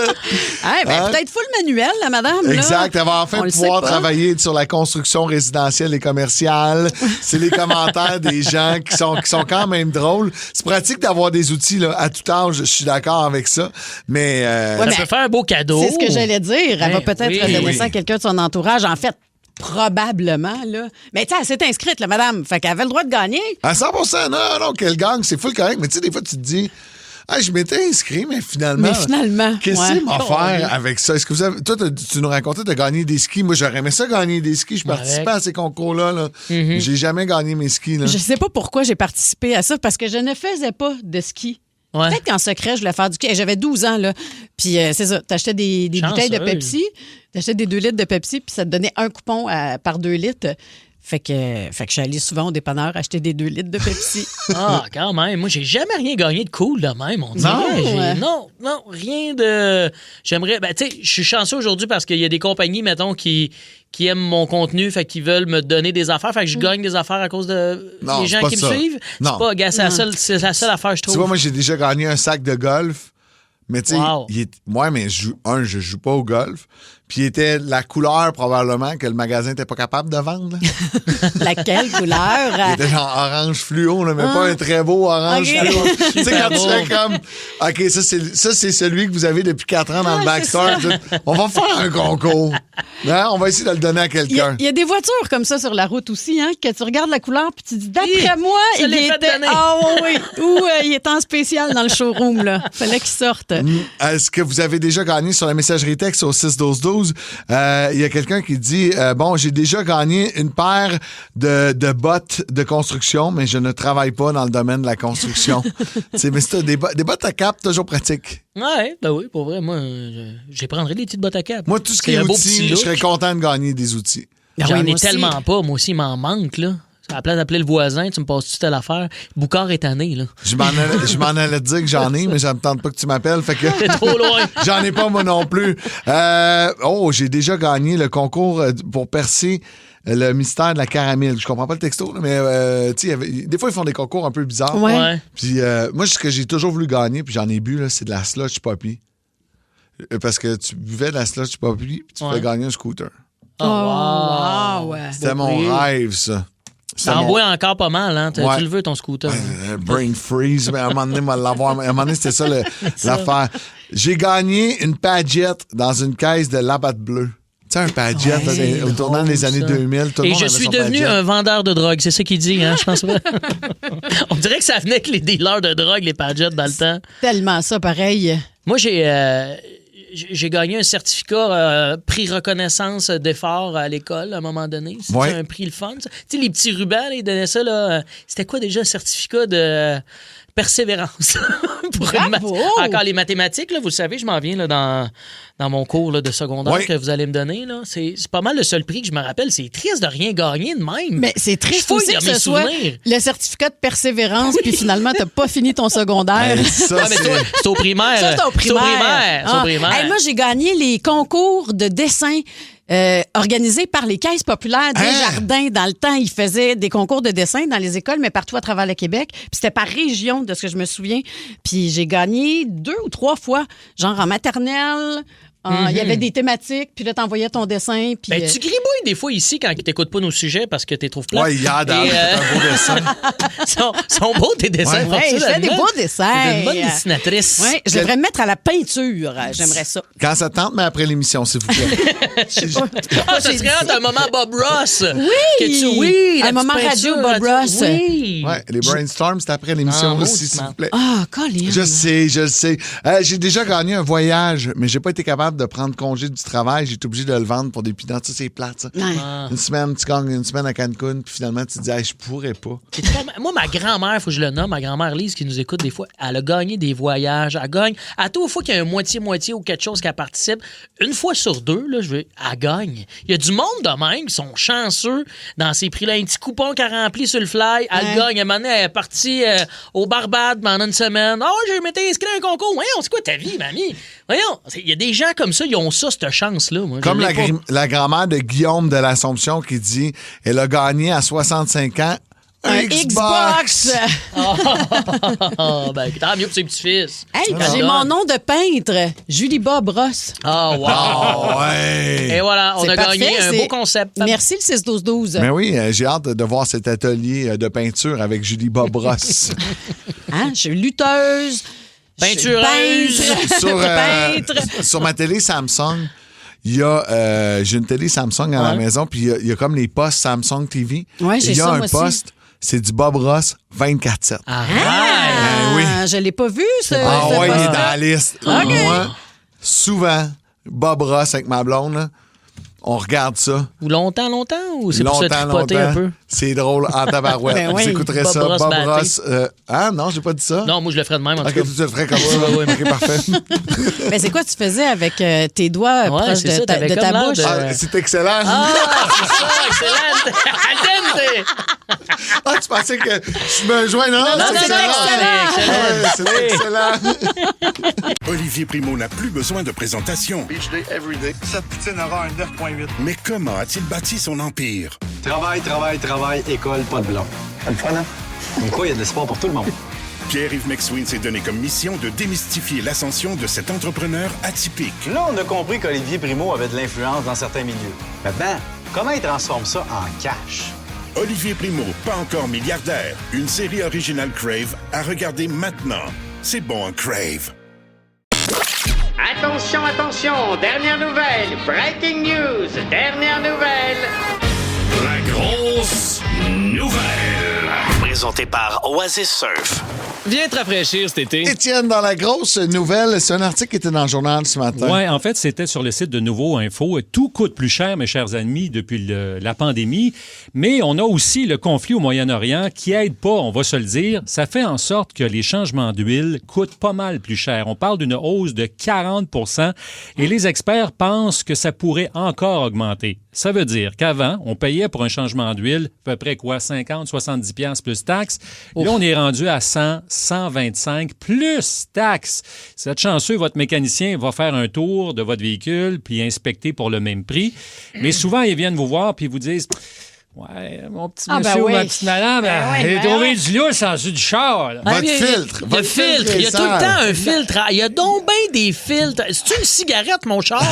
Speaker 8: Peut-être full manuel, la madame. Là.
Speaker 6: Exact. Elle va enfin pouvoir travailler sur la construction résidentielle et commerciale. C'est les commentaires des gens qui sont quand même drôles. C'est pratique d'avoir des outils là, à tout âge, je suis d'accord avec ça, mais...
Speaker 7: ça peut faire un beau cadeau.
Speaker 8: C'est ce que j'allais dire. Elle va peut-être donner ça à quelqu'un de son entourage. En fait, probablement, là. Mais tu sais, elle s'est inscrite, la madame. Fait qu'elle avait le droit de gagner.
Speaker 6: À 100%, non, qu'elle gagne, c'est full correct. Mais tu sais, des fois, tu te dis... Ah, je m'étais inscrit, mais finalement, qu'est-ce que m'a faire avec ça? Est-ce que vous avez... Toi, tu nous racontais de gagner des skis. Moi, j'aurais aimé ça gagner des skis. Je participais à ces concours-là. Là. J'ai jamais gagné mes skis. Là.
Speaker 8: Je sais pas pourquoi j'ai participé à ça, parce que je ne faisais pas de ski.
Speaker 7: Ouais.
Speaker 8: Peut-être qu'en secret, je voulais faire du ski. J'avais 12 ans, là. Puis c'est ça, t'achetais des bouteilles de Pepsi, t'achetais des 2 litres de Pepsi, puis ça te donnait un coupon par 2 litres. Fait que je suis allée souvent au dépanneur acheter des 2 litres de Pepsi.
Speaker 7: Ah, quand même. Moi, j'ai jamais rien gagné de cool de même, on dirait. Non, rien de... J'aimerais... Ben, tu sais, je suis chanceux aujourd'hui parce qu'il y a des compagnies, mettons, qui aiment mon contenu, fait qu'ils veulent me donner des affaires, fait que je gagne des affaires à cause de les gens qui me suivent.
Speaker 6: Non.
Speaker 7: C'est la seule affaire, je trouve.
Speaker 6: Tu vois, moi, j'ai déjà gagné un sac de golf. Mais tu sais,
Speaker 7: Wow.
Speaker 6: moi, mais je joue pas au golf. Puis il était la couleur, probablement, que le magasin était pas capable de vendre. Là.
Speaker 8: Laquelle couleur?
Speaker 6: Il était genre orange fluo, là, mais pas un très beau orange fluo. Tu sais, quand tu fais comme, OK, ça, c'est celui que vous avez depuis 4 ans dans le Backstore. On va faire un concours. Hein? On va essayer de le donner à quelqu'un.
Speaker 8: Il y a des voitures comme ça sur la route aussi, hein, que tu regardes la couleur puis tu dis, d'après moi, il était... Ou il est en spécial dans le showroom, là. Fallait qu'il sorte.
Speaker 6: Est-ce que vous avez déjà gagné sur la messagerie texte au 6-12-12? Il y a quelqu'un qui dit bon, j'ai déjà gagné une paire de bottes de construction, mais je ne travaille pas dans le domaine de la construction. Mais c'est des bottes à cap, toujours pratiques.
Speaker 7: Ouais, ben oui, pour vrai, moi, je prendrais des petites bottes à cap.
Speaker 6: Moi, tout ce qui est outils, je serais content de gagner des outils.
Speaker 7: J'en ai tellement pas. Moi aussi, il m'en manque, là. À la place d'appeler le voisin, tu me passes-tu telle affaire? Boucard est tanné, là.
Speaker 6: Je m'en allais te dire que j'en ai, mais ça me tente pas que tu m'appelles. Fait que
Speaker 7: t'es trop loin.
Speaker 6: J'en ai pas, moi non plus. J'ai déjà gagné le concours pour percer le mystère de la caramel. Je comprends pas le texto, là, mais des fois, ils font des concours un peu bizarres.
Speaker 7: Ouais.
Speaker 6: Puis moi, ce que j'ai toujours voulu gagner, puis j'en ai bu, là, c'est de la slush poppy. Parce que tu buvais de la slush poppy, puis tu pouvais gagner un scooter.
Speaker 7: Oh, wow.
Speaker 6: C'était mon rêve, ça.
Speaker 7: T'en bois encore pas mal, hein? Tu le veux, ton scooter?
Speaker 6: Brain freeze, mais à un moment donné, à un moment donné, c'était ça l'affaire. J'ai gagné une Padgett dans une caisse de Labatt Bleu. Tu sais, un Padgett, au tournant des années 2000, tout le
Speaker 7: Et
Speaker 6: monde
Speaker 7: je
Speaker 6: avait
Speaker 7: suis
Speaker 6: son
Speaker 7: devenu
Speaker 6: Padgett.
Speaker 7: un vendeur de drogue, c'est ça qu'il dit, hein? Je pense pas. On dirait que ça venait avec les dealers de drogue, les Padgett, dans le temps.
Speaker 8: Tellement ça, pareil.
Speaker 7: Moi, j'ai gagné un certificat prix reconnaissance d'effort à l'école à un moment donné. C'était un prix le fun. Ça. Tu sais, les petits rubans, là, ils donnaient ça. Là, c'était quoi déjà, un certificat de persévérance? Encore les mathématiques, là, vous le savez, je m'en viens là, dans mon cours là, de secondaire que vous allez me donner. Là. C'est pas mal le seul prix que je me rappelle. C'est triste de rien gagner de même.
Speaker 8: Mais c'est triste aussi que ce soit le certificat de persévérance, puis finalement, t'as pas fini ton secondaire.
Speaker 7: C'est au primaire.
Speaker 8: Ça, c'est au primaire.
Speaker 7: C'est au primaire.
Speaker 8: Hey, moi, j'ai gagné les concours de dessin organisés par les caisses populaires des jardins. Dans le temps, ils faisaient des concours de dessin dans les écoles, mais partout à travers le Québec. Puis c'était par région, de ce que je me souviens. Puis j'ai gagné 2 ou 3 fois, genre en maternelle. Il y avait des thématiques, puis là, t'envoyais ton dessin. Puis,
Speaker 7: tu gribouilles des fois ici quand ils t'écoutent pas nos sujets parce que t'es trop plate.
Speaker 6: Ouais, c'est un beau dessin.
Speaker 7: sont beaux tes dessins.
Speaker 8: Ouais, je fais des beaux dessins.
Speaker 7: T'es une bonne dessinatrice.
Speaker 8: Ouais, je devrais me mettre à la peinture. J'aimerais ça.
Speaker 6: Quand ça tente, mais après l'émission, s'il vous plaît.
Speaker 7: Ça serait un moment Bob Ross.
Speaker 8: Oui, un moment radio Bob Ross.
Speaker 7: Oui.
Speaker 6: Ouais, les brainstorms, c'est après l'émission aussi, s'il vous plaît.
Speaker 8: Ah, Colin.
Speaker 6: Je le sais. J'ai déjà gagné un voyage, mais j'ai pas été capable de prendre congé du travail. J'ai été obligé de le vendre pour des peanuts. Ça, c'est plate, ça. Une semaine, tu gagnes une semaine à Cancun, puis finalement, tu te dis, je pourrais pas.
Speaker 7: Moi, ma grand-mère, il faut que je le nomme, ma grand-mère Lise, qui nous écoute des fois, elle a gagné des voyages. Elle gagne. À toute fois qu'il y a un moitié-moitié ou quelque chose qu'elle participe, une fois sur 2, là, elle gagne. Il y a du monde de même qui sont chanceux dans ces prix-là. Un petit coupon qu'elle remplit sur le fly, elle gagne. À un moment donné, elle est partie au Barbade pendant une semaine. Oh, j'ai m'étais inscrit à un concours. Voyons, c'est quoi ta vie, mamie? Voyons, il y a des gens comme ça, ils ont ça, cette chance-là. Moi,
Speaker 6: comme la grand-mère de Guillaume de l'Assomption qui dit elle a gagné à 65 ans un Xbox.
Speaker 7: Ben, tant mieux pour ses petits-fils.
Speaker 8: Hey, j'ai mon nom de peintre, Julie Bob Ross.
Speaker 7: Oh, wow!
Speaker 6: Ouais.
Speaker 7: Et voilà, on a gagné un beau concept.
Speaker 8: Merci le 6-12-12.
Speaker 6: Mais oui, j'ai hâte de voir cet atelier de peinture avec Julie Bob Ross.
Speaker 8: Je suis lutteuse.
Speaker 7: Peintureuse.
Speaker 6: Sur ma télé Samsung, il y a j'ai une télé Samsung à la maison, puis il y a comme les postes Samsung TV.
Speaker 8: Ouais, j'ai
Speaker 6: il y a
Speaker 8: ça,
Speaker 6: un
Speaker 8: moi
Speaker 6: poste, c'est du Bob Ross 24/7.
Speaker 8: Oui. Je l'ai pas vu, ce
Speaker 6: il est
Speaker 8: poste-là.
Speaker 6: dans la liste.
Speaker 8: Okay.
Speaker 6: Moi, souvent, Bob Ross avec ma blonde, là, on regarde ça.
Speaker 7: Ou longtemps, ou c'est pour se tripoter un peu?
Speaker 6: C'est drôle en tabarouette.
Speaker 8: Ben oui.
Speaker 6: Vous écouterez
Speaker 7: Bob
Speaker 6: ça.
Speaker 7: Ross
Speaker 6: Bob
Speaker 7: batté.
Speaker 6: Ross. Non, j'ai pas dit ça.
Speaker 7: Non, moi, je le ferais de même, en tout cas.
Speaker 6: OK, tu le ferais comme ça. OK, parfait.
Speaker 8: Mais c'est quoi tu faisais avec tes doigts proches
Speaker 7: c'est ça,
Speaker 8: de
Speaker 7: t'avais
Speaker 8: ta
Speaker 7: comme l'air
Speaker 8: bouche?
Speaker 7: de-
Speaker 6: C'est excellent.
Speaker 7: C'est ça, excellent! Al dente!
Speaker 6: Tu pensais que je me joins? Non,
Speaker 7: Non,
Speaker 6: c'est excellent.
Speaker 1: Olivier Primo n'a plus besoin de présentation.
Speaker 13: Beach day, everyday. Cette poutine aura un 9.8.
Speaker 1: Mais comment a-t-il bâti son empire?
Speaker 14: Travail, école, pas de blond.
Speaker 13: C'est le fun, hein?
Speaker 14: Comme quoi, il y a de l'espoir pour tout le monde.
Speaker 1: Pierre-Yves McSween s'est donné comme mission de démystifier l'ascension de cet entrepreneur atypique.
Speaker 14: Là, on a compris qu'Olivier Primo avait de l'influence dans certains milieux. Maintenant, comment il transforme ça en cash?
Speaker 1: Olivier Primo, pas encore milliardaire. Une série originale Crave à regarder maintenant. C'est bon, un Crave.
Speaker 21: Attention, attention, dernière nouvelle, breaking news, dernière nouvelle.
Speaker 17: La grosse nouvelle.
Speaker 22: Présenté par Oasis Surf.
Speaker 23: Viens te rafraîchir cet été.
Speaker 6: Étienne, dans la grosse nouvelle, c'est un article qui était dans le journal ce matin.
Speaker 4: Oui, en fait, c'était sur le site de Nouveau Info. Tout coûte plus cher, mes chers amis, depuis la pandémie. Mais on a aussi le conflit au Moyen-Orient qui aide pas, on va se le dire. Ça fait en sorte que les changements d'huile coûtent pas mal plus cher. On parle d'une hausse de 40 % et les experts pensent que ça pourrait encore augmenter. Ça veut dire qu'avant, on payait pour un changement d'huile à peu près quoi, 50, 70 $ plus taxes. Là, on est rendu à 100, 125 plus taxes. Si vous êtes chanceux, votre mécanicien va faire un tour de votre véhicule puis inspecter pour le même prix. Mais souvent, ils viennent vous voir puis ils vous disent... Ouais, mon petit monsieur ou ma petite madame, j'ai trouvé du lousse en dessous du char. Là.
Speaker 6: Votre filtre.
Speaker 7: Le filtre. Il y a tout le temps un filtre. Il y a donc bien des filtres. C'est une cigarette, mon char.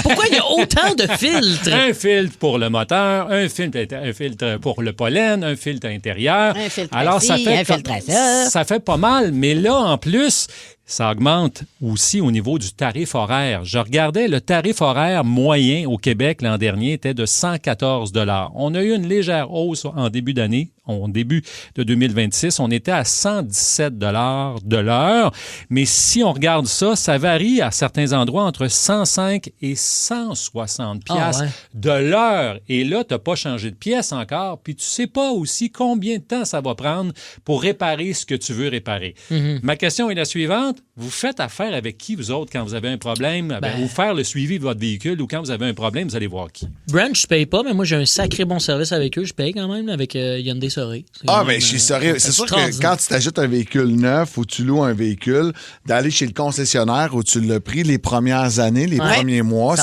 Speaker 7: Pourquoi il y a autant de filtres?
Speaker 4: Un filtre pour le moteur, un filtre pour le pollen, un filtre intérieur.
Speaker 8: Un filtre
Speaker 4: Alors, ça fait pas mal. Mais là, en plus... Ça augmente aussi au niveau du tarif horaire. Je regardais, le tarif horaire moyen au Québec l'an dernier était de 114 $. On a eu une légère hausse en début d'année. Au début de 2026, on était à 117 $ de l'heure. Mais si on regarde ça, ça varie à certains endroits entre 105 et 160 piastres de l'heure. Et là, tu n'as pas changé de pièce encore, puis tu sais pas aussi combien de temps ça va prendre pour réparer ce que tu veux réparer.
Speaker 7: Mm-hmm.
Speaker 4: Ma question est la suivante. Vous faites affaire avec qui, vous autres, quand vous avez un problème, ou faire le suivi de votre véhicule, ou quand vous avez un problème, vous allez voir qui?
Speaker 7: Brand, je paye pas, mais moi, j'ai un sacré bon service avec eux. Je paye quand même avec Hyundai Soré.
Speaker 6: Mais chez Soré, c'est sûr que quand tu t'achètes un véhicule neuf ou tu loues un véhicule, d'aller chez le concessionnaire où tu l'as pris les premières années, les premiers mois,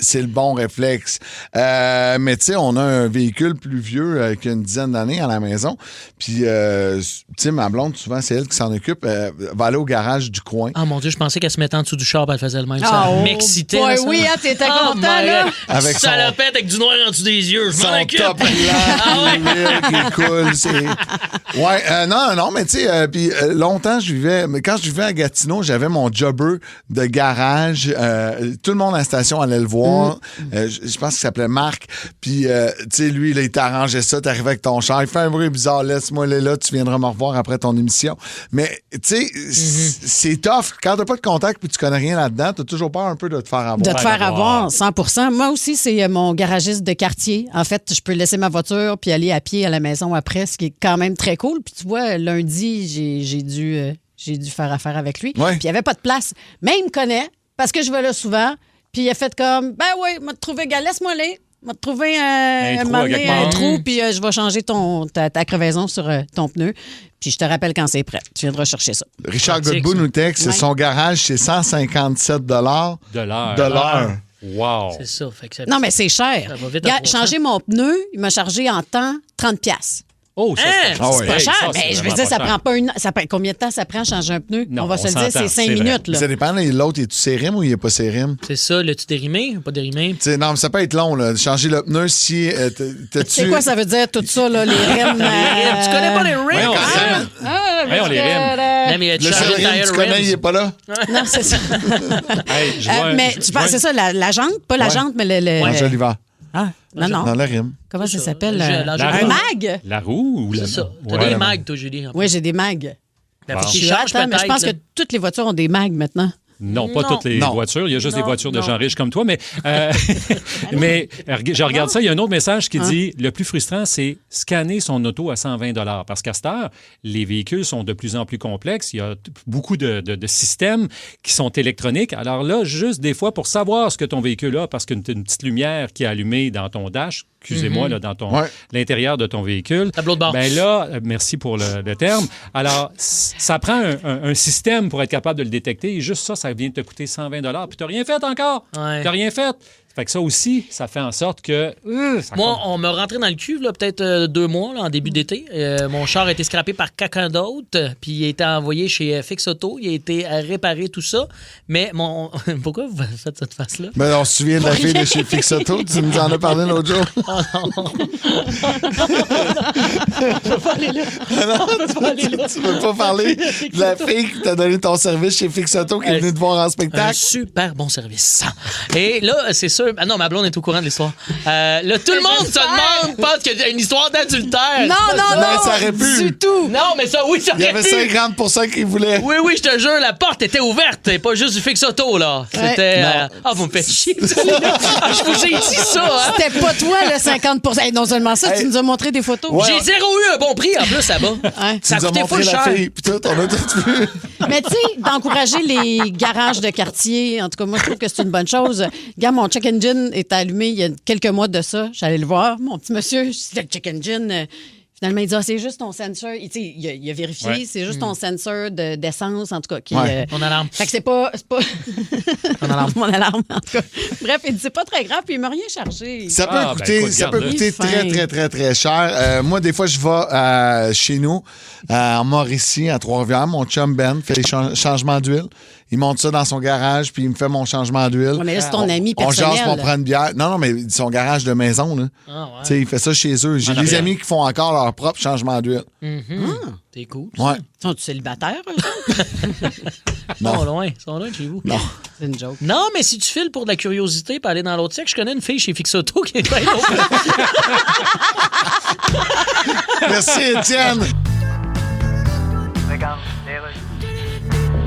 Speaker 6: c'est le bon réflexe. Mais tu sais, on a un véhicule plus vieux qu'une dizaine d'années à la maison. Puis, tu sais, ma blonde, souvent, c'est elle qui s'en occupe. Va aller au garage du coin.
Speaker 7: Ah, mon Dieu, je pensais qu'elle se mettait en dessous du char et elle faisait le même. Ça m'excitait.
Speaker 8: Oui, t'étais content, là.
Speaker 7: Avec salopette avec du noir en dessous des yeux. Je m'en occupe.
Speaker 6: Top qui coule. Non, mais tu sais, puis longtemps, quand je vivais à Gatineau, j'avais mon jobber de garage. Tout le monde à la station allait le voir. Je pense qu'il s'appelait Marc. Puis, tu sais, lui, là, il t'arrangeait ça. T'arrivais avec ton char. Il fait un bruit bizarre. Laisse-moi aller là. Tu viendras me revoir après ton émission. Mais, tu sais, c'est tough. Quand t'as pas de contact puis tu connais rien là-dedans, t'as toujours peur un peu de te faire avoir.
Speaker 8: De te faire avoir, 100%. Moi aussi, c'est mon garagiste de quartier. En fait, je peux laisser ma voiture puis aller à pied à la maison après, ce qui est quand même très cool. Puis tu vois, lundi, j'ai dû faire affaire avec lui. Puis il n'y avait pas de place. Mais il me connaît parce que je vais là souvent. Puis il a fait comme, m'a trouvé, laisse-moi aller. M'a trouvé un trou, puis je vais changer ta crevaison sur ton pneu. Puis je te rappelle quand c'est prêt. Tu viendras chercher ça.
Speaker 6: Richard Godbout nous texte, son garage, c'est 157 $ de l'heure.
Speaker 4: Wow!
Speaker 7: C'est ça. Fait que
Speaker 8: non, mais c'est cher. Changer mon pneu, il m'a chargé en temps 30 $.
Speaker 4: Oh, ça,
Speaker 8: c'est pas cher. Mais je veux dire, ça prend pas combien de temps ça prend à changer un pneu?
Speaker 4: Non,
Speaker 8: on va se le dire, c'est 5 minutes. Là.
Speaker 6: Ça dépend. L'autre, es-tu sérim ou il n'est pas sérim?
Speaker 7: C'est ça. L'as-tu dérimé ou pas dérimé?
Speaker 6: Non, mais ça peut être long. Là. Changer le pneu si...
Speaker 8: c'est quoi ça veut dire, tout ça, là, les rims?
Speaker 7: Tu connais pas les rims?
Speaker 4: Voyons les rims.
Speaker 6: Le seul rim, tu connais, il n'est pas là?
Speaker 8: Non, c'est ça. Mais tu penses, c'est ça, la jante? Pas la jante, mais le...
Speaker 6: L'Oliver.
Speaker 8: Ah, non.
Speaker 6: Dans le rime.
Speaker 8: Comment ça s'appelle?
Speaker 4: Un
Speaker 8: mag?
Speaker 4: La roue ou la...
Speaker 7: C'est ça. Tu as des mags, toi, Julie.
Speaker 8: Oui, j'ai des mags.
Speaker 7: Mais
Speaker 8: je pense que toutes les voitures ont des mags maintenant.
Speaker 4: Non, pas toutes les voitures. Il y a juste des voitures de gens riches comme toi. Mais je regarde ça. Il y a un autre message qui dit le plus frustrant, c'est scanner son auto à 120 $. Parce qu'à cette heure, les véhicules sont de plus en plus complexes. Il y a beaucoup de systèmes qui sont électroniques. Alors là, juste des fois, pour savoir ce que ton véhicule a, parce qu'une petite lumière qui est allumée dans ton dash, excusez-moi, là, dans l'intérieur de ton véhicule.
Speaker 7: Tableau de bord.
Speaker 4: Ben là, merci pour le terme. Alors, ça prend un système pour être capable de le détecter. Et juste ça vient de te coûter 120 $. Puis tu n'as rien fait encore. Tu n'as rien fait. Fait que ça aussi, ça fait en sorte que...
Speaker 7: Moi, on m'a rentré dans le cul, là, peut-être 2 mois, là, en début d'été. Mon char a été scrappé par quelqu'un d'autre, puis il a été envoyé chez Fix Auto. Il a été réparé, tout ça. Mais mon... Pourquoi vous faites cette face-là?
Speaker 6: Ben, on se souvient de la fille de chez Fix Auto. Tu nous en as parlé l'autre jour.
Speaker 7: Oh non! Je veux pas aller là.
Speaker 6: Tu veux pas parler de la fille qui t'a donné ton service chez Fix Auto qui est venue te voir en spectacle?
Speaker 7: Un super bon service. Et là, c'est sûr... Ah non, ma blonde est au courant de l'histoire. Là, tout le monde se demande, pense qu'il y a une histoire d'adultère.
Speaker 6: Non, ça aurait pu.
Speaker 8: Du tout.
Speaker 7: Non, mais ça, oui, ça aurait pu.
Speaker 6: Il y avait 50% qui voulaient.
Speaker 7: Oui, je te jure, la porte était ouverte. Et pas juste du Fix Auto, là. C'était... vous me faites chier. Je vous ai dit ça, hein?
Speaker 8: C'était pas toi, le 50%. Hey, non seulement ça, tu nous as montré des photos.
Speaker 7: Ouais. J'ai zéro eu un bon prix, en plus, là-bas. Ça a coûté full cher.
Speaker 6: Puis tout, on a tout vu.
Speaker 8: Mais tu sais, d'encourager les garages de quartier, en tout cas, moi, je trouve que c'est une bonne chose. Regarde, mon check engine est allumé il y a quelques mois de ça. J'allais le voir. Mon petit monsieur, c'est le check engine. Finalement, il dit, c'est juste ton sensor. Il a vérifié, c'est juste ton sensor d'essence, en tout cas. Qui,
Speaker 7: mon alarme.
Speaker 8: Fait que c'est pas...
Speaker 7: Mon alarme.
Speaker 8: Mon alarme, en tout cas. Bref, il dit, c'est pas très grave, puis il m'a rien chargé.
Speaker 6: Ça peut coûter très, très, très, très cher. Moi, des fois, je vais chez nous, en Mauricie, à Trois-Rivières. Mon chum Ben fait les changements d'huile. Il monte ça dans son garage, puis il me fait mon changement d'huile.
Speaker 8: Ouais, mais là, c'est ton ami personnel.
Speaker 6: On jase pour prendre une bière. Non, mais son garage de maison, là. Tu sais, il fait ça chez eux. J'ai des amis qui font encore leur propre changement d'huile.
Speaker 7: C'est cool.
Speaker 6: Ouais.
Speaker 8: Sont-tu célibataires,
Speaker 6: Non.
Speaker 7: Ils sont loin de chez vous.
Speaker 6: Non.
Speaker 8: C'est une joke.
Speaker 7: Non, mais si tu files pour de la curiosité pour aller dans l'autre sexe, je connais une fille chez Fix Auto qui est bien
Speaker 6: Merci, Étienne.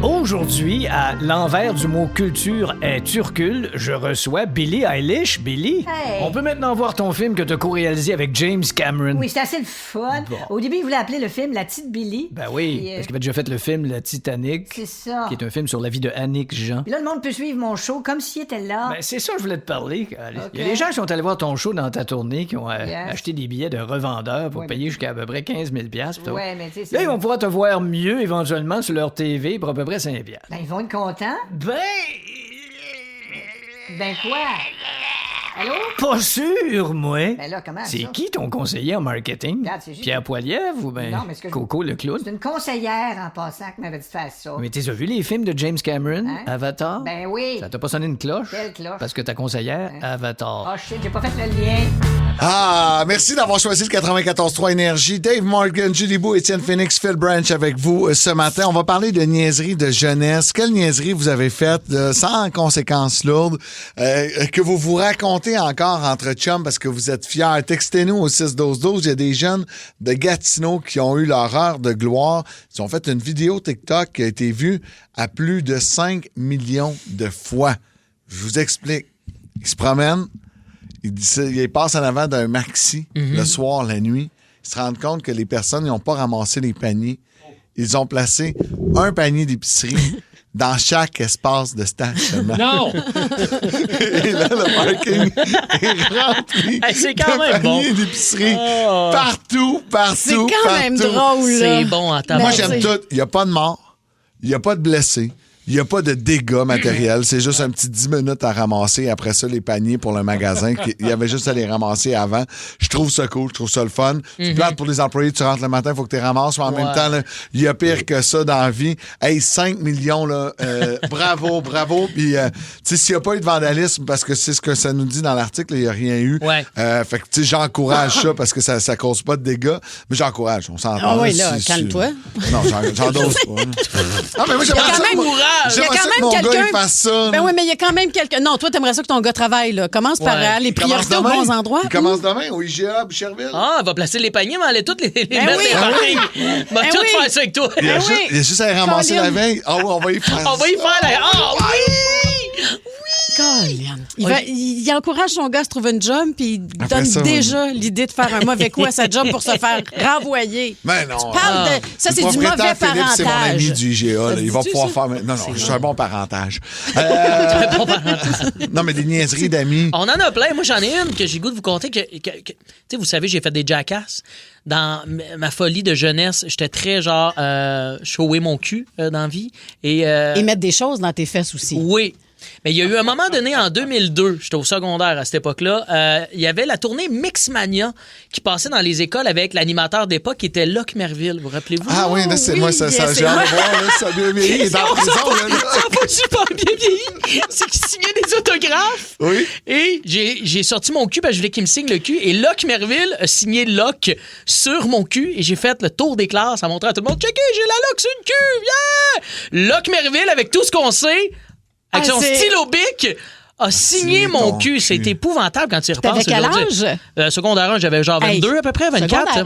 Speaker 10: Aujourd'hui, à l'envers du mot culture et turcule, je reçois Billie Eilish. Billie,
Speaker 2: Hey.
Speaker 10: on peut maintenant voir ton film que tu as co-réalisé avec James Cameron.
Speaker 2: Oui, c'est assez le fun.
Speaker 10: Bon.
Speaker 2: Au début, il voulait appeler le film La Petite Billy.
Speaker 10: Ben oui,
Speaker 2: Puis,
Speaker 10: parce qu'il avait déjà fait le film La Titanic,
Speaker 2: C'est ça.
Speaker 10: qui est un film sur la vie de Annick Jean.
Speaker 2: Puis là, le monde peut suivre mon show comme s'il était là.
Speaker 10: Ben, c'est ça que je voulais te parler. Il y a
Speaker 2: Ok.
Speaker 10: des gens qui sont allés voir ton show dans ta tournée, qui ont
Speaker 2: Yes.
Speaker 10: acheté des billets de revendeurs pour
Speaker 2: Ouais,
Speaker 10: payer jusqu'à à peu près 15 000 $.
Speaker 2: Ouais, mais tu sais, c'est...
Speaker 10: Là, ils vont pouvoir te voir mieux éventuellement sur leur TV pour à peu près 5 $.
Speaker 2: Ben, ils vont être contents.
Speaker 10: Ben
Speaker 2: quoi? Allô?
Speaker 10: Pas sûr, moi.
Speaker 2: Ben là, comment
Speaker 10: C'est
Speaker 2: ça?
Speaker 10: qui ton conseiller en marketing?
Speaker 2: Regarde, c'est juste-
Speaker 10: Pierre Poilievre ou ben
Speaker 2: Non, mais ce que je-
Speaker 10: Coco le clown?
Speaker 2: C'est une conseillère en passant qui m'avait dit de faire ça.
Speaker 10: Mais t'as vu les films de James Cameron?
Speaker 2: Hein?
Speaker 10: Avatar?
Speaker 2: Ben oui.
Speaker 10: Ça t'a pas sonné une cloche?
Speaker 2: Quelle cloche?
Speaker 10: Parce que ta conseillère, Avatar.
Speaker 2: Oh shit, j'ai pas fait le lien.
Speaker 6: Ah, merci d'avoir choisi le 94.3 Énergie. Dave Morgan, Judy Bou, Étienne Phoenix, Phil Branch avec vous ce matin. On va parler de niaiseries de jeunesse. Quelle niaiserie vous avez faite sans conséquences lourdes que vous vous racontez encore entre chums parce que vous êtes fiers? Textez-nous au 6-12-12. Il y a des jeunes de Gatineau qui ont eu leur heure de gloire. Ils ont fait une vidéo TikTok qui a été vue à plus de 5 millions de fois. Je vous explique. Ils se promènent. Ils passent en avant d'un maxi le soir, la nuit. Ils se rendent compte que les personnes n'ont pas ramassé les paniers. Ils ont placé un panier d'épicerie dans chaque espace de stationnement.
Speaker 4: Non!
Speaker 6: Et là, le parking est rempli
Speaker 7: c'est quand
Speaker 6: de
Speaker 7: même bon.
Speaker 6: paniers d'épicerie
Speaker 7: Oh.
Speaker 6: partout.
Speaker 8: C'est quand même drôle, là.
Speaker 7: C'est bon en tabac.
Speaker 6: Moi, j'aime tout. Il n'y a pas de mort. Il n'y a pas de blessés. Il n'y a pas de dégâts matériels. C'est juste un petit 10 minutes à ramasser. Après ça, les paniers pour le magasin. Il y avait juste à les ramasser avant. Je trouve ça cool. Je trouve ça le fun. C'est plate pour les employés. Tu rentres le matin, il faut que tu les ramasses. Mais en même temps, là, il y a pire que ça dans la vie. Hey, 5 millions, là. Bravo. Puis, tu sais, s'il n'y a pas eu de vandalisme, parce que c'est ce que ça nous dit dans l'article, il n'y a rien eu.
Speaker 7: Ouais.
Speaker 6: Fait que, tu sais, j'encourage ça parce que ça ne cause pas de dégâts. Mais j'encourage. On s'entend.
Speaker 8: Ah oui, là, calme-toi.
Speaker 6: Non, j'en dose pas. Non, mais moi,
Speaker 8: Il y a quand même
Speaker 6: J'aimerais ça que mon gars il fasse ça.
Speaker 8: Ben oui, mais il y a quand même quelqu'un. Non, toi, t'aimerais ça que ton gars travaille, là. Commence par les priorités aux bons endroits.
Speaker 6: Il commence demain au IGA à Boucherville.
Speaker 7: Ah, elle va placer les paniers, mais elle allait toutes les mettre
Speaker 8: oui.
Speaker 7: dans les parkings. Va
Speaker 8: Ben
Speaker 7: tout
Speaker 8: oui.
Speaker 7: faire ça avec toi.
Speaker 6: Il y a juste à les ramasser
Speaker 8: Colin.
Speaker 6: la veille. Ah oui, on va y faire
Speaker 7: On va y faire la... Ah oui!
Speaker 8: Colin. Il encourage son gars à se trouver une job, puis il
Speaker 6: Après
Speaker 8: donne
Speaker 6: ça,
Speaker 8: déjà l'idée de faire un mauvais coup à sa job pour se faire renvoyer.
Speaker 6: Mais non.
Speaker 8: Tu parles de... Ça, c'est
Speaker 6: Le
Speaker 8: du mauvais
Speaker 6: propriétaire Philippe,
Speaker 8: parentage.
Speaker 6: c'est mon ami du IGA. là. Il va
Speaker 8: dis-tu,
Speaker 6: pouvoir
Speaker 8: ça?
Speaker 6: faire... Non, je suis un bon parentage. Non, mais des niaiseries d'amis.
Speaker 7: On en a plein. Moi, j'en ai une que j'ai goût de vous conter. Tu sais, vous savez, j'ai fait des jackasses. Dans ma folie de jeunesse, j'étais très genre shower mon cul dans la vie. Et
Speaker 8: mettre des choses dans tes fesses aussi.
Speaker 7: Oui. Mais il y a eu un moment donné, en 2002, j'étais au secondaire à cette époque-là, il y avait la tournée Mixmania qui passait dans les écoles avec l'animateur d'époque qui était Locke Merville. Vous rappelez-vous?
Speaker 6: Ah oui, là, c'est moi, ça j'ai hâte de voir, là, ça a bien vieilli, il est en prison, là.
Speaker 7: Ça n'a pas super bien vieilli. C'est qu'il signait des autographes.
Speaker 6: Oui.
Speaker 7: Et j'ai sorti mon cul parce que je voulais qu'il me signe le cul. Et Locke Merville a signé Locke sur mon cul. Et j'ai fait le tour des classes à montrer à tout le monde. Checkez, j'ai la Locke sur le cul. Yeah! Locke Merville, avec tout ce qu'on sait, avec son stylo bic, a signé mon cul. C'était épouvantable quand tu y repenses.
Speaker 8: T'avais quel âge?
Speaker 7: Secondaire 1, j'avais genre 22 à peu près, 24.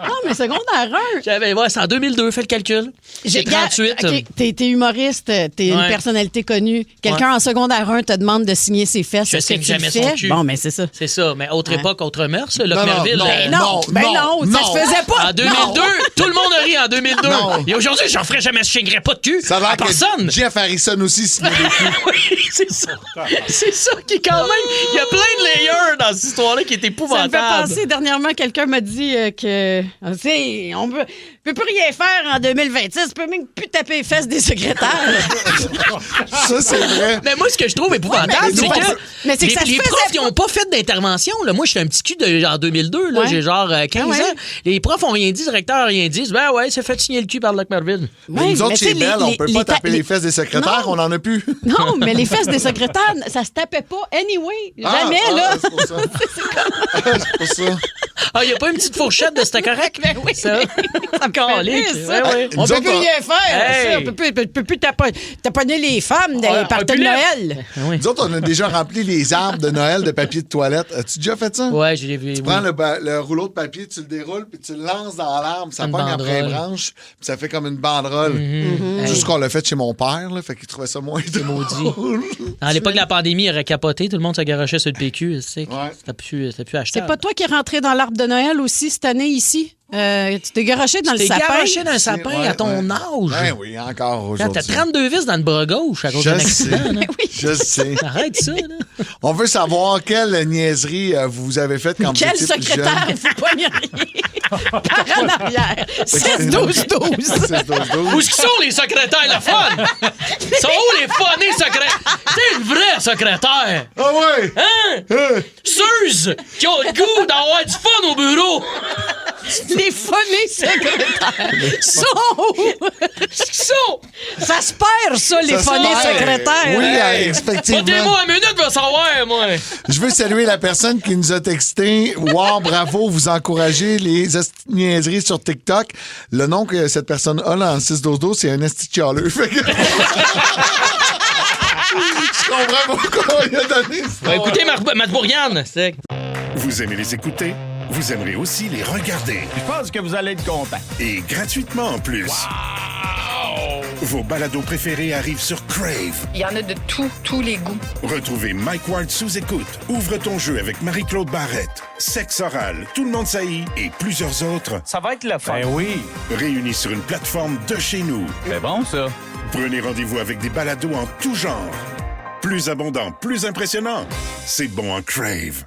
Speaker 8: Non, mais secondaire 1.
Speaker 7: C'est en 2002, fais le calcul. J'ai 38.
Speaker 8: Okay, t'es humoriste, t'es une personnalité connue. Quelqu'un en secondaire 1 te demande de signer ses fesses.
Speaker 7: Je sais jamais son cul.
Speaker 8: Bon, mais c'est ça.
Speaker 7: C'est ça, mais autre époque, autre mœurs, Locke Merville.
Speaker 8: Non, ça se faisait pas.
Speaker 7: En 2002, tout le monde a ri en 2002. Et aujourd'hui, j'en ferai jamais, je chingerai pas de cul.
Speaker 6: Ça va
Speaker 7: à personne.
Speaker 6: Jeff Harrison aussi signait des culs.
Speaker 7: Oui, c'est ça. C'est ça qui est quand même... Il y a plein de layers dans cette histoire-là qui est épouvantable.
Speaker 8: Ça me fait penser, dernièrement, quelqu'un m'a dit que... On peut plus rien faire en 2026. Tu peux même plus taper les fesses des secrétaires.
Speaker 6: Ça, c'est vrai.
Speaker 7: Mais moi, ce que je trouve épouvantable, c'est que les profs, ils n'ont pas fait d'intervention. Là. Moi, j'étais un petit cul en 2002. Là. J'ai genre 15 ans. Les profs ont rien dit, le directeur n'a rien dit. Ben ouais, c'est fait signer le cul par Locke Merville.
Speaker 6: Mais nous autres, chez Belle, on peut pas taper les fesses des secrétaires. On en a plus.
Speaker 8: Non, mais les fesses des secrétaires, ça se tapait pas. Anyway, jamais, là.
Speaker 6: C'est pour ça. C'est pour ça.
Speaker 7: Ah, il n'y a pas une petite fourchette de c'était correct?
Speaker 8: Ben oui.
Speaker 7: Ça calique.
Speaker 8: On peut plus rien faire. On peut plus taponner les femmes des parties de Noël.
Speaker 6: Nous autres, on a déjà rempli les arbres de Noël de papier de toilette. As-tu déjà fait ça?
Speaker 7: Ouais, j'ai vu.
Speaker 6: Tu prends le rouleau de papier, tu le déroules, puis tu le lances dans l'arbre. Ça pogne après les branches, puis ça fait comme une banderole. Juste qu'on l'a fait chez mon père, là, fait qu'il trouvait ça moins drôle.
Speaker 7: À l'époque de la pandémie, il aurait capoté. Tout le monde se garochait sur le PQ. C'était plus achetable.
Speaker 8: C'est pas toi qui es rentré dans l'arbre de Noël aussi cette année ici? Tu t'es garoché dans le sapin?
Speaker 7: Tu t'es garoché dans le sapin à ton âge.
Speaker 6: Ben oui, encore aujourd'hui.
Speaker 7: T'as 32 vis dans le bras gauche à cause d'un accident.
Speaker 6: Je sais.
Speaker 7: Arrête ça. Là.
Speaker 6: On veut savoir quelle niaiserie vous avez faite quand vous étiez plus jeune.
Speaker 8: Quel secrétaire vous pognez rien? Par en arrière. 6-12-12.
Speaker 7: Où sont les secrétaires, le fun? Sont où les funnés secrétaires? T'es une vraie secrétaire.
Speaker 6: Ah ouais?
Speaker 7: Hein? Suze qui ont le goût d'avoir du fun au bureau.
Speaker 8: Les funnés secrétaires sont où? Ça se perd, ça, les funnés secrétaires.
Speaker 6: Oui, effectivement.
Speaker 7: Donnez-moi une minute, je vais savoir, moi.
Speaker 6: Je veux saluer la personne qui nous a texté. Wow, bravo, vous encouragez les niaiseries sur TikTok. Le nom que cette personne a là en 6-12-12, c'est un esti chialeux. Je comprends pourquoi il a donné ça.
Speaker 7: Écoutez, Matt Bourriane.
Speaker 1: Vous aimez les écouter? Vous aimerez aussi les regarder.
Speaker 15: Je pense que vous allez être content.
Speaker 1: Et gratuitement en plus.
Speaker 15: Wow!
Speaker 1: Vos balados préférés arrivent sur Crave.
Speaker 20: Il y en a de tous les goûts.
Speaker 1: Retrouvez Mike Ward sous écoute, Ouvre ton jeu avec Marie-Claude Barrette, Sexe oral, Tout le monde saillit et plusieurs autres.
Speaker 15: Ça va être le fun. Ben oui.
Speaker 1: Réunis sur une plateforme de chez nous.
Speaker 15: C'est bon, ça.
Speaker 1: Prenez rendez-vous avec des balados en tout genre. Plus abondant, plus impressionnant. C'est bon en Crave.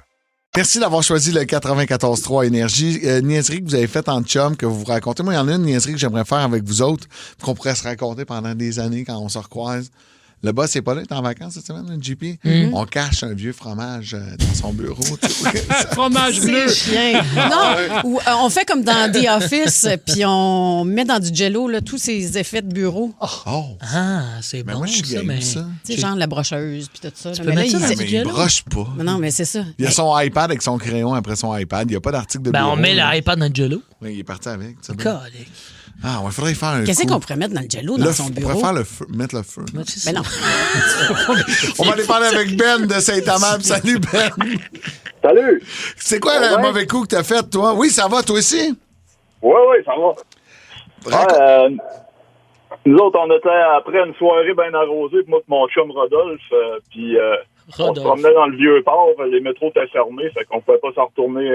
Speaker 6: Merci d'avoir choisi le 94.3 Énergie. Niaiserie que vous avez faite en chum, que vous vous racontez. Moi, il y en a une niaiserie que j'aimerais faire avec vous autres, qu'on pourrait se raconter pendant des années quand on se recroise. Le boss, c'est pas là, il est en vacances cette semaine, le JP. On cache un vieux fromage dans son bureau.
Speaker 4: Fromage bleu.
Speaker 8: C'est chien. Non, ou, on fait comme dans The Office, puis on met dans du jello là, tous ces effets de bureau.
Speaker 7: Ah, c'est bon,
Speaker 6: moi, je suis
Speaker 7: ça, mais...
Speaker 6: ça.
Speaker 8: Tu sais, genre la brocheuse, puis tout ça.
Speaker 7: Tu peux mettre ça dans
Speaker 6: mais il broche pas.
Speaker 8: Non, mais c'est ça.
Speaker 6: Il y a son iPad avec son crayon après son iPad. Il n'y a pas d'article de bureau.
Speaker 7: on met l'iPad dans le jello.
Speaker 6: Oui, il est parti avec.
Speaker 7: Calique.
Speaker 6: Ah, il faudrait faire un
Speaker 8: Qu'est-ce
Speaker 6: coup.
Speaker 8: qu'on pourrait mettre dans le jello dans son bureau?
Speaker 6: On pourrait faire le feu, mettre le feu.
Speaker 8: Mais non.
Speaker 6: On va aller parler avec Ben de Saint-Amand. Salut, Ben.
Speaker 5: Salut.
Speaker 6: C'est quoi le mauvais coup que t'as fait, toi? Oui, ça va, toi aussi?
Speaker 5: Oui, ça va. Nous autres, on était après une soirée bien arrosée, moi et mon chum Rodolphe, puis on se promenait dans le Vieux-Port, les métros étaient fermés, fait qu'on pouvait pas s'en retourner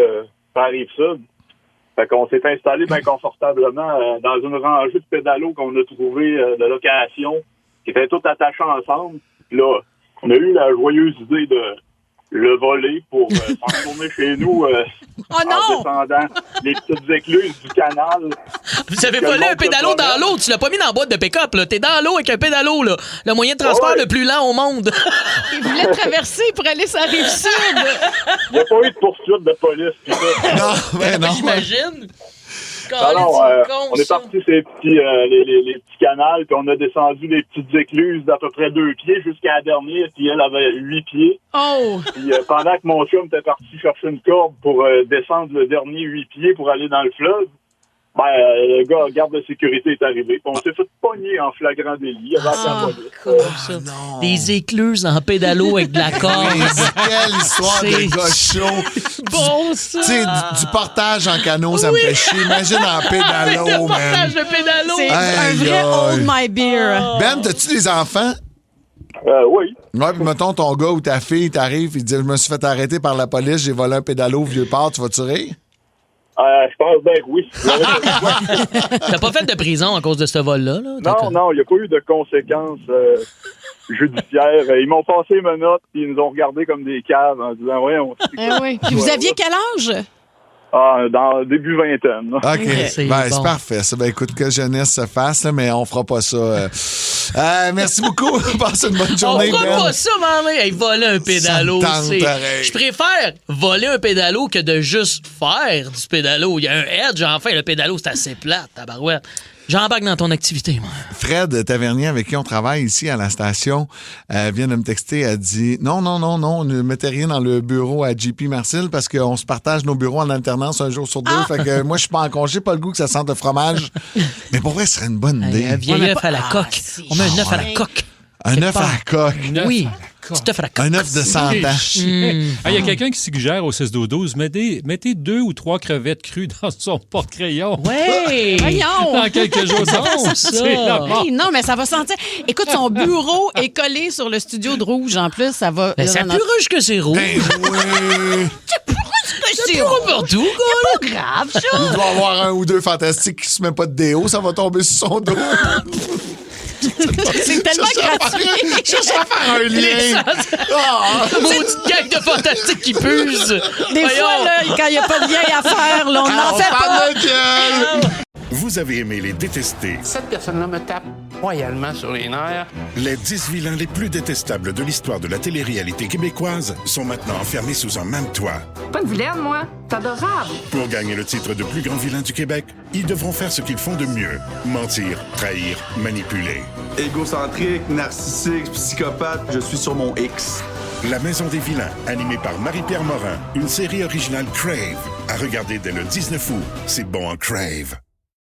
Speaker 5: par Rive-Sud. Fait qu'on s'est installé bien confortablement dans une rangée de pédalos qu'on a trouvé de location, qui étaient tous attachés ensemble. Puis là, on a eu la joyeuse idée de le voler pour s'en retourner chez nous
Speaker 8: non!
Speaker 5: En descendant les petites écluses du canal.
Speaker 7: Vous avez volé un pédalo dans l'eau. Tu l'as pas mis dans la boîte de pick-up, là. T'es dans l'eau avec un pédalo, là. Le moyen de transport le plus lent au monde.
Speaker 8: Il voulait traverser pour aller sur la rive sud.
Speaker 5: Il n'y a pas eu de poursuite de police.
Speaker 6: Non, mais non.
Speaker 7: J'imagine.
Speaker 5: On est parti ces petits, les petits canals, puis on a descendu les petites écluses d'à peu près 2 pieds jusqu'à la dernière, puis elle avait 8 pieds.
Speaker 8: Oh!
Speaker 5: Puis pendant que mon chum était parti chercher une corde pour descendre le dernier 8 pieds pour aller dans le fleuve, le gars, garde de sécurité est arrivé. On s'est fait pogner en flagrant délit avec la police.
Speaker 7: Des écluses en pédalo avec de la corde.
Speaker 6: Quelle histoire de gars chaud.
Speaker 7: Bon, ça.
Speaker 6: Tu sais, du portage en canot, ça me fait chier. Imagine en pédalo,
Speaker 7: avec le
Speaker 6: man.
Speaker 7: portage de pédalo.
Speaker 8: C'est un vrai hold my beer.
Speaker 6: Ben, t'as-tu des enfants?
Speaker 5: Oui.
Speaker 6: Ouais, puis mettons, ton gars ou ta fille t'arrive, il dit, je me suis fait arrêter par la police, j'ai volé un pédalo au Vieux-Port, tu vas-tu rire?
Speaker 5: Je pense bien que oui.
Speaker 7: T'as pas fait de prison à cause de ce vol-là? Là?
Speaker 5: Non, il n'y a pas eu de conséquences judiciaires. Ils m'ont passé mes notes et ils nous ont regardé comme des caves en disant voyons.
Speaker 8: Oui. Puis vous aviez quel âge?
Speaker 5: Dans début vingtaine.
Speaker 6: OK. C'est parfait. Ça, écoute, que jeunesse se fasse, là, mais on fera pas ça. Merci beaucoup. Passe une bonne journée.
Speaker 7: On fera pas ça, maman. Voler un pédalo.
Speaker 6: Je
Speaker 7: préfère voler un pédalo que de juste faire du pédalo. Il y a un edge, enfin. Le pédalo, c'est assez plate, tabarouette. J'embarque dans ton activité, moi.
Speaker 6: Fred Tavernier, avec qui on travaille ici à la station, vient de me texter. Elle dit non, ne mettez rien dans le bureau à JP Marcel parce qu'on se partage nos bureaux en alternance un jour sur 2. Fait que moi, je suis pas en congé, pas le goût que ça sente le fromage. Mais pour vrai, ce serait une bonne idée.
Speaker 7: Un vieil œuf à la coque. On met un œuf à la coque.
Speaker 6: Un œuf à la coque.
Speaker 7: Oui.
Speaker 6: Un œuf de 100 ans.
Speaker 4: Il y a quelqu'un qui suggère au 6-12-12, mettez 2 ou 3 crevettes crues dans son porte-crayon.
Speaker 8: Oui! Voyons!
Speaker 4: Dans quelques jours,
Speaker 8: non, mais ça va sentir. Écoute, son bureau est collé sur le studio de rouge. En plus, ça va.
Speaker 7: Ben, c'est plus rouge que c'est rouge.
Speaker 8: C'est plus rouge que c'est rouge.
Speaker 7: Partout,
Speaker 8: c'est pas grave, ça.
Speaker 6: Il doit y avoir un ou deux fantastiques qui se met pas de déo, ça va tomber sur son dos.
Speaker 8: C'est tellement gratuit.
Speaker 6: Je cherche à faire un lien.
Speaker 7: Maudite gang de fantastiques qui puise.
Speaker 8: Des fois, là, quand il n'y a pas de lien à faire, là, on n'en fait pas.
Speaker 1: Vous avez aimé les détester.
Speaker 19: Cette personne-là me tape royalement sur les nerfs.
Speaker 1: Les 10 vilains les plus détestables de l'histoire de la télé-réalité québécoise sont maintenant enfermés sous un même toit.
Speaker 20: Pas une vilaine, moi. C'est adorable.
Speaker 1: Pour gagner le titre de plus grand vilain du Québec, ils devront faire ce qu'ils font de mieux. Mentir, trahir, manipuler.
Speaker 13: Égocentrique, narcissique, psychopathe, je suis sur mon X.
Speaker 1: La Maison des vilains, animée par Marie-Pierre Morin. Une série originale Crave. À regarder dès le 19 août. C'est bon en Crave.